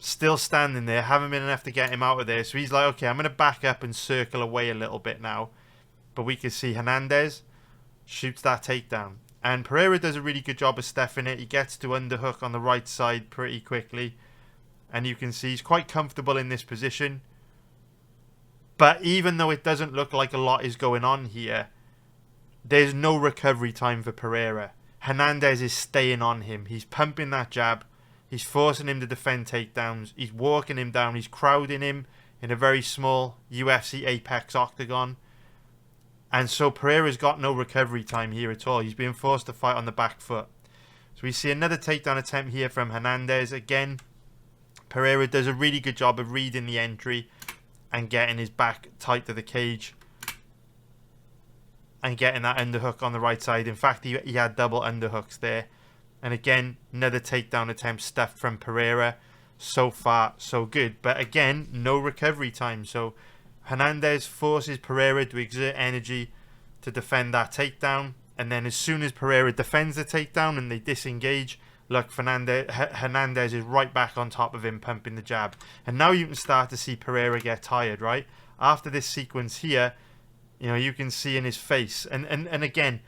Speaker 1: Still standing there, haven't been enough to get him out of there. So he's like, okay, I'm going to back up and circle away a little bit now. But we can see Hernandez shoots that takedown. And Pereira does a really good job of stuffing it. He gets to underhook on the right side pretty quickly. And you can see he's quite comfortable in this position. But even though it doesn't look like a lot is going on here, there's no recovery time for Pereira. Hernandez is staying on him. He's pumping that jab. He's forcing him to defend takedowns. He's walking him down. He's crowding him in a very small UFC Apex octagon. And so Pereira's got no recovery time here at all. He's being forced to fight on the back foot. So we see another takedown attempt here from Hernandez. Again, Pereira does a really good job of reading the entry and getting his back tight to the cage. And getting that underhook on the right side. In fact, he had double underhooks there. And again, another takedown attempt stuffed from Pereira. So far, so good. But again, no recovery time. So Hernandez forces Pereira to exert energy to defend that takedown. And then as soon as Pereira defends the takedown and they disengage, look, Hernandez is right back on top of him, pumping the jab. And now you can start to see Pereira get tired, right? After this sequence here, you know, you can see in his face. And again,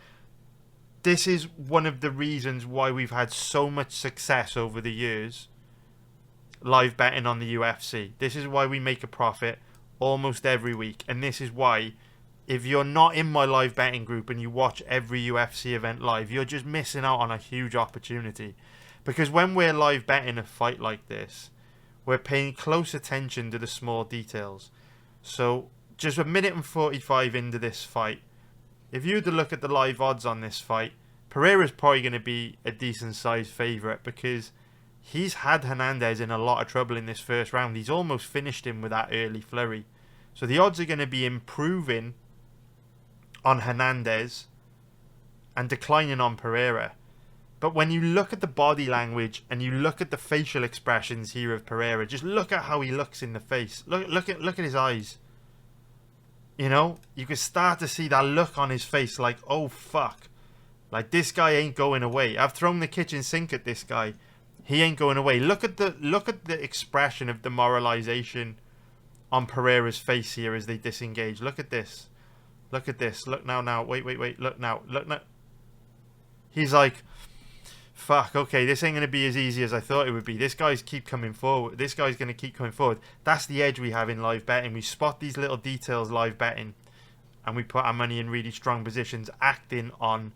Speaker 1: this is one of the reasons why we've had so much success over the years live betting on the UFC. This is why we make a profit almost every week. And this is why, if you're not in my live betting group and you watch every UFC event live, you're just missing out on a huge opportunity. Because when we're live betting a fight like this, we're paying close attention to the small details. So just a minute and 45 into this fight, if you were to look at the live odds on this fight, Pereira's probably going to be a decent sized favourite because he's had Hernandez in a lot of trouble in this first round. He's almost finished him with that early flurry. So the odds are going to be improving on Hernandez and declining on Pereira. But when you look at the body language and you look at the facial expressions here of Pereira, just look at how he looks in the face. Look at his eyes. You know, you can start to see that look on his face like, oh fuck. Like, this guy ain't going away. I've thrown the kitchen sink at this guy. He ain't going away. Look at the expression of demoralization on Pereira's face here as they disengage. Look at this. Look at this. Look now. Wait. Look now. He's like, fuck, okay, this ain't going to be as easy as I thought it would be. This guy's keep coming forward. This guy's going to keep coming forward. That's the edge we have in live betting. We spot these little details live betting, and we put our money in really strong positions, acting on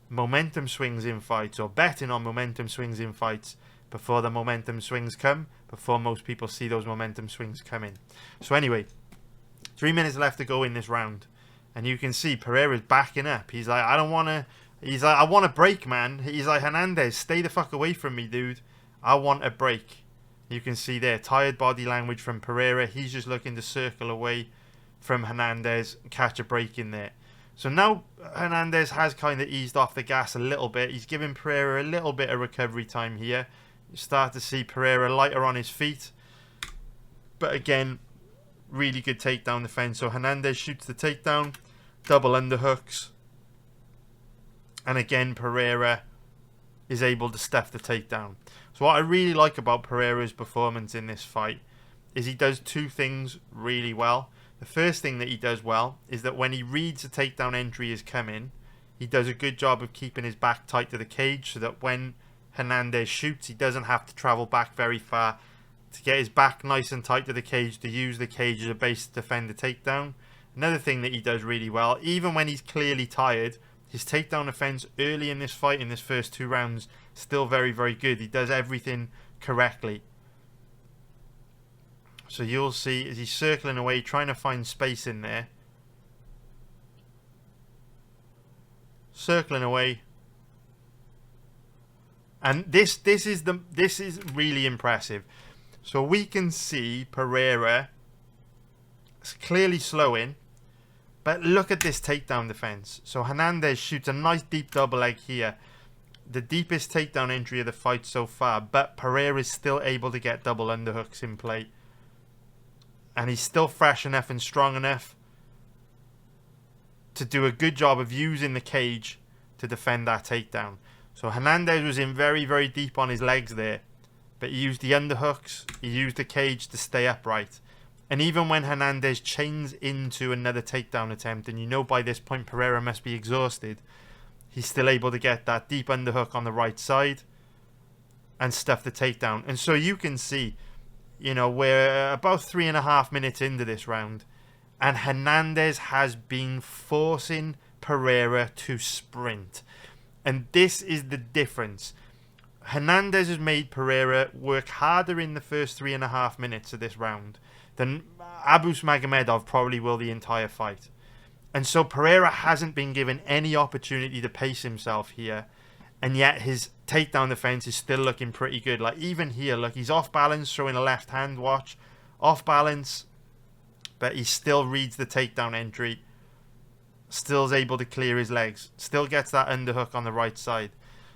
Speaker 1: momentum swings in fights, or betting on momentum swings in fights before the momentum swings come, before most people see those momentum swings coming. So anyway, 3 minutes left to go in this round, and you can see Pereira's backing up. He's like, I don't want to... He's like, I want a break, man. He's like, Hernandez, stay the fuck away from me, dude. I want a break. You can see there, tired body language from Pereira. He's just looking to circle away from Hernandez and catch a break in there. So now Hernandez has kind of eased off the gas a little bit. He's giving Pereira a little bit of recovery time here. You start to see Pereira lighter on his feet. But again, really good takedown defense. So Hernandez shoots the takedown, double underhooks. And again, Pereira is able to stuff the takedown. So what I really like about Pereira's performance in this fight is he does two things really well. The first thing that he does well is that when he reads the takedown entry is coming, he does a good job of keeping his back tight to the cage so that when Hernandez shoots, he doesn't have to travel back very far to get his back nice and tight to the cage, to use the cage as a base to defend the takedown. Another thing that he does really well, even when he's clearly tired, his takedown defense early in this fight, in this first 2 rounds, still very, very good. He does everything correctly. So you'll see as he's circling away, trying to find space in there. Circling away. And this is really impressive. So we can see Pereira clearly slowing. But look at this takedown defense. So Hernandez shoots a nice deep double leg here. The deepest takedown entry of the fight so far. But Pereira is still able to get double underhooks in play. And he's still fresh enough and strong enough to do a good job of using the cage to defend that takedown. So Hernandez was in very, very deep on his legs there. But he used the underhooks, he used the cage to stay upright. And even when Hernandez chains into another takedown attempt, and you know by this point Pereira must be exhausted, he's still able to get that deep underhook on the right side and stuff the takedown. And so you can see, you know, we're about 3.5 minutes into this round, and Hernandez has been forcing Pereira to sprint. And this is the difference. Hernandez has made Pereira work harder in the first 3.5 minutes of this round than Abus Magomedov probably will the entire fight. And so Pereira hasn't been given any opportunity to pace himself here. And yet his takedown defense is still looking pretty good. Like even here, look, he's off balance, throwing a left hand, watch. Off balance, but he still reads the takedown entry. Still is able to clear his legs. Still gets that underhook on the right side.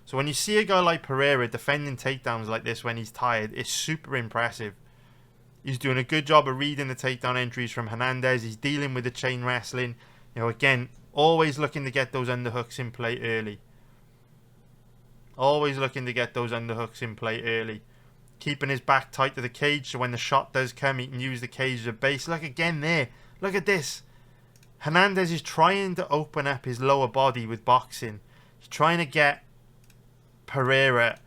Speaker 1: So when you see a guy like Pereira defending takedowns like this when he's tired, it's super impressive. He's doing a good job of reading the takedown entries from Hernandez. He's dealing with the chain wrestling. You know, again, always looking to get those underhooks in play early. Always looking to get those underhooks in play early. Keeping his back tight to the cage so when the shot does come, he can use the cage as a base. Look again there. Look at this. Hernandez is trying to open up his lower body with boxing. He's trying to get Pereira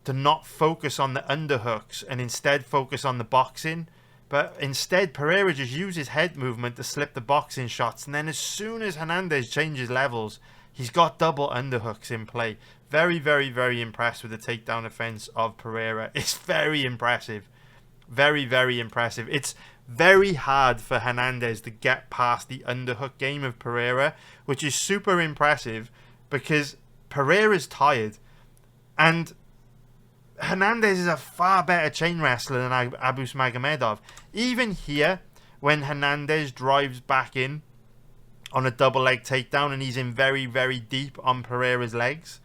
Speaker 1: to not focus on the underhooks and instead focus on the boxing. But instead, Pereira just uses head movement to slip the boxing shots. And then as soon as Hernandez changes levels, he's got double underhooks in play. Very, very, very impressed with the takedown offense of Pereira. It's very impressive. Very, very impressive. It's very hard for Hernandez to get past the underhook game of Pereira, which is super impressive because Pereira's tired. And Hernandez is a far better chain wrestler than Abus Magomedov. Even here, when Hernandez drives back in on a double leg takedown and he's in very, very deep on Pereira's legs,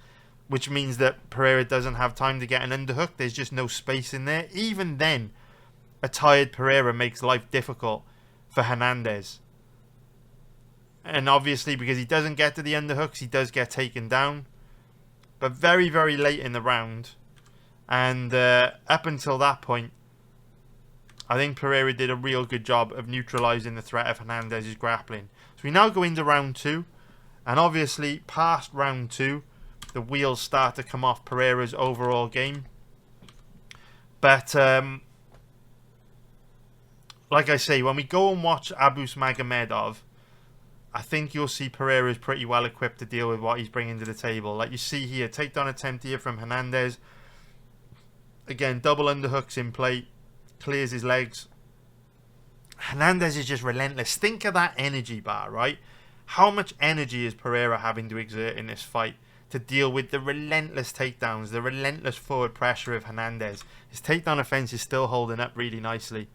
Speaker 1: which means that Pereira doesn't have time to get an underhook. There's just no space in there. Even then, a tired Pereira makes life difficult for Hernandez. And obviously, because he doesn't get to the underhooks, he does get taken down. But very, very late in the round. And up until that point, I think Pereira did a real good job of neutralizing the threat of Hernandez's grappling. So we now go into round 2. And obviously, past round 2, the wheels start to come off Pereira's overall game. But, like I say, when we go and watch Abus Magomedov, I think you'll see Pereira is pretty well equipped to deal with what he's bringing to the table. Like you see here, takedown attempt here from Hernandez. Again, double underhooks in play. Clears his legs. Hernandez is just relentless. Think of that energy bar, right? How much energy is Pereira having to exert in this fight to deal with the relentless takedowns, the relentless forward pressure of Hernandez? His takedown offense is still holding up really nicely.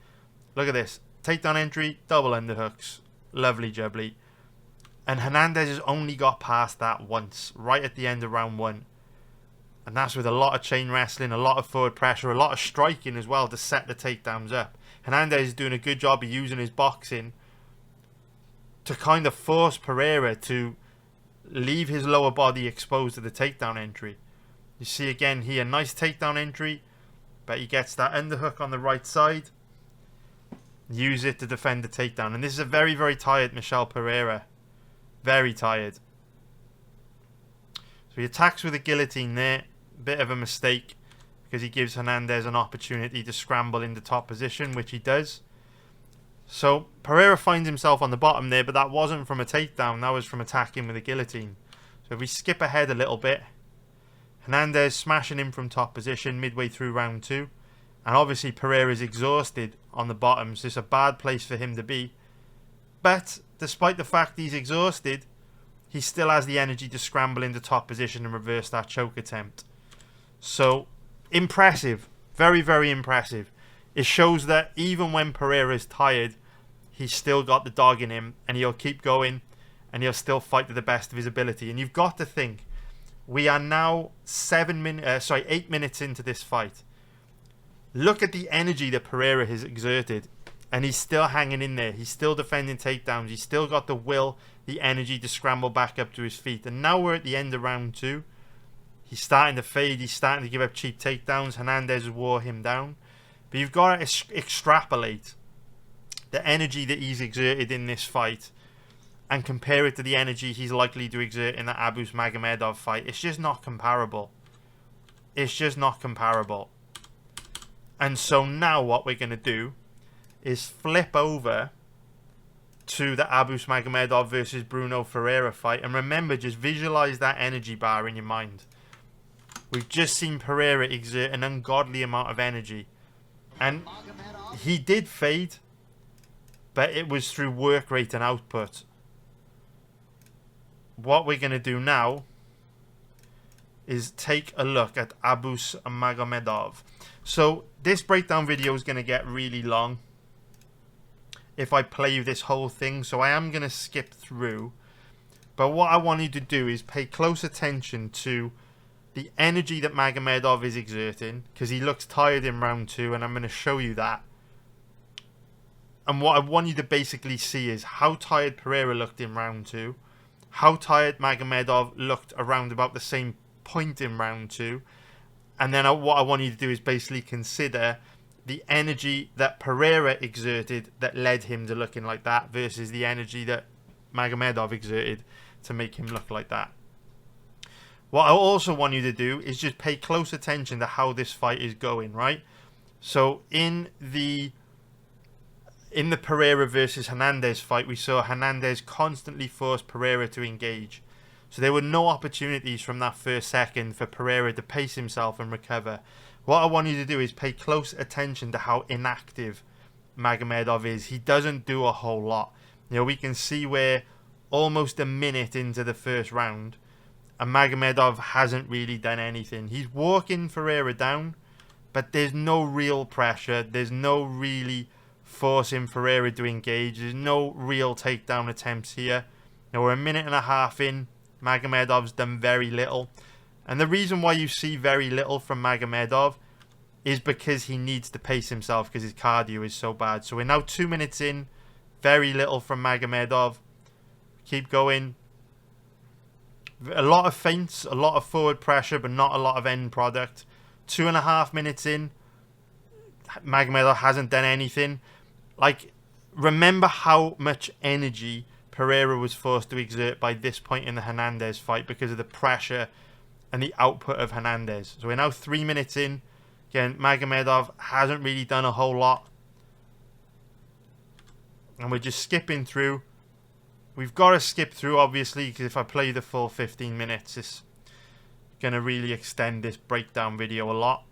Speaker 1: Look at this. Takedown entry, double underhooks. Lovely jubbly. And Hernandez has only got past that once, right at the end of round 1. And that's with a lot of chain wrestling, a lot of forward pressure, a lot of striking as well to set the takedowns up. Hernandez is doing a good job of using his boxing to kind of force Pereira to leave his lower body exposed to the takedown entry. You see again here, nice takedown entry, but he gets that underhook on the right side. Use it to defend the takedown. And this is a very, very tired Michel Pereira. Very tired. So he attacks with a guillotine there. Bit of a mistake because he gives Hernandez an opportunity to scramble into top position, which he does. So Pereira finds himself on the bottom there, but that wasn't from a takedown. That was from attacking with a guillotine. So if we skip ahead a little bit, Hernandez smashing him from top position midway through round 2. And obviously Pereira is exhausted on the bottom, so it's a bad place for him to be. But despite the fact he's exhausted, he still has the energy to scramble into top position and reverse that choke attempt. So, impressive. Very, very impressive. It shows that even when Pereira is tired, he's still got the dog in him and he'll keep going and he'll still fight to the best of his ability. And you've got to think, we are now 8 minutes into this fight. Look at the energy that Pereira has exerted. And he's still hanging in there. He's still defending takedowns. He's still got the will, the energy to scramble back up to his feet. And now we're at the end of round 2. He's starting to fade. He's starting to give up cheap takedowns. Hernandez wore him down. But you've got to extrapolate the energy that he's exerted in this fight and compare it to the energy he's likely to exert in the Abus Magomedov fight. It's just not comparable. It's just not comparable. And so now what we're going to do is flip over to the Abus Magomedov versus Bruno Pereira fight. And remember, just visualize that energy bar in your mind. We've just seen Pereira exert an ungodly amount of energy. And he did fade, but it was through work rate and output. What we're going to do now is take a look at Abus Magomedov. So this breakdown video is going to get really long if I play this whole thing. So I am going to skip through. But what I want you to do is pay close attention to the energy that Magomedov is exerting, because he looks tired in round 2, and I'm going to show you that. And what I want you to basically see is how tired Pereira looked in round 2, how tired Magomedov looked around about the same point in round 2, and then what I want you to do is basically consider the energy that Pereira exerted that led him to looking like that versus the energy that Magomedov exerted to make him look like that. What I also want you to do is just pay close attention to how this fight is going, right? So in the Pereira versus Hernandez fight, we saw Hernandez constantly force Pereira to engage. So there were no opportunities from that first second for Pereira to pace himself and recover. What I want you to do is pay close attention to how inactive Magomedov is. He doesn't do a whole lot. You know, we can see we're almost a minute into the first round, and Magomedov hasn't really done anything. He's walking Pereira down, but there's no real pressure. There's no really forcing Pereira to engage. There's no real takedown attempts here. Now we're a minute and a half in. Magomedov's done very little. And the reason why you see very little from Magomedov is because he needs to pace himself because his cardio is so bad. So we're now 2 minutes in. Very little from Magomedov. Keep going. A lot of feints, a lot of forward pressure, but not a lot of end product. 2.5 minutes in. Magomedov hasn't done anything. Like, remember how much energy Pereira was forced to exert by this point in the Hernandez fight because of the pressure and the output of Hernandez. So we're now 3 minutes in. Again, Magomedov hasn't really done a whole lot. And we're just skipping through. We've got to skip through, obviously, because if I play the full 15 minutes, it's going to really extend this breakdown video a lot.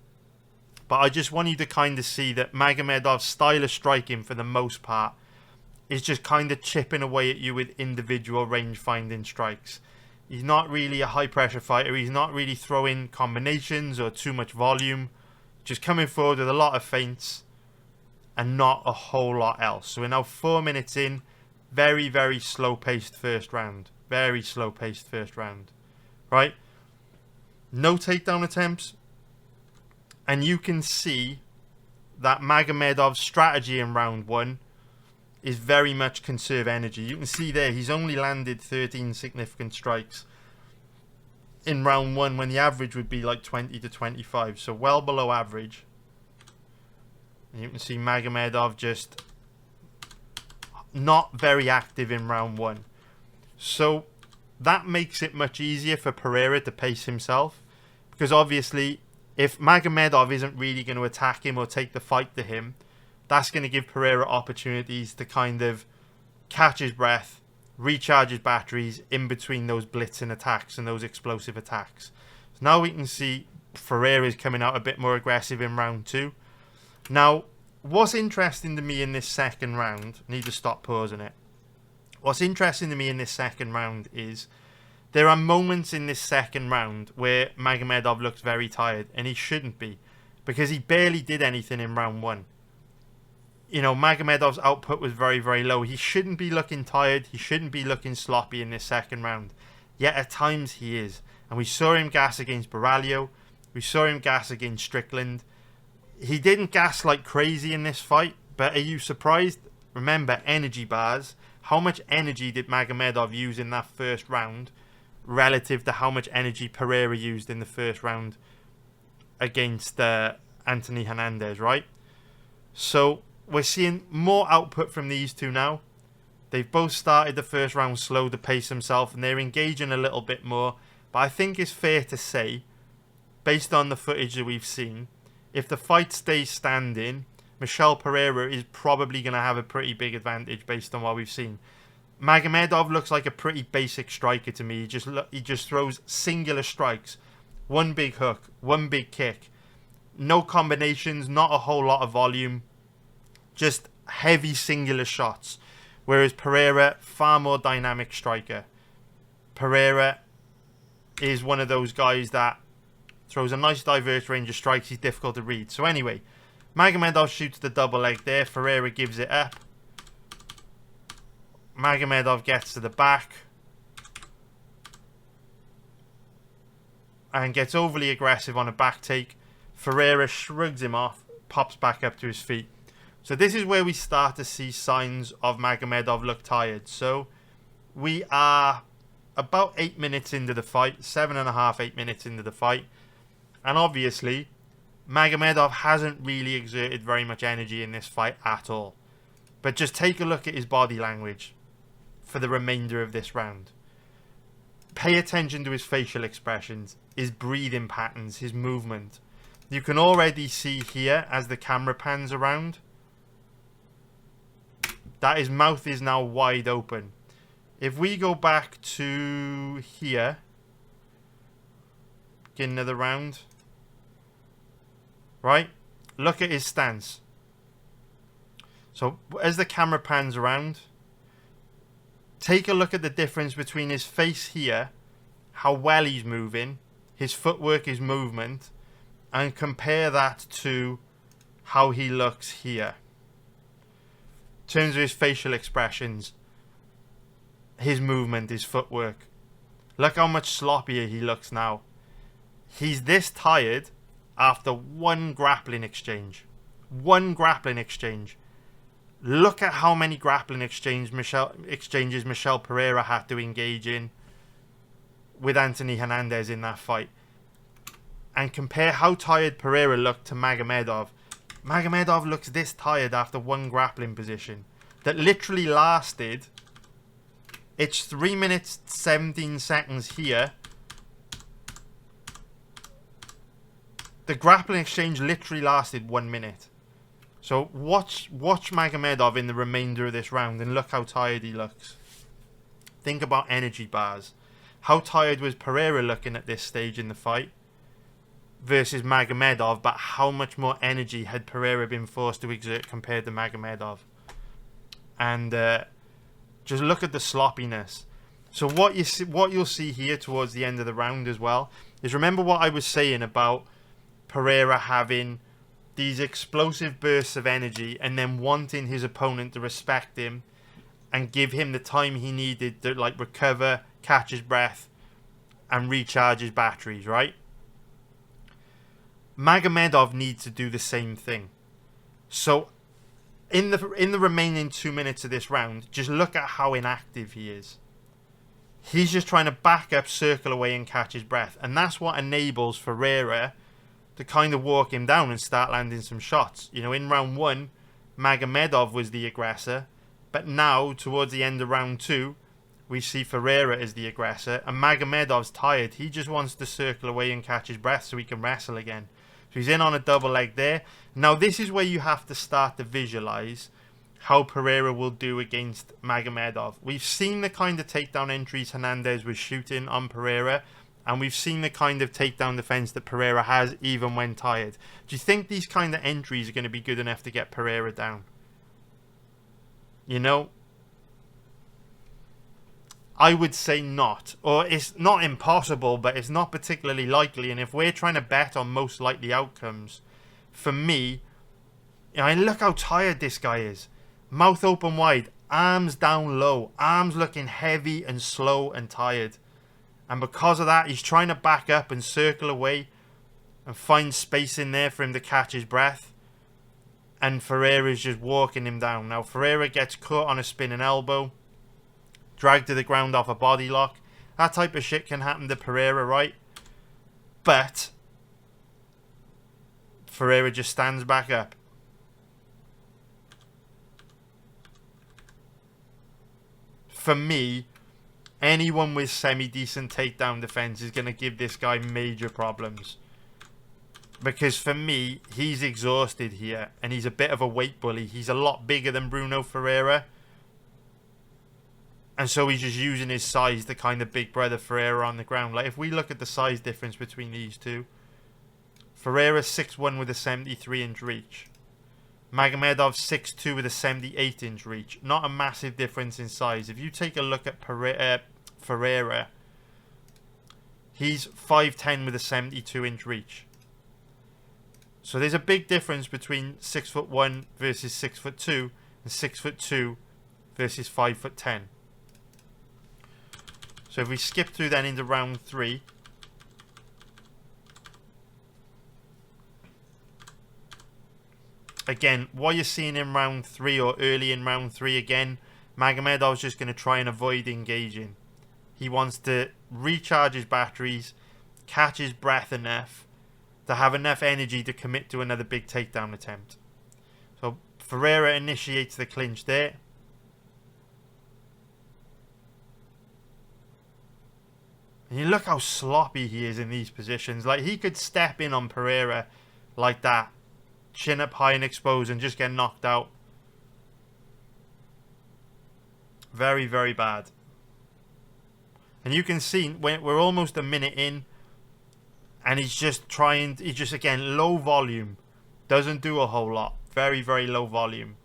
Speaker 1: But I just want you to kind of see that Magomedov's style of striking, for the most part, is just kind of chipping away at you with individual range-finding strikes. He's not really a high-pressure fighter. He's not really throwing combinations or too much volume. Just coming forward with a lot of feints and not a whole lot else. So we're now 4 minutes in. Very, very slow-paced first round. Very slow-paced first round. Right? No takedown attempts. And you can see that Magomedov's strategy in round 1 is very much conserve energy. You can see there he's only landed 13 significant strikes in round 1 when the average would be like 20 to 25. So well below average. And you can see Magomedov just not very active in round 1. So that makes it much easier for Pereira to pace himself. Because obviously, if Magomedov isn't really going to attack him or take the fight to him, that's going to give Pereira opportunities to kind of catch his breath, recharge his batteries in between those blitzing attacks and those explosive attacks. So now we can see Pereira is coming out a bit more aggressive in round 2. Now, what's interesting to me in this second round, I need to stop pausing it. What's interesting to me in this second round is there are moments in this second round where Magomedov looks very tired, and he shouldn't be, because he barely did anything in round 1. You know, Magomedov's output was very, very low. He shouldn't be looking tired. He shouldn't be looking sloppy in this second round. Yet at times he is. And we saw him gas against Baralho. We saw him gas against Strickland. He didn't gas like crazy in this fight, but are you surprised? Remember, energy bars. How much energy did Magomedov use in that first round relative to how much energy Pereira used in the first round against Anthony Hernandez, right? So we're seeing more output from these two now. They've both started the first round slow to pace themselves, and they're engaging a little bit more. But I think it's fair to say, based on the footage that we've seen, if the fight stays standing, Michel Pereira is probably going to have a pretty big advantage based on what we've seen. Magomedov looks like a pretty basic striker to me. He just throws singular strikes. One big hook, one big kick. No combinations, not a whole lot of volume. Just heavy singular shots. Whereas Pereira, far more dynamic striker. Pereira is one of those guys that throws a nice diverse range of strikes. He's difficult to read. So anyway, Magomedov shoots the double leg there. Pereira gives it up. Magomedov gets to the back and gets overly aggressive on a back take. Pereira shrugs him off, pops back up to his feet. So this is where we start to see signs of Magomedov look tired. So we are about 8 minutes into the fight, 7.5, 8 minutes into the fight. And obviously, Magomedov hasn't really exerted very much energy in this fight at all. But just take a look at his body language for the remainder of this round. Pay attention to his facial expressions, his breathing patterns, his movement. You can already see here as the camera pans around that his mouth is now wide open. If we go back to here, beginning of the round, right? Look at his stance. So as the camera pans around, take a look at the difference between his face here, how well he's moving, his footwork, his movement, and compare that to how he looks here. In terms of his facial expressions, his movement, his footwork. Look how much sloppier he looks now. He's this tired after one grappling exchange. One grappling exchange. Look at how many grappling exchanges Michel Pereira had to engage in with Anthony Hernandez in that fight. And compare how tired Pereira looked to Magomedov. Magomedov looks this tired after one grappling position that literally lasted. It's 3 minutes 17 seconds here. The grappling exchange literally lasted 1 minute. So watch Magomedov in the remainder of this round and look how tired he looks. Think about energy bars. How tired was Pereira looking at this stage in the fight versus Magomedov, but how much more energy had Pereira been forced to exert compared to Magomedov? And just look at the sloppiness. So what you'll see here towards the end of the round as well is, remember what I was saying about Pereira having these explosive bursts of energy and then wanting his opponent to respect him and give him the time he needed to like recover, catch his breath, and recharge his batteries, right? Magomedov needs to do the same thing. So in the remaining 2 minutes of this round, just look at how inactive he is. He's just trying to back up, circle away, and catch his breath. And that's what enables Pereira to kind of walk him down and start landing some shots. You know, in round one, Magomedov was the aggressor. But now, towards the end of round two, we see Pereira as the aggressor. And Magomedov's tired. He just wants to circle away and catch his breath so he can wrestle again. So he's in on a double leg there. Now, this is where you have to start to visualize how Pereira will do against Magomedov. We've seen the kind of takedown entries Hernandez was shooting on Pereira, and we've seen the kind of takedown defense that Pereira has even when tired. Do you think these kind of entries are going to be good enough to get Pereira down? You know, I would say not. Or it's not impossible, but it's not particularly likely. And if we're trying to bet on most likely outcomes, for me, you know, look how tired this guy is. Mouth open wide, arms down low, arms looking heavy and slow and tired. And because of that, he's trying to back up and circle away and find space in there for him to catch his breath. And Pereira's just walking him down. Now, Pereira gets caught on a spinning elbow, dragged to the ground off a body lock. That type of shit can happen to Pereira, right? But Pereira just stands back up. For me, anyone with semi-decent takedown defense is going to give this guy major problems. Because for me, he's exhausted here. And he's a bit of a weight bully. He's a lot bigger than Bruno Pereira. And so he's just using his size to kind of big brother Pereira on the ground. Like, if we look at the size difference between these two. Pereira 6'1" with a 73-inch reach. Magomedov 6'2" with a 78-inch reach. Not a massive difference in size. If you take a look at Pereira, he's 5'10" with a 72-inch reach. So there's a big difference between 6'1" versus 6'2", and 6'2" versus 5'10". So if we skip through then into round 3. Again, what you're seeing in round 3 or early in round 3 again, Magomedov's just going to try and avoid engaging. He wants to recharge his batteries, catch his breath enough to have enough energy to commit to another big takedown attempt. So Pereira initiates the clinch there. And you look how sloppy he is in these positions. Like, he could step in on Pereira like that, chin up high and exposed, and just get knocked out. Very, very bad. And you can see we're almost a minute in, and he's just again, low volume. Doesn't do a whole lot. Very, very low volume.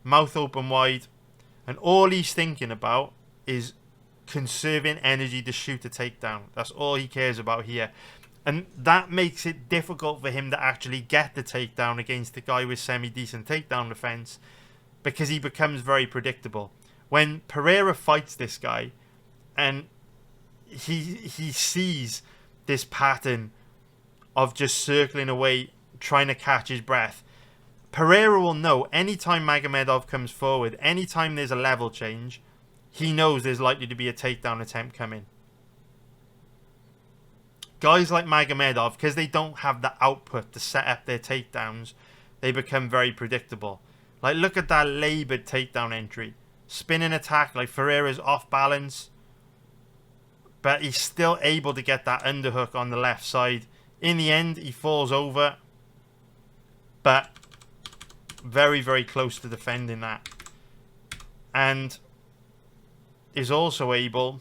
Speaker 1: Mouth open wide. And all he's thinking about is conserving energy to shoot a takedown. That's all he cares about here. And that makes it difficult for him to actually get the takedown against the guy with semi-decent takedown defense, because he becomes very predictable. When Pereira fights this guy and he sees this pattern of just circling away, trying to catch his breath, Pereira will know anytime Magomedov comes forward, anytime there's a level change, he knows there's likely to be a takedown attempt coming. Guys like Magomedov, because they don't have the output to set up their takedowns, they become very predictable. Like, look at that laboured takedown entry. Spinning attack, like Pereira's off balance, but he's still able to get that underhook on the left side. In the end, he falls over, but very, very close to defending that. And is also able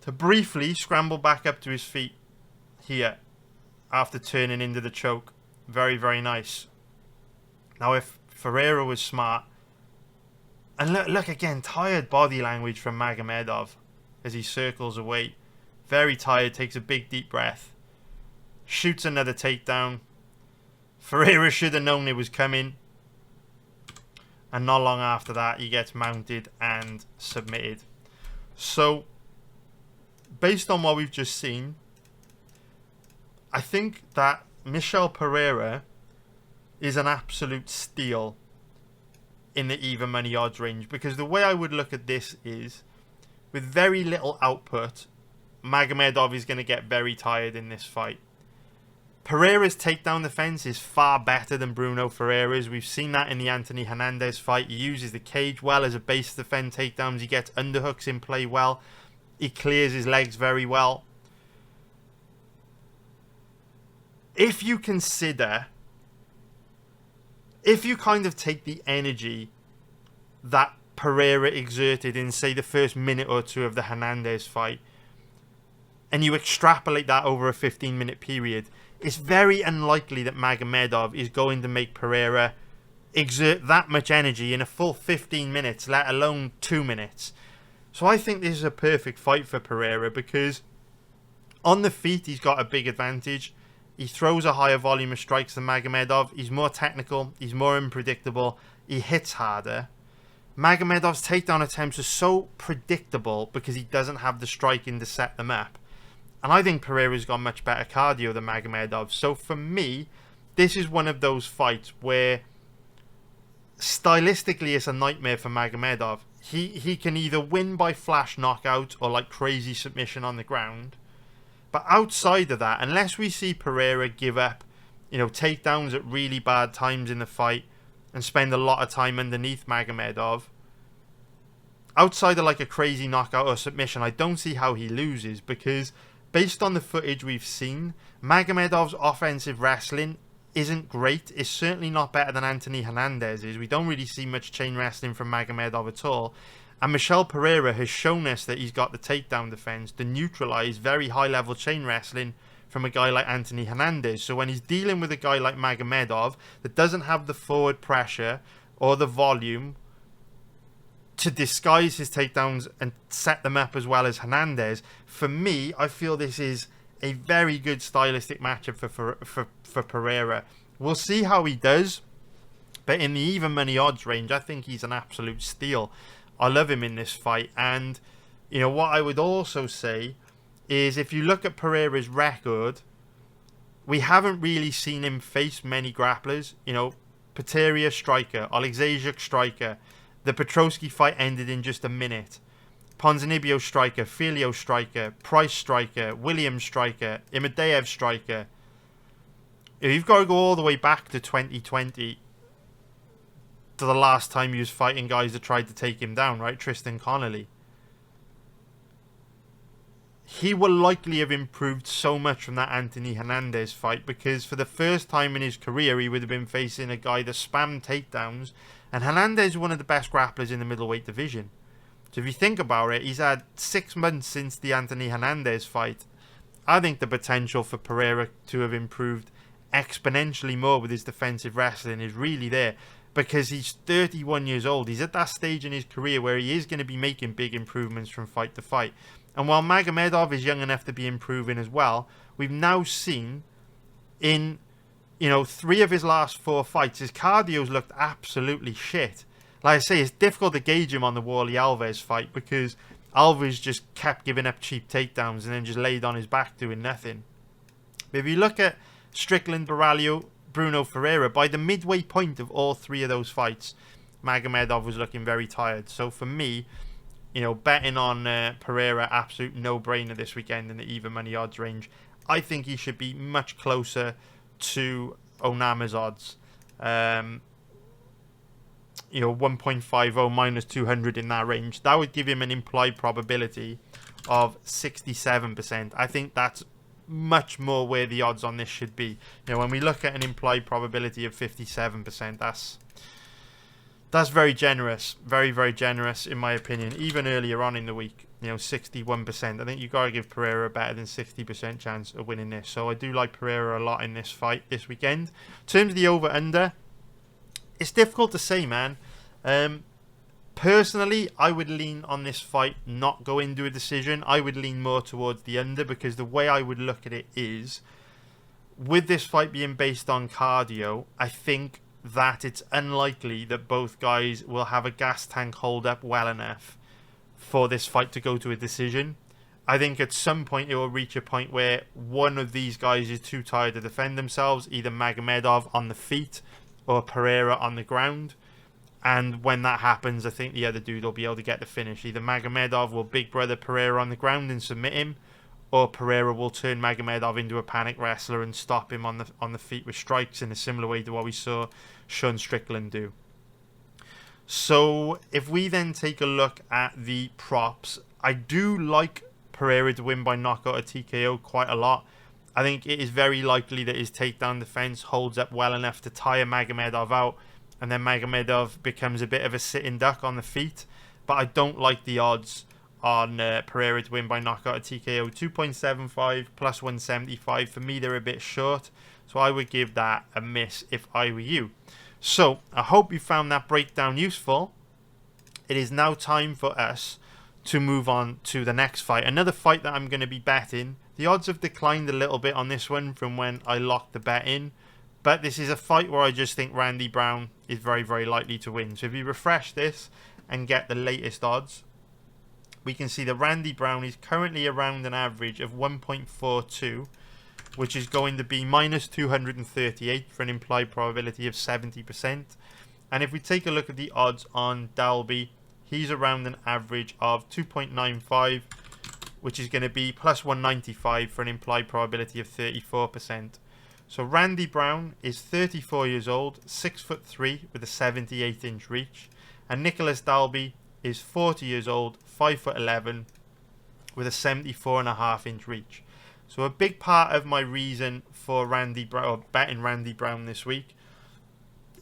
Speaker 1: to briefly scramble back up to his feet here after turning into the choke. Very, very nice. Now, if Pereira was smart, and look again, tired body language from Magomedov as he circles away. Very tired, takes a big deep breath. Shoots another takedown. Pereira should have known it was coming. And not long after that, he gets mounted and submitted. So, based on what we've just seen, I think that Michel Pereira is an absolute steal in the even money odds range. Because the way I would look at this is, with very little output, Magomedov is going to get very tired in this fight. Pereira's takedown defense is far better than Bruno Pereira's. We've seen that in the Anthony Hernandez fight. He uses the cage well as a base to defend takedowns. He gets underhooks in play well. He clears his legs very well. If you consider, if you kind of take the energy that Pereira exerted in, say, the first minute or two of the Hernandez fight, and you extrapolate that over a 15-minute period, it's very unlikely that Magomedov is going to make Pereira exert that much energy in a full 15 minutes, let alone 2 minutes. So I think this is a perfect fight for Pereira, because on the feet he's got a big advantage. He throws a higher volume of strikes than Magomedov. He's more technical. He's more unpredictable. He hits harder. Magomedov's takedown attempts are so predictable because he doesn't have the striking to set them up. And I think Pereira's got much better cardio than Magomedov. So for me, this is one of those fights where stylistically it's a nightmare for Magomedov. he can either win by flash knockout or like crazy submission on the ground. But outside of that, unless we see Pereira give up, takedowns at really bad times in the fight and spend a lot of time underneath Magomedov, outside of like a crazy knockout or submission, I don't see how he loses, because based on the footage we've seen, Magomedov's offensive wrestling isn't great. It's certainly not better than Anthony Hernandez's. We don't really see much chain wrestling from Magomedov at all. And Michel Pereira has shown us that he's got the takedown defense to neutralize very high-level chain wrestling from a guy like Anthony Hernandez. So when he's dealing with a guy like Magomedov that doesn't have the forward pressure or the volume to disguise his takedowns and set them up as well as Hernandez, for me, I feel this is a very good stylistic matchup for Pereira. We'll see how he does, but in the even money odds range, I think he's an absolute steal. I love him in this fight. And what I would also say is, if you look at Pereira's record, we haven't really seen him face many grapplers. Pereira striker, Alexejczyk striker. The Petrosky fight ended in just a minute. Ponzinibbio striker, Filio striker, Price striker, Williams striker, Imadeev striker. You've got to go all the way back to 2020 to the last time he was fighting guys that tried to take him down, right? Tristan Connolly. He will likely have improved so much from that Anthony Hernandez fight, because for the first time in his career, he would have been facing a guy that spammed takedowns. And Hernandez is one of the best grapplers in the middleweight division. So if you think about it, he's had 6 months since the Anthony Hernandez fight. I think the potential for Pereira to have improved exponentially more with his defensive wrestling is really there, because he's 31 years old. He's at that stage in his career where he is going to be making big improvements from fight to fight. And while Magomedov is young enough to be improving as well, we've now seen in 3 of his last 4 fights, his cardio's looked absolutely shit. Like I say, it's difficult to gauge him on the Warlley Alves fight, because Alves just kept giving up cheap takedowns and then just laid on his back doing nothing. But if you look at Strickland, Baralho, Bruno Ferreira, by the midway point of all 3 of those fights, Magomedov was looking very tired. So for me, betting on Pereira, absolute no-brainer this weekend in the even money odds range. I think he should be much closer to Onama's odds. 1.50 minus 200 in that range. That would give him an implied probability of 67%. I think that's much more where the odds on this should be. When we look at an implied probability of 57%, that's very generous. Very, very generous in my opinion. Even earlier on in the week, 61%. I think you've got to give Pereira a better than 60% chance of winning this. So I do like Pereira a lot in this fight this weekend. In terms of the over-under, it's difficult to say, man. Personally, I would lean on this fight not go into a decision. I would lean more towards the under, because the way I would look at it is, with this fight being based on cardio, I think that it's unlikely that both guys will have a gas tank hold up well enough for this fight to go to a decision. I think at some point it will reach a point where one of these guys is too tired to defend themselves, either Magomedov on the feet or Pereira on the ground. And when that happens, I think the other dude will be able to get the finish. Either Magomedov will big brother Pereira on the ground and submit him, or Pereira will turn Magomedov into a panic wrestler and stop him on the feet with strikes in a similar way to what we saw Sean Strickland do. So if we then take a look at the props, I do like Pereira to win by knockout or TKO quite a lot. I think it is very likely that his takedown defense holds up well enough to tire Magomedov out, and then Magomedov becomes a bit of a sitting duck on the feet. But I don't like the odds on Pereira to win by knockout or TKO. 2.75 plus 175. For me, they're a bit short, so I would give that a miss if I were you. So I hope you found that breakdown useful. It is now time for us to move on to the next fight. Another fight that I'm going to be betting. The odds have declined a little bit on this one from when I locked the bet in. But this is a fight where I just think Randy Brown is very, very likely to win. So if you refresh this and get the latest odds, we can see that Randy Brown is currently around an average of 1.42, which is going to be minus 238 for an implied probability of 70%. And if we take a look at the odds on Dalby, he's around an average of 2.95, which is going to be plus 195 for an implied probability of 34%. So Randy Brown is 34 years old, 6'3" with a 78-inch reach, and Nicolas Dalby is 40 years old, 5'11" with a 74.5-inch reach. So a big part of my reason for betting Randy Brown this week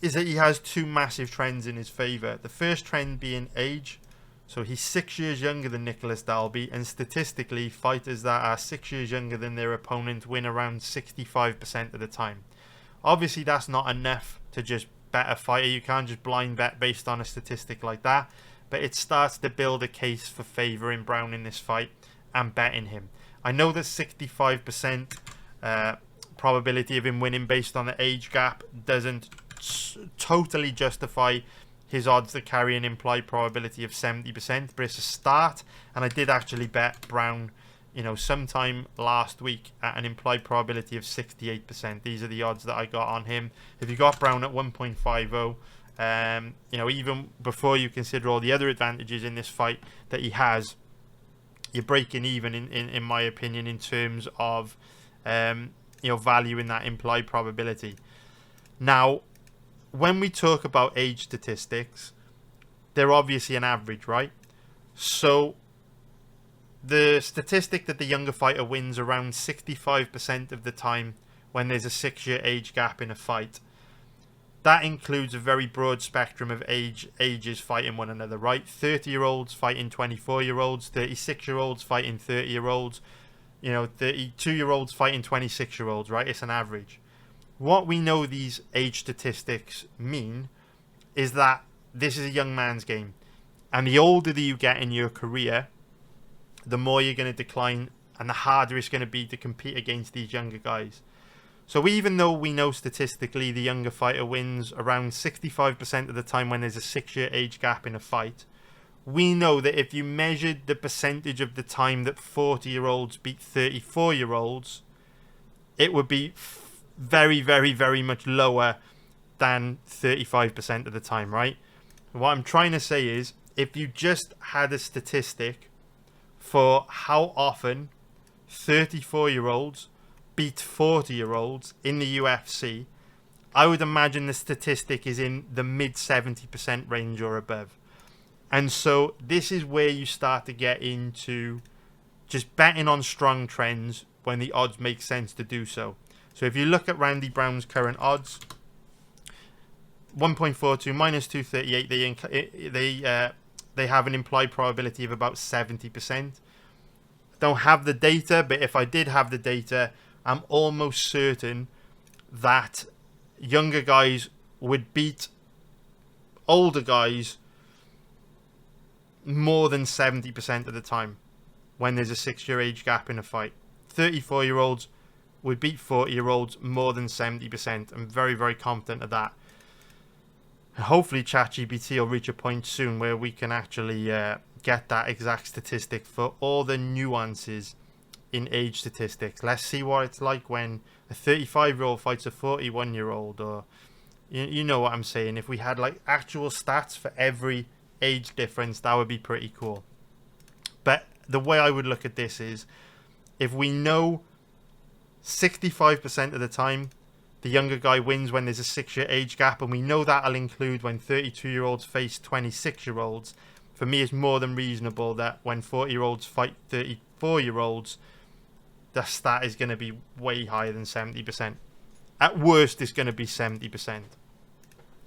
Speaker 1: is that he has two massive trends in his favour. The first trend being age. So he's 6 years younger than Nicolas Dalby, and statistically, fighters that are 6 years younger than their opponent win around 65% of the time. Obviously, that's not enough to just bet a fighter. You can't just blind bet based on a statistic like that, but it starts to build a case for favouring Brown in this fight and betting him. I know that 65% probability of him winning based on the age gap doesn't totally justify his odds that carry an implied probability of 70%, but it's a start. And I did actually bet Brown, sometime last week at an implied probability of 68%. These are the odds that I got on him. If you got Brown at 1.50, even before you consider all the other advantages in this fight that he has, you're breaking even in my opinion in terms of value in that implied probability. Now, when we talk about age statistics, they're obviously an average, right? So the statistic that the younger fighter wins around 65% of the time when there's a 6-year age gap in a fight, that includes a very broad spectrum of ages fighting one another, right? 30-year-olds fighting 24-year-olds, 36-year-olds fighting 30-year-olds, 32-year-olds fighting 26-year-olds, right? It's an average. What we know these age statistics mean is that this is a young man's game. And the older that you get in your career, the more you're going to decline and the harder it's going to be to compete against these younger guys. So even though we know statistically the younger fighter wins around 65% of the time when there's a 6-year age gap in a fight, we know that if you measured the percentage of the time that 40-year-olds beat 34-year-olds, it would be very, very, very much lower than 35% of the time, right? What I'm trying to say is, if you just had a statistic for how often 34-year-olds beat 40-year-olds in the UFC, I would imagine the statistic is in the mid 70% range or above. And so this is where you start to get into just betting on strong trends when the odds make sense to do so. So if you look at Randy Brown's current odds, 1.42 minus 238, they have an implied probability of about 70%. Don't have the data, but if I did have the data, I'm almost certain that younger guys would beat older guys more than 70% of the time when there's a 6-year age gap in a fight. 34-year-olds would beat 40-year-olds more than 70%. I'm very, very confident of that. Hopefully ChatGPT will reach a point soon where we can actually get that exact statistic for all the nuances in age statistics. Let's see what it's like when a 35-year-old fights a 41-year-old, or you know what I'm saying. If we had like actual stats for every age difference, that would be pretty cool. But the way I would look at this is, if we know 65% of the time the younger guy wins when there's a 6-year age gap, and we know that'll include when 32-year-olds face 26-year-olds, for me it's more than reasonable that when 40-year-olds fight 34-year-olds, the stat is going to be way higher than 70%. At worst, it's going to be 70%.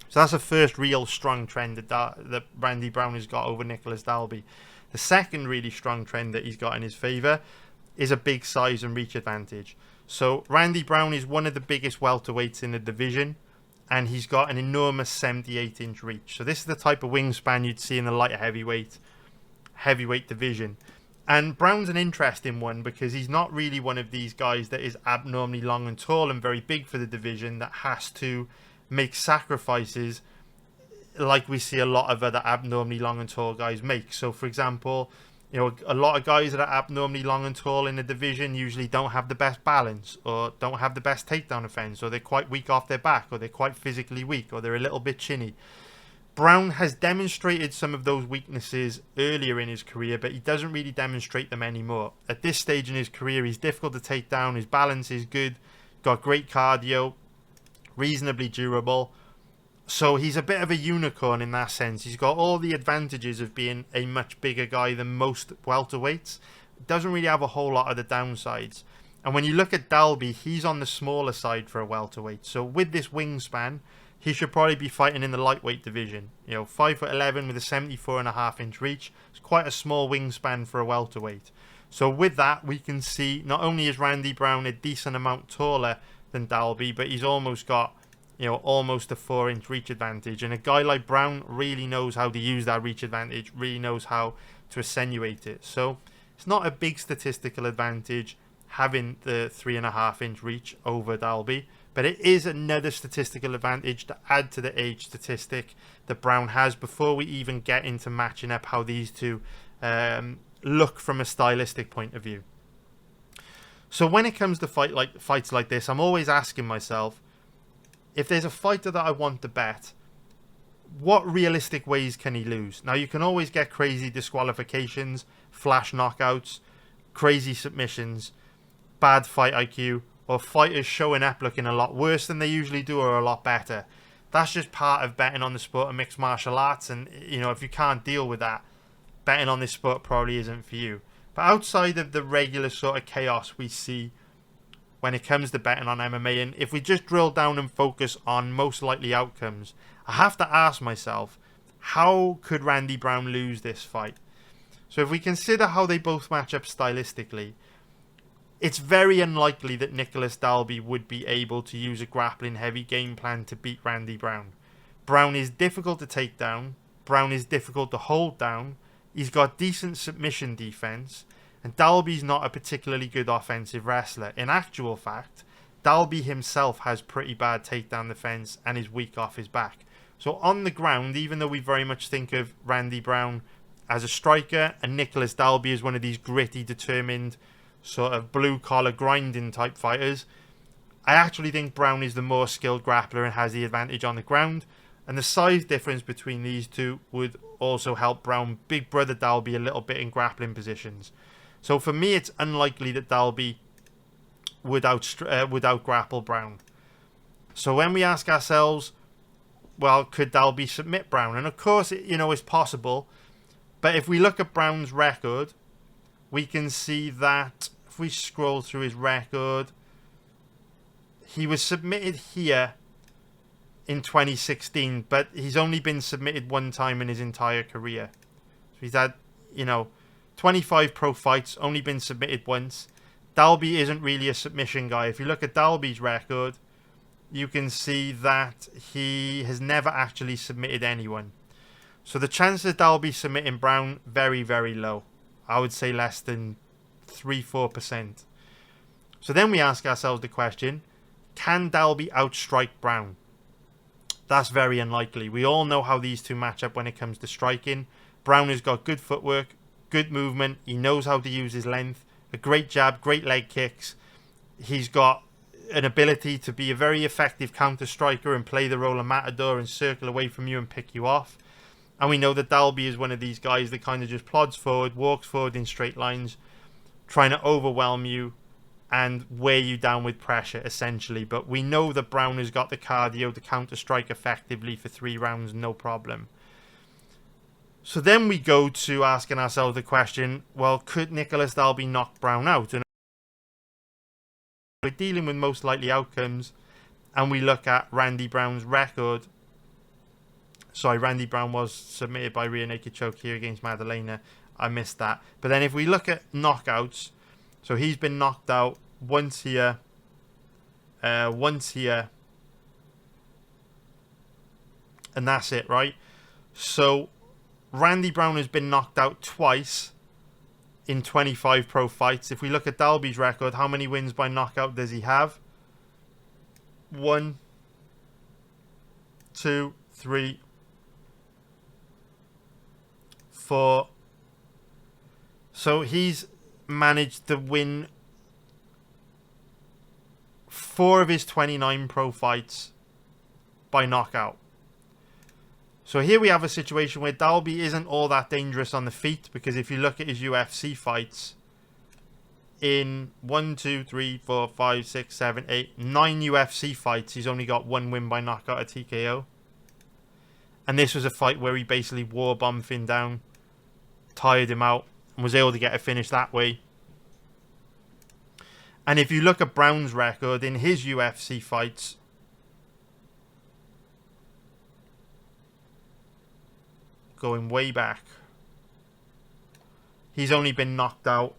Speaker 1: So that's the first real strong trend that Randy Brown has got over Nicolas Dalby. The second really strong trend that he's got in his favour is a big size and reach advantage. So Randy Brown is one of the biggest welterweights in the division, and he's got an enormous 78-inch reach. So this is the type of wingspan you'd see in the light heavyweight division. And Brown's an interesting one because he's not really one of these guys that is abnormally long and tall and very big for the division that has to make sacrifices like we see a lot of other abnormally long and tall guys make. So, for example, a lot of guys that are abnormally long and tall in the division usually don't have the best balance, or don't have the best takedown offense, or they're quite weak off their back, or they're quite physically weak, or they're a little bit chinny. Brown has demonstrated some of those weaknesses earlier in his career, but he doesn't really demonstrate them anymore. At this stage in his career, he's difficult to take down. His balance is good, got great cardio, reasonably durable. So he's a bit of a unicorn in that sense. He's got all the advantages of being a much bigger guy than most welterweights. Doesn't really have a whole lot of the downsides. And when you look at Dalby, he's on the smaller side for a welterweight. So with this wingspan, he should probably be fighting in the lightweight division. 5'11" with a 74.5-inch reach. It's quite a small wingspan for a welterweight. So with that, we can see not only is Randy Brown a decent amount taller than Dalby, but he's almost got, almost a 4-inch reach advantage. And a guy like Brown really knows how to use that reach advantage, really knows how to accentuate it. So it's not a big statistical advantage having the 3.5-inch reach over Dalby, but it is another statistical advantage to add to the age statistic that Brown has before we even get into matching up how these two look from a stylistic point of view. So when it comes to fights like this, I'm always asking myself, if there's a fighter that I want to bet, what realistic ways can he lose? Now, you can always get crazy disqualifications, flash knockouts, crazy submissions, bad fight IQ, or fighters showing up looking a lot worse than they usually do or a lot better. That's just part of betting on the sport of mixed martial arts, and if you can't deal with that, betting on this sport probably isn't for you. But outside of the regular sort of chaos we see when it comes to betting on MMA, and if we just drill down and focus on most likely outcomes, I have to ask myself, how could Randy Brown lose this fight? So if we consider how they both match up stylistically, it's very unlikely that Nicolas Dalby would be able to use a grappling heavy game plan to beat Randy Brown. Brown is difficult to take down. Brown is difficult to hold down. He's got decent submission defense. And Dalby's not a particularly good offensive wrestler. In actual fact, Dalby himself has pretty bad takedown defense and is weak off his back. So on the ground, even though we very much think of Randy Brown as a striker and Nicolas Dalby as one of these gritty, determined, sort of blue-collar grinding type fighters, I actually think Brown is the more skilled grappler and has the advantage on the ground, and the size difference between these two would also help Brown big brother Dalby a little bit in grappling positions. So for me, it's unlikely that Dalby would out-grapple Brown. So when we ask ourselves, well, could Dalby submit Brown? And of course, it's possible, but if we look at Brown's record, we can see that if we scroll through his record, he was submitted here in 2016, but he's only been submitted one time in his entire career. So he's had, 25 pro fights, only been submitted once. Dalby isn't really a submission guy. If you look at Dalby's record, you can see that he has never actually submitted anyone. So the chances of Dalby submitting Brown, very, very low. I would say less than 3-4%. So then we ask ourselves the question, can Dalby outstrike Brown? That's very unlikely. We all know how these two match up when it comes to striking. Brown has got good footwork, good movement. He knows how to use his length. A great jab, great leg kicks. He's got an ability to be a very effective counter striker and play the role of matador and circle away from you and pick you off. And we know that Dalby is one of these guys that kind of just plods forward, walks forward in straight lines, trying to overwhelm you and wear you down with pressure, essentially. But we know that Brown has got the cardio to counter-strike effectively for 3 rounds, no problem. So then we go to asking ourselves the question, well, could Nicolas Dalby knock Brown out? And we're dealing with most likely outcomes, and we look at Randy Brown's record. Sorry, Randy Brown was submitted by rear naked choke here against Madalena. I missed that. But then if we look at knockouts, so he's been knocked out once here, and that's it, right? So Randy Brown has been knocked out twice in 25 pro fights. If we look at Dalby's record, how many wins by knockout does he have? 1, 2, 3, 4. So he's managed to win 4 of his 29 pro fights by knockout. So here we have a situation where Dalby isn't all that dangerous on the feet, because if you look at his UFC fights, in 1, 2, 3, 4, 5, 6, 7, 8, 9 UFC fights, he's only got 1 win by knockout or TKO. And this was a fight where he basically wore Bonfim down, tired him out, and was able to get a finish that way. And if you look at Brown's record in his UFC fights, going way back, he's only been knocked out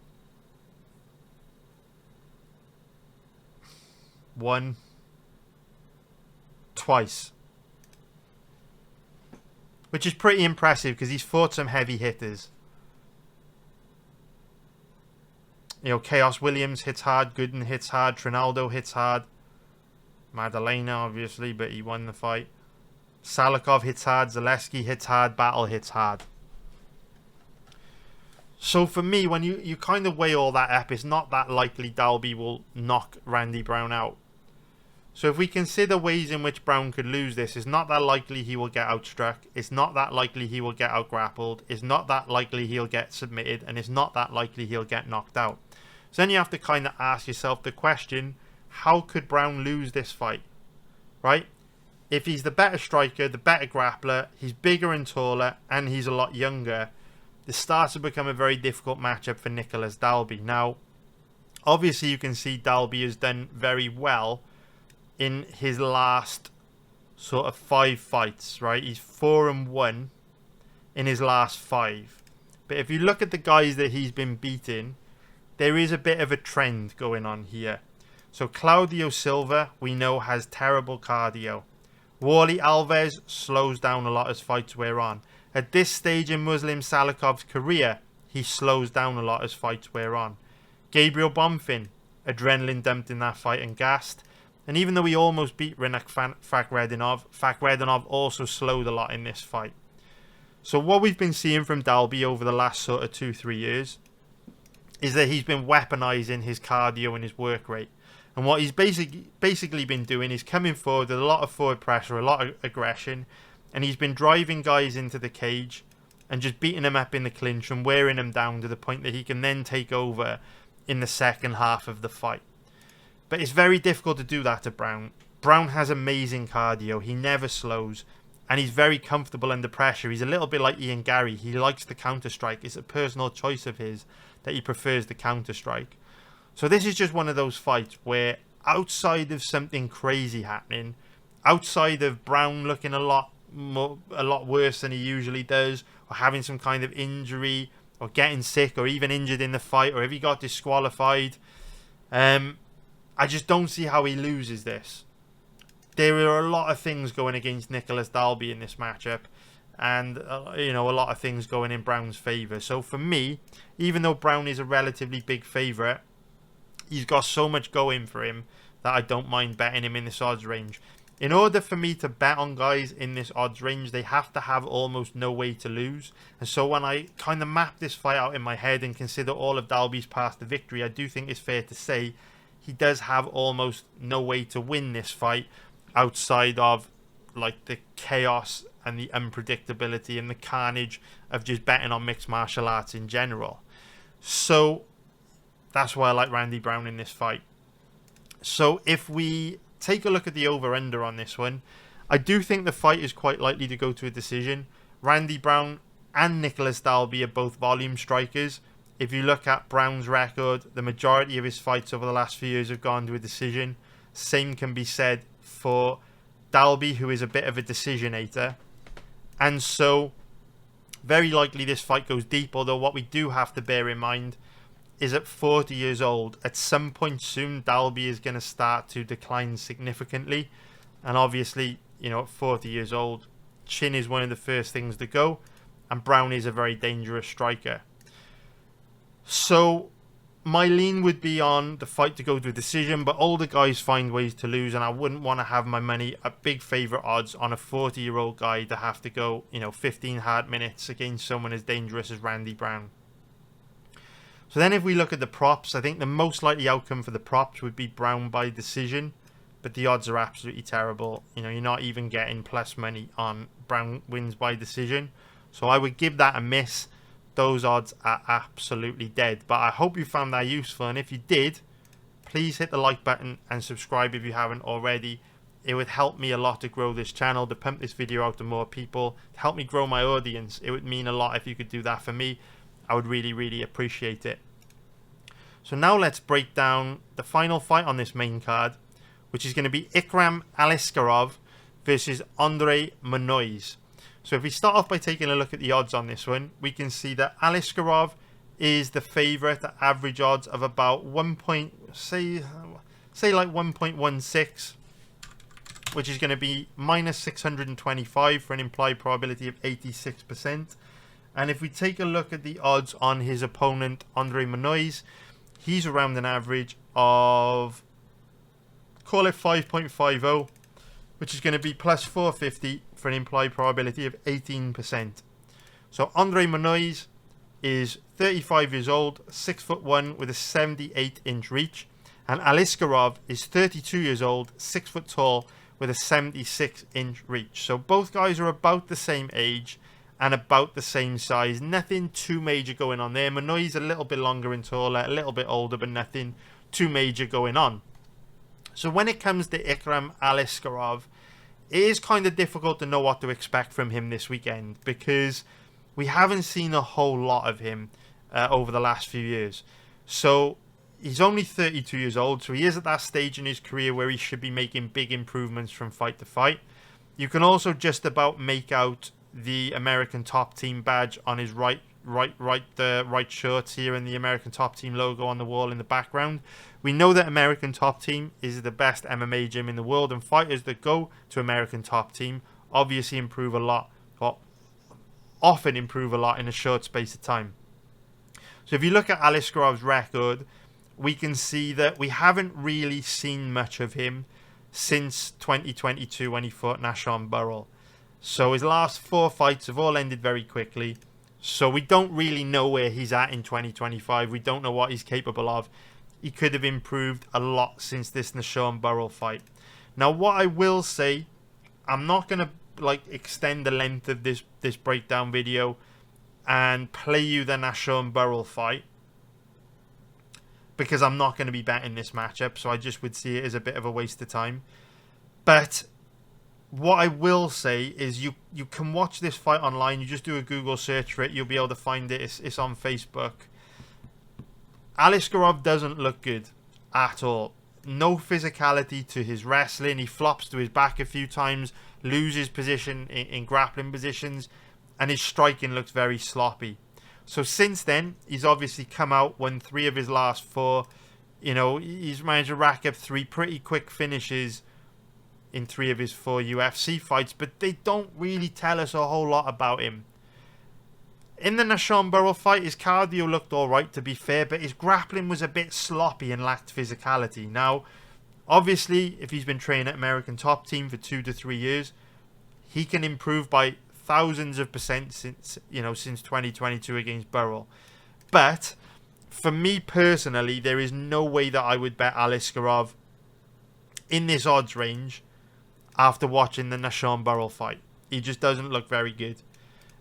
Speaker 1: twice, which is pretty impressive because he's fought some heavy hitters. You know, Chaos Williams hits hard, Gooden hits hard, Trinaldo hits hard, Madalena obviously, but he won the fight. Salikov hits hard, Zaleski hits hard, Battle hits hard. So for me, when you kind of weigh all that up, it's not that likely Dalby will knock Randy Brown out. So if we consider ways in which Brown could lose this, it's not that likely he will get outstruck, it's not that likely he will get outgrappled, it's not that likely he'll get submitted, and it's not that likely he'll get knocked out. So then you have to kind of ask yourself the question, how could Brown lose this fight? Right? If he's the better striker, the better grappler, he's bigger and taller, and he's a lot younger, this starts to become a very difficult matchup for Nicolas Dalby. Now, obviously you can see Dalby has done very well in his last sort of 5 fights, right? He's 4-1 in his last 5. But if you look at the guys that he's been beating, there is a bit of a trend going on here. So Claudio Silva, we know, has terrible cardio. Wally Alves slows down a lot as fights wear on. At this stage in Muslim Salikov's career, he slows down a lot as fights wear on. Gabriel Bonfim, adrenaline dumped in that fight and gassed. And even though he almost beat Rinat Fakhretdinov also slowed a lot in this fight. So what we've been seeing from Dalby over the last sort of 2-3 years is that he's been weaponizing his cardio and his work rate. And what he's basically been doing is coming forward with a lot of forward pressure, a lot of aggression, and he's been driving guys into the cage and just beating them up in the clinch and wearing them down to the point that he can then take over in the second half of the fight. But it's very difficult to do that to Brown. Brown has amazing cardio. He never slows. And he's very comfortable under pressure. He's a little bit like Ian Garry. He likes the counter-strike. It's a personal choice of his that he prefers the counter-strike. So this is just one of those fights where outside of something crazy happening, outside of Brown looking a lot worse than he usually does, or having some kind of injury, or getting sick, or even injured in the fight, or if he got disqualified, I just don't see how he loses this. There are a lot of things going against Nicolas Dalby in this matchup, and you know, a lot of things going in Brown's favour. So for me, even though Brown is a relatively big favourite, he's got so much going for him that I don't mind betting him in this odds range. In order for me to bet on guys in this odds range, they have to have almost no way to lose. And so when I kind of map this fight out in my head and consider all of Dalby's path to victory, I do think it's fair to say he does have almost no way to win this fight outside of like the chaos and the unpredictability and the carnage of just betting on mixed martial arts in general. So that's why I like Randy Brown in this fight. So if we take a look at the over-under on this one, I do think the fight is quite likely to go to a decision. Randy Brown and Nicolas Dalby are both volume strikers. If you look at Brown's record, the majority of his fights over the last few years have gone to a decision. Same can be said for Dalby, who is a bit of a decisionator. And so, very likely this fight goes deep, although what we do have to bear in mind is at 40 years old, at some point soon, Dalby is going to start to decline significantly. And obviously, you know, at 40 years old, chin is one of the first things to go, and Brown is a very dangerous striker. So my lean would be on the fight to go to a decision, but older guys find ways to lose, and I wouldn't want to have my money at big favourite odds on a 40-year-old guy to have to go, you know, 15 hard minutes against someone as dangerous as Randy Brown. So then if we look at the props, I think the most likely outcome for the props would be Brown by decision, but the odds are absolutely terrible. You know, you're not even getting plus money on round wins by decision. So I would give that a miss. Those odds are absolutely dead. But I hope you found that useful. And if you did, please hit the like button and subscribe if you haven't already. It would help me a lot to grow this channel, to pump this video out to more people, to help me grow my audience. It would mean a lot if you could do that for me. I would really, really appreciate it. So now let's break down the final fight on this main card, which is going to be Ikram Aliskerov versus Andre Muniz. So if we start off by taking a look at the odds on this one, we can see that Aliskerov is the favourite at average odds of about say like 1.16, which is going to be minus 625 for an implied probability of 86%. And if we take a look at the odds on his opponent, Andre Muniz, he's around an average of, call it 5.50, which is going to be plus 450 for an implied probability of 18%. So Andre Muniz is 35 years old, 6'1", with a 78-inch reach. And Aliskerov is 32 years old, 6 foot tall, with a 76-inch reach. So both guys are about the same age and about the same size. Nothing too major going on there. Muniz a little bit longer and taller, a little bit older, but nothing too major going on. So when it comes to Ikram Aliskerov, it is kind of difficult to know what to expect from him this weekend, because we haven't seen a whole lot of him over the last few years. So he's only 32 years old, so he is at that stage in his career where he should be making big improvements from fight to fight. You can also just about make out the American Top Team badge on his right shorts here, and the American Top Team logo on the wall in the background. We know that American Top Team is the best MMA gym in the world, and fighters that go to American Top Team obviously improve a lot, or often improve a lot in a short space of time. So if you look at Aliskerov's record, we can see that we haven't really seen much of him since 2022 when he fought Nashon Burrell. So his last 4 fights have all ended very quickly. So we don't really know where he's at in 2025. We don't know what he's capable of. He could have improved a lot since this Nashon Burrell fight. Now, what I will say, I'm not going to extend the length of this breakdown video and play you the Nashon Burrell fight, because I'm not going to be betting this matchup. So I just would see it as a bit of a waste of time. But what I will say is you can watch this fight online. You just do a Google search for it. You'll be able to find it. It's on Facebook. Aliskerov doesn't look good at all. No physicality to his wrestling. He flops to his back a few times, loses position in grappling positions, and his striking looks very sloppy. So since then, he's obviously come out, won 3 of his last 4. You know, he's managed to rack up 3 pretty quick finishes in 3 of his 4 UFC fights, but they don't really tell us a whole lot about him. In the Nashon Burrell fight, his cardio looked alright, to be fair, but his grappling was a bit sloppy and lacked physicality. Now, obviously, if he's been training at American Top Team for 2 to 3 years, he can improve by thousands of percent since 2022 against Burrell. But for me personally, there is no way that I would bet Aliskerov in this odds range after watching the Nashon Burrell fight. He just doesn't look very good.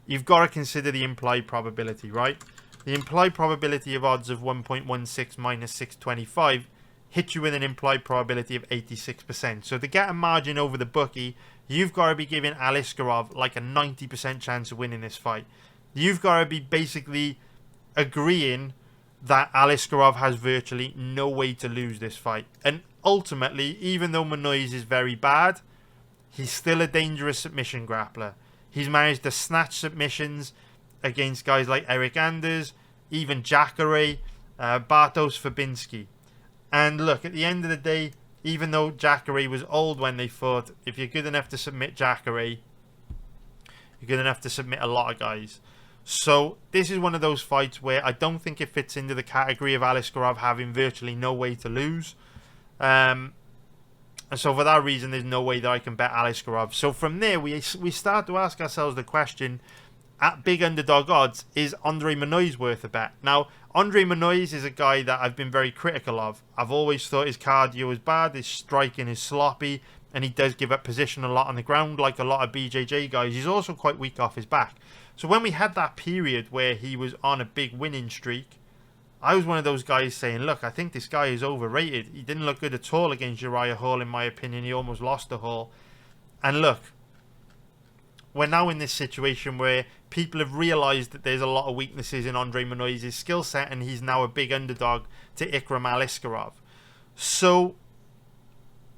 Speaker 1: You've got to consider the implied probability, right? The implied probability of odds of 1.16 minus 625 hits you with an implied probability of 86%. So to get a margin over the bookie, you've got to be giving Aliskerov like a 90% chance of winning this fight. You've got to be basically agreeing that Aliskerov has virtually no way to lose this fight. And ultimately, even though Muniz is very bad, he's still a dangerous submission grappler. He's managed to snatch submissions against guys like Eric Anders, even Jacare, Bartosz Fabinski. And look, at the end of the day, even though Jacare was old when they fought, if you're good enough to submit Jacare, you're good enough to submit a lot of guys. So this is one of those fights where I don't think it fits into the category of Aliskerov having virtually no way to lose. And so for that reason, there's no way that I can bet Aliskerov. So from there, we start to ask ourselves the question, at big underdog odds, is Andre Muniz worth a bet? Now, Andre Muniz is a guy that I've been very critical of. I've always thought his cardio is bad, his striking is sloppy, and he does give up position a lot on the ground, like a lot of BJJ guys. He's also quite weak off his back. So when we had that period where he was on a big winning streak, I was one of those guys saying, look, I think this guy is overrated. He didn't look good at all against Uriah Hall, in my opinion. He almost lost the Hall. And look, we're now in this situation where people have realised that there's a lot of weaknesses in Andre Manoiz's skill set, and he's now a big underdog to Ikram Aliskerov. So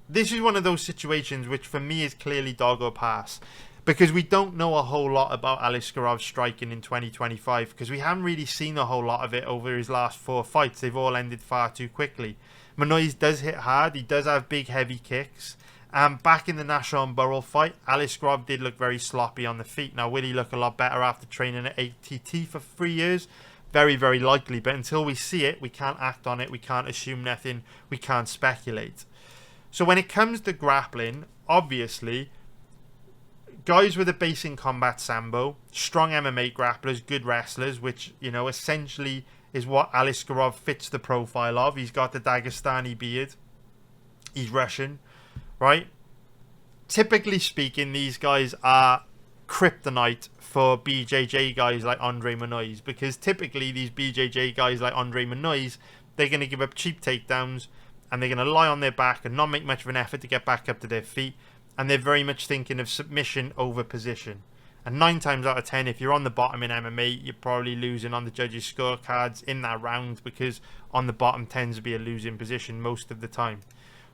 Speaker 1: this is one of those situations which for me is clearly dog or pass, because we don't know a whole lot about Aliskerov's striking in 2025, because we haven't really seen a whole lot of it over his last 4 fights. They've all ended far too quickly. Manoiz does hit hard. He does have big, heavy kicks. Back in the Nashon Burrell fight, Aliskerov did look very sloppy on the feet. Now, will he look a lot better after training at ATT for 3 years? Very, very likely. But until we see it, we can't act on it. We can't assume nothing. We can't speculate. So when it comes to grappling, obviously, guys with a base in combat sambo, strong MMA grapplers, good wrestlers, which, you know, essentially is what Aliskerov fits the profile of. He's got the Dagestani beard. He's Russian, right? Typically speaking, these guys are kryptonite for BJJ guys like Andre Manoiz, because typically these BJJ guys like Andre Manoiz, they're going to give up cheap takedowns, and they're going to lie on their back and not make much of an effort to get back up to their feet. And they're very much thinking of submission over position. And 9 times out of 10, if you're on the bottom in MMA, you're probably losing on the judges' scorecards in that round, because on the bottom tends to be a losing position most of the time.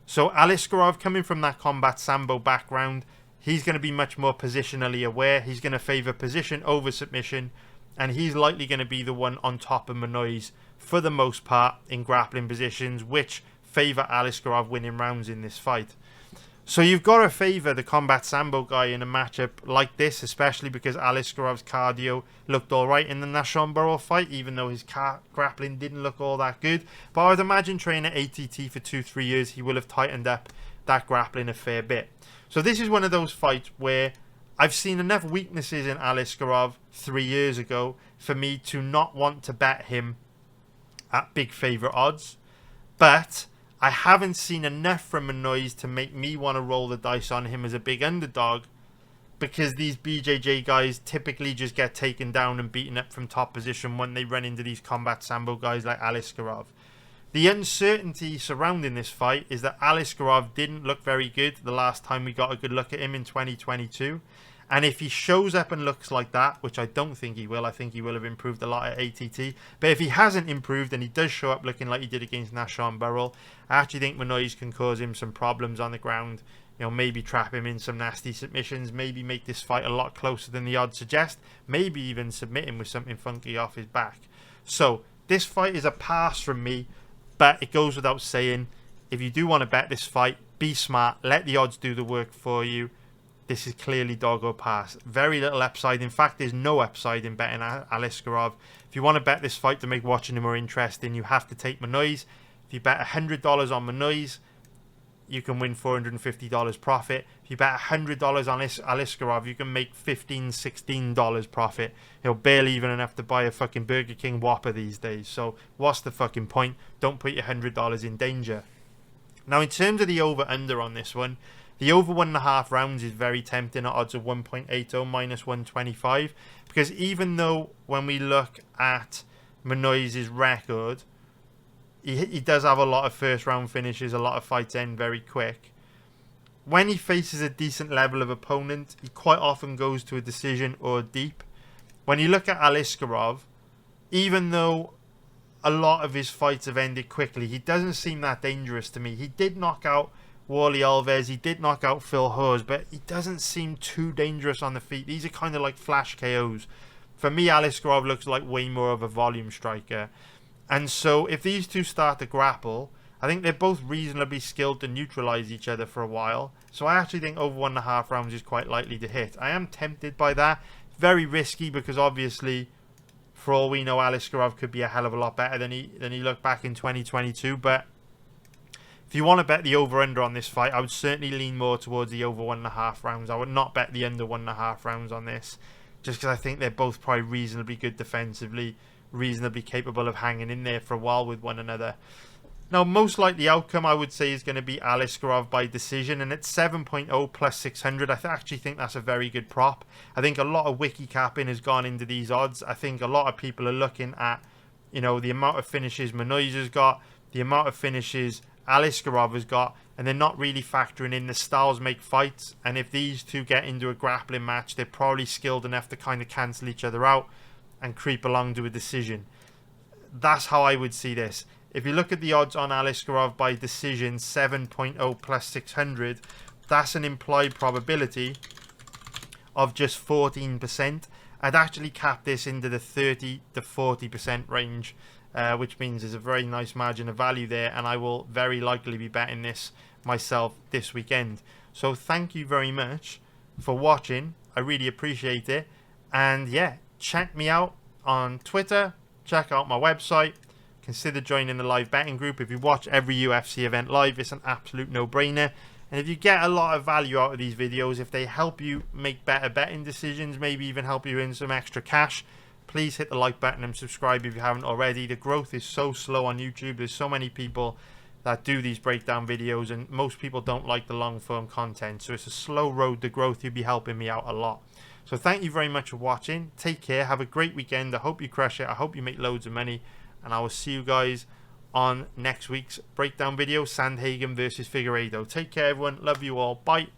Speaker 1: So Aliskerov, coming from that combat sambo background, he's going to be much more positionally aware. He's going to favour position over submission, and he's likely going to be the one on top of Manoiz for the most part in grappling positions, which favour Aliskerov winning rounds in this fight. So you've got to favour the combat sambo guy in a matchup like this, especially because Aliskerov's cardio looked alright in the Nashon Burrell fight, even though his grappling didn't look all that good. But I would imagine training at ATT for 2-3 years, he will have tightened up that grappling a fair bit. So this is one of those fights where I've seen enough weaknesses in Aliskerov 3 years ago for me to not want to bet him at big favourite odds. But I haven't seen enough from Manoiz to make me want to roll the dice on him as a big underdog, because these BJJ guys typically just get taken down and beaten up from top position when they run into these combat sambo guys like Aliskerov. The uncertainty surrounding this fight is that Aliskerov didn't look very good the last time we got a good look at him in 2022. And if he shows up and looks like that, which I don't think he will, I think he will have improved a lot at ATT. But if he hasn't improved and he does show up looking like he did against Nashon Burrell, I actually think Manoiz can cause him some problems on the ground. You know, maybe trap him in some nasty submissions, maybe make this fight a lot closer than the odds suggest, maybe even submit him with something funky off his back. So this fight is a pass from me, but it goes without saying, if you do want to bet this fight, be smart, let the odds do the work for you. This is clearly dog or pass. Very little upside. In fact, there's no upside in betting Aliskerov. If you want to bet this fight to make watching him more interesting, you have to take Manoiz. If you bet $100 on Manoiz, you can win $450 profit. If you bet $100 on Aliskerov, you can make $15, $16 profit. You're barely even enough to buy a fucking Burger King Whopper these days. So what's the fucking point? Don't put your $100 in danger. Now, in terms of the over-under on this one, the over 1.5 rounds is very tempting at odds of 1.80 minus 125, because even though when we look at Manoiz's record, he does have a lot of first round finishes, a lot of fights end very quick. When he faces a decent level of opponent, he quite often goes to a decision or deep. When you look at Aliskerov, even though a lot of his fights have ended quickly, he doesn't seem that dangerous to me. He did knock out Wally Alves, he did knock out Phil Hawes, but he doesn't seem too dangerous on the feet. These are kind of like flash KOs. For me, Aliskerov looks like way more of a volume striker. And so if these two start to grapple, I think they're both reasonably skilled to neutralise each other for a while. So I actually think over 1.5 rounds is quite likely to hit. I am tempted by that. Very risky, because obviously, for all we know, Aliskerov could be a hell of a lot better than he looked back in 2022. But if you want to bet the over-under on this fight, I would certainly lean more towards the over 1.5 rounds. I would not bet the under 1.5 rounds on this, just because I think they're both probably reasonably good defensively, reasonably capable of hanging in there for a while with one another. Now, most likely outcome, I would say, is going to be Aliskerov by decision. And at 7.0 plus 600, I actually think that's a very good prop. I think a lot of wiki capping has gone into these odds. I think a lot of people are looking at, you know, the amount of finishes Munoz has got, the amount of finishes Aliskerov has got, and they're not really factoring in the styles make fights. And if these two get into a grappling match, they're probably skilled enough to kind of cancel each other out and creep along to a decision. That's how I would see this. If you look at the odds on Aliskerov by decision, 7.0 plus 600, that's an implied probability of just 14%. I'd actually cap this into the 30 to 40% range, which means there's a very nice margin of value there, and I will very likely be betting this myself this weekend. So thank you very much for watching. I really appreciate it. And yeah, check me out on Twitter, check out my website. Consider joining the live betting group. If you watch every UFC event live, it's an absolute no-brainer. And if you get a lot of value out of these videos, if they help you make better betting decisions, maybe even help you in some extra cash, please hit the like button and subscribe if you haven't already. The growth is so slow on YouTube. There's so many people that do these breakdown videos, and most people don't like the long-form content. So it's a slow road to growth. You'll be helping me out a lot. So thank you very much for watching. Take care. Have a great weekend. I hope you crush it. I hope you make loads of money. And I will see you guys on next week's breakdown video, Sandhagen versus Figueiredo. Take care, everyone. Love you all. Bye.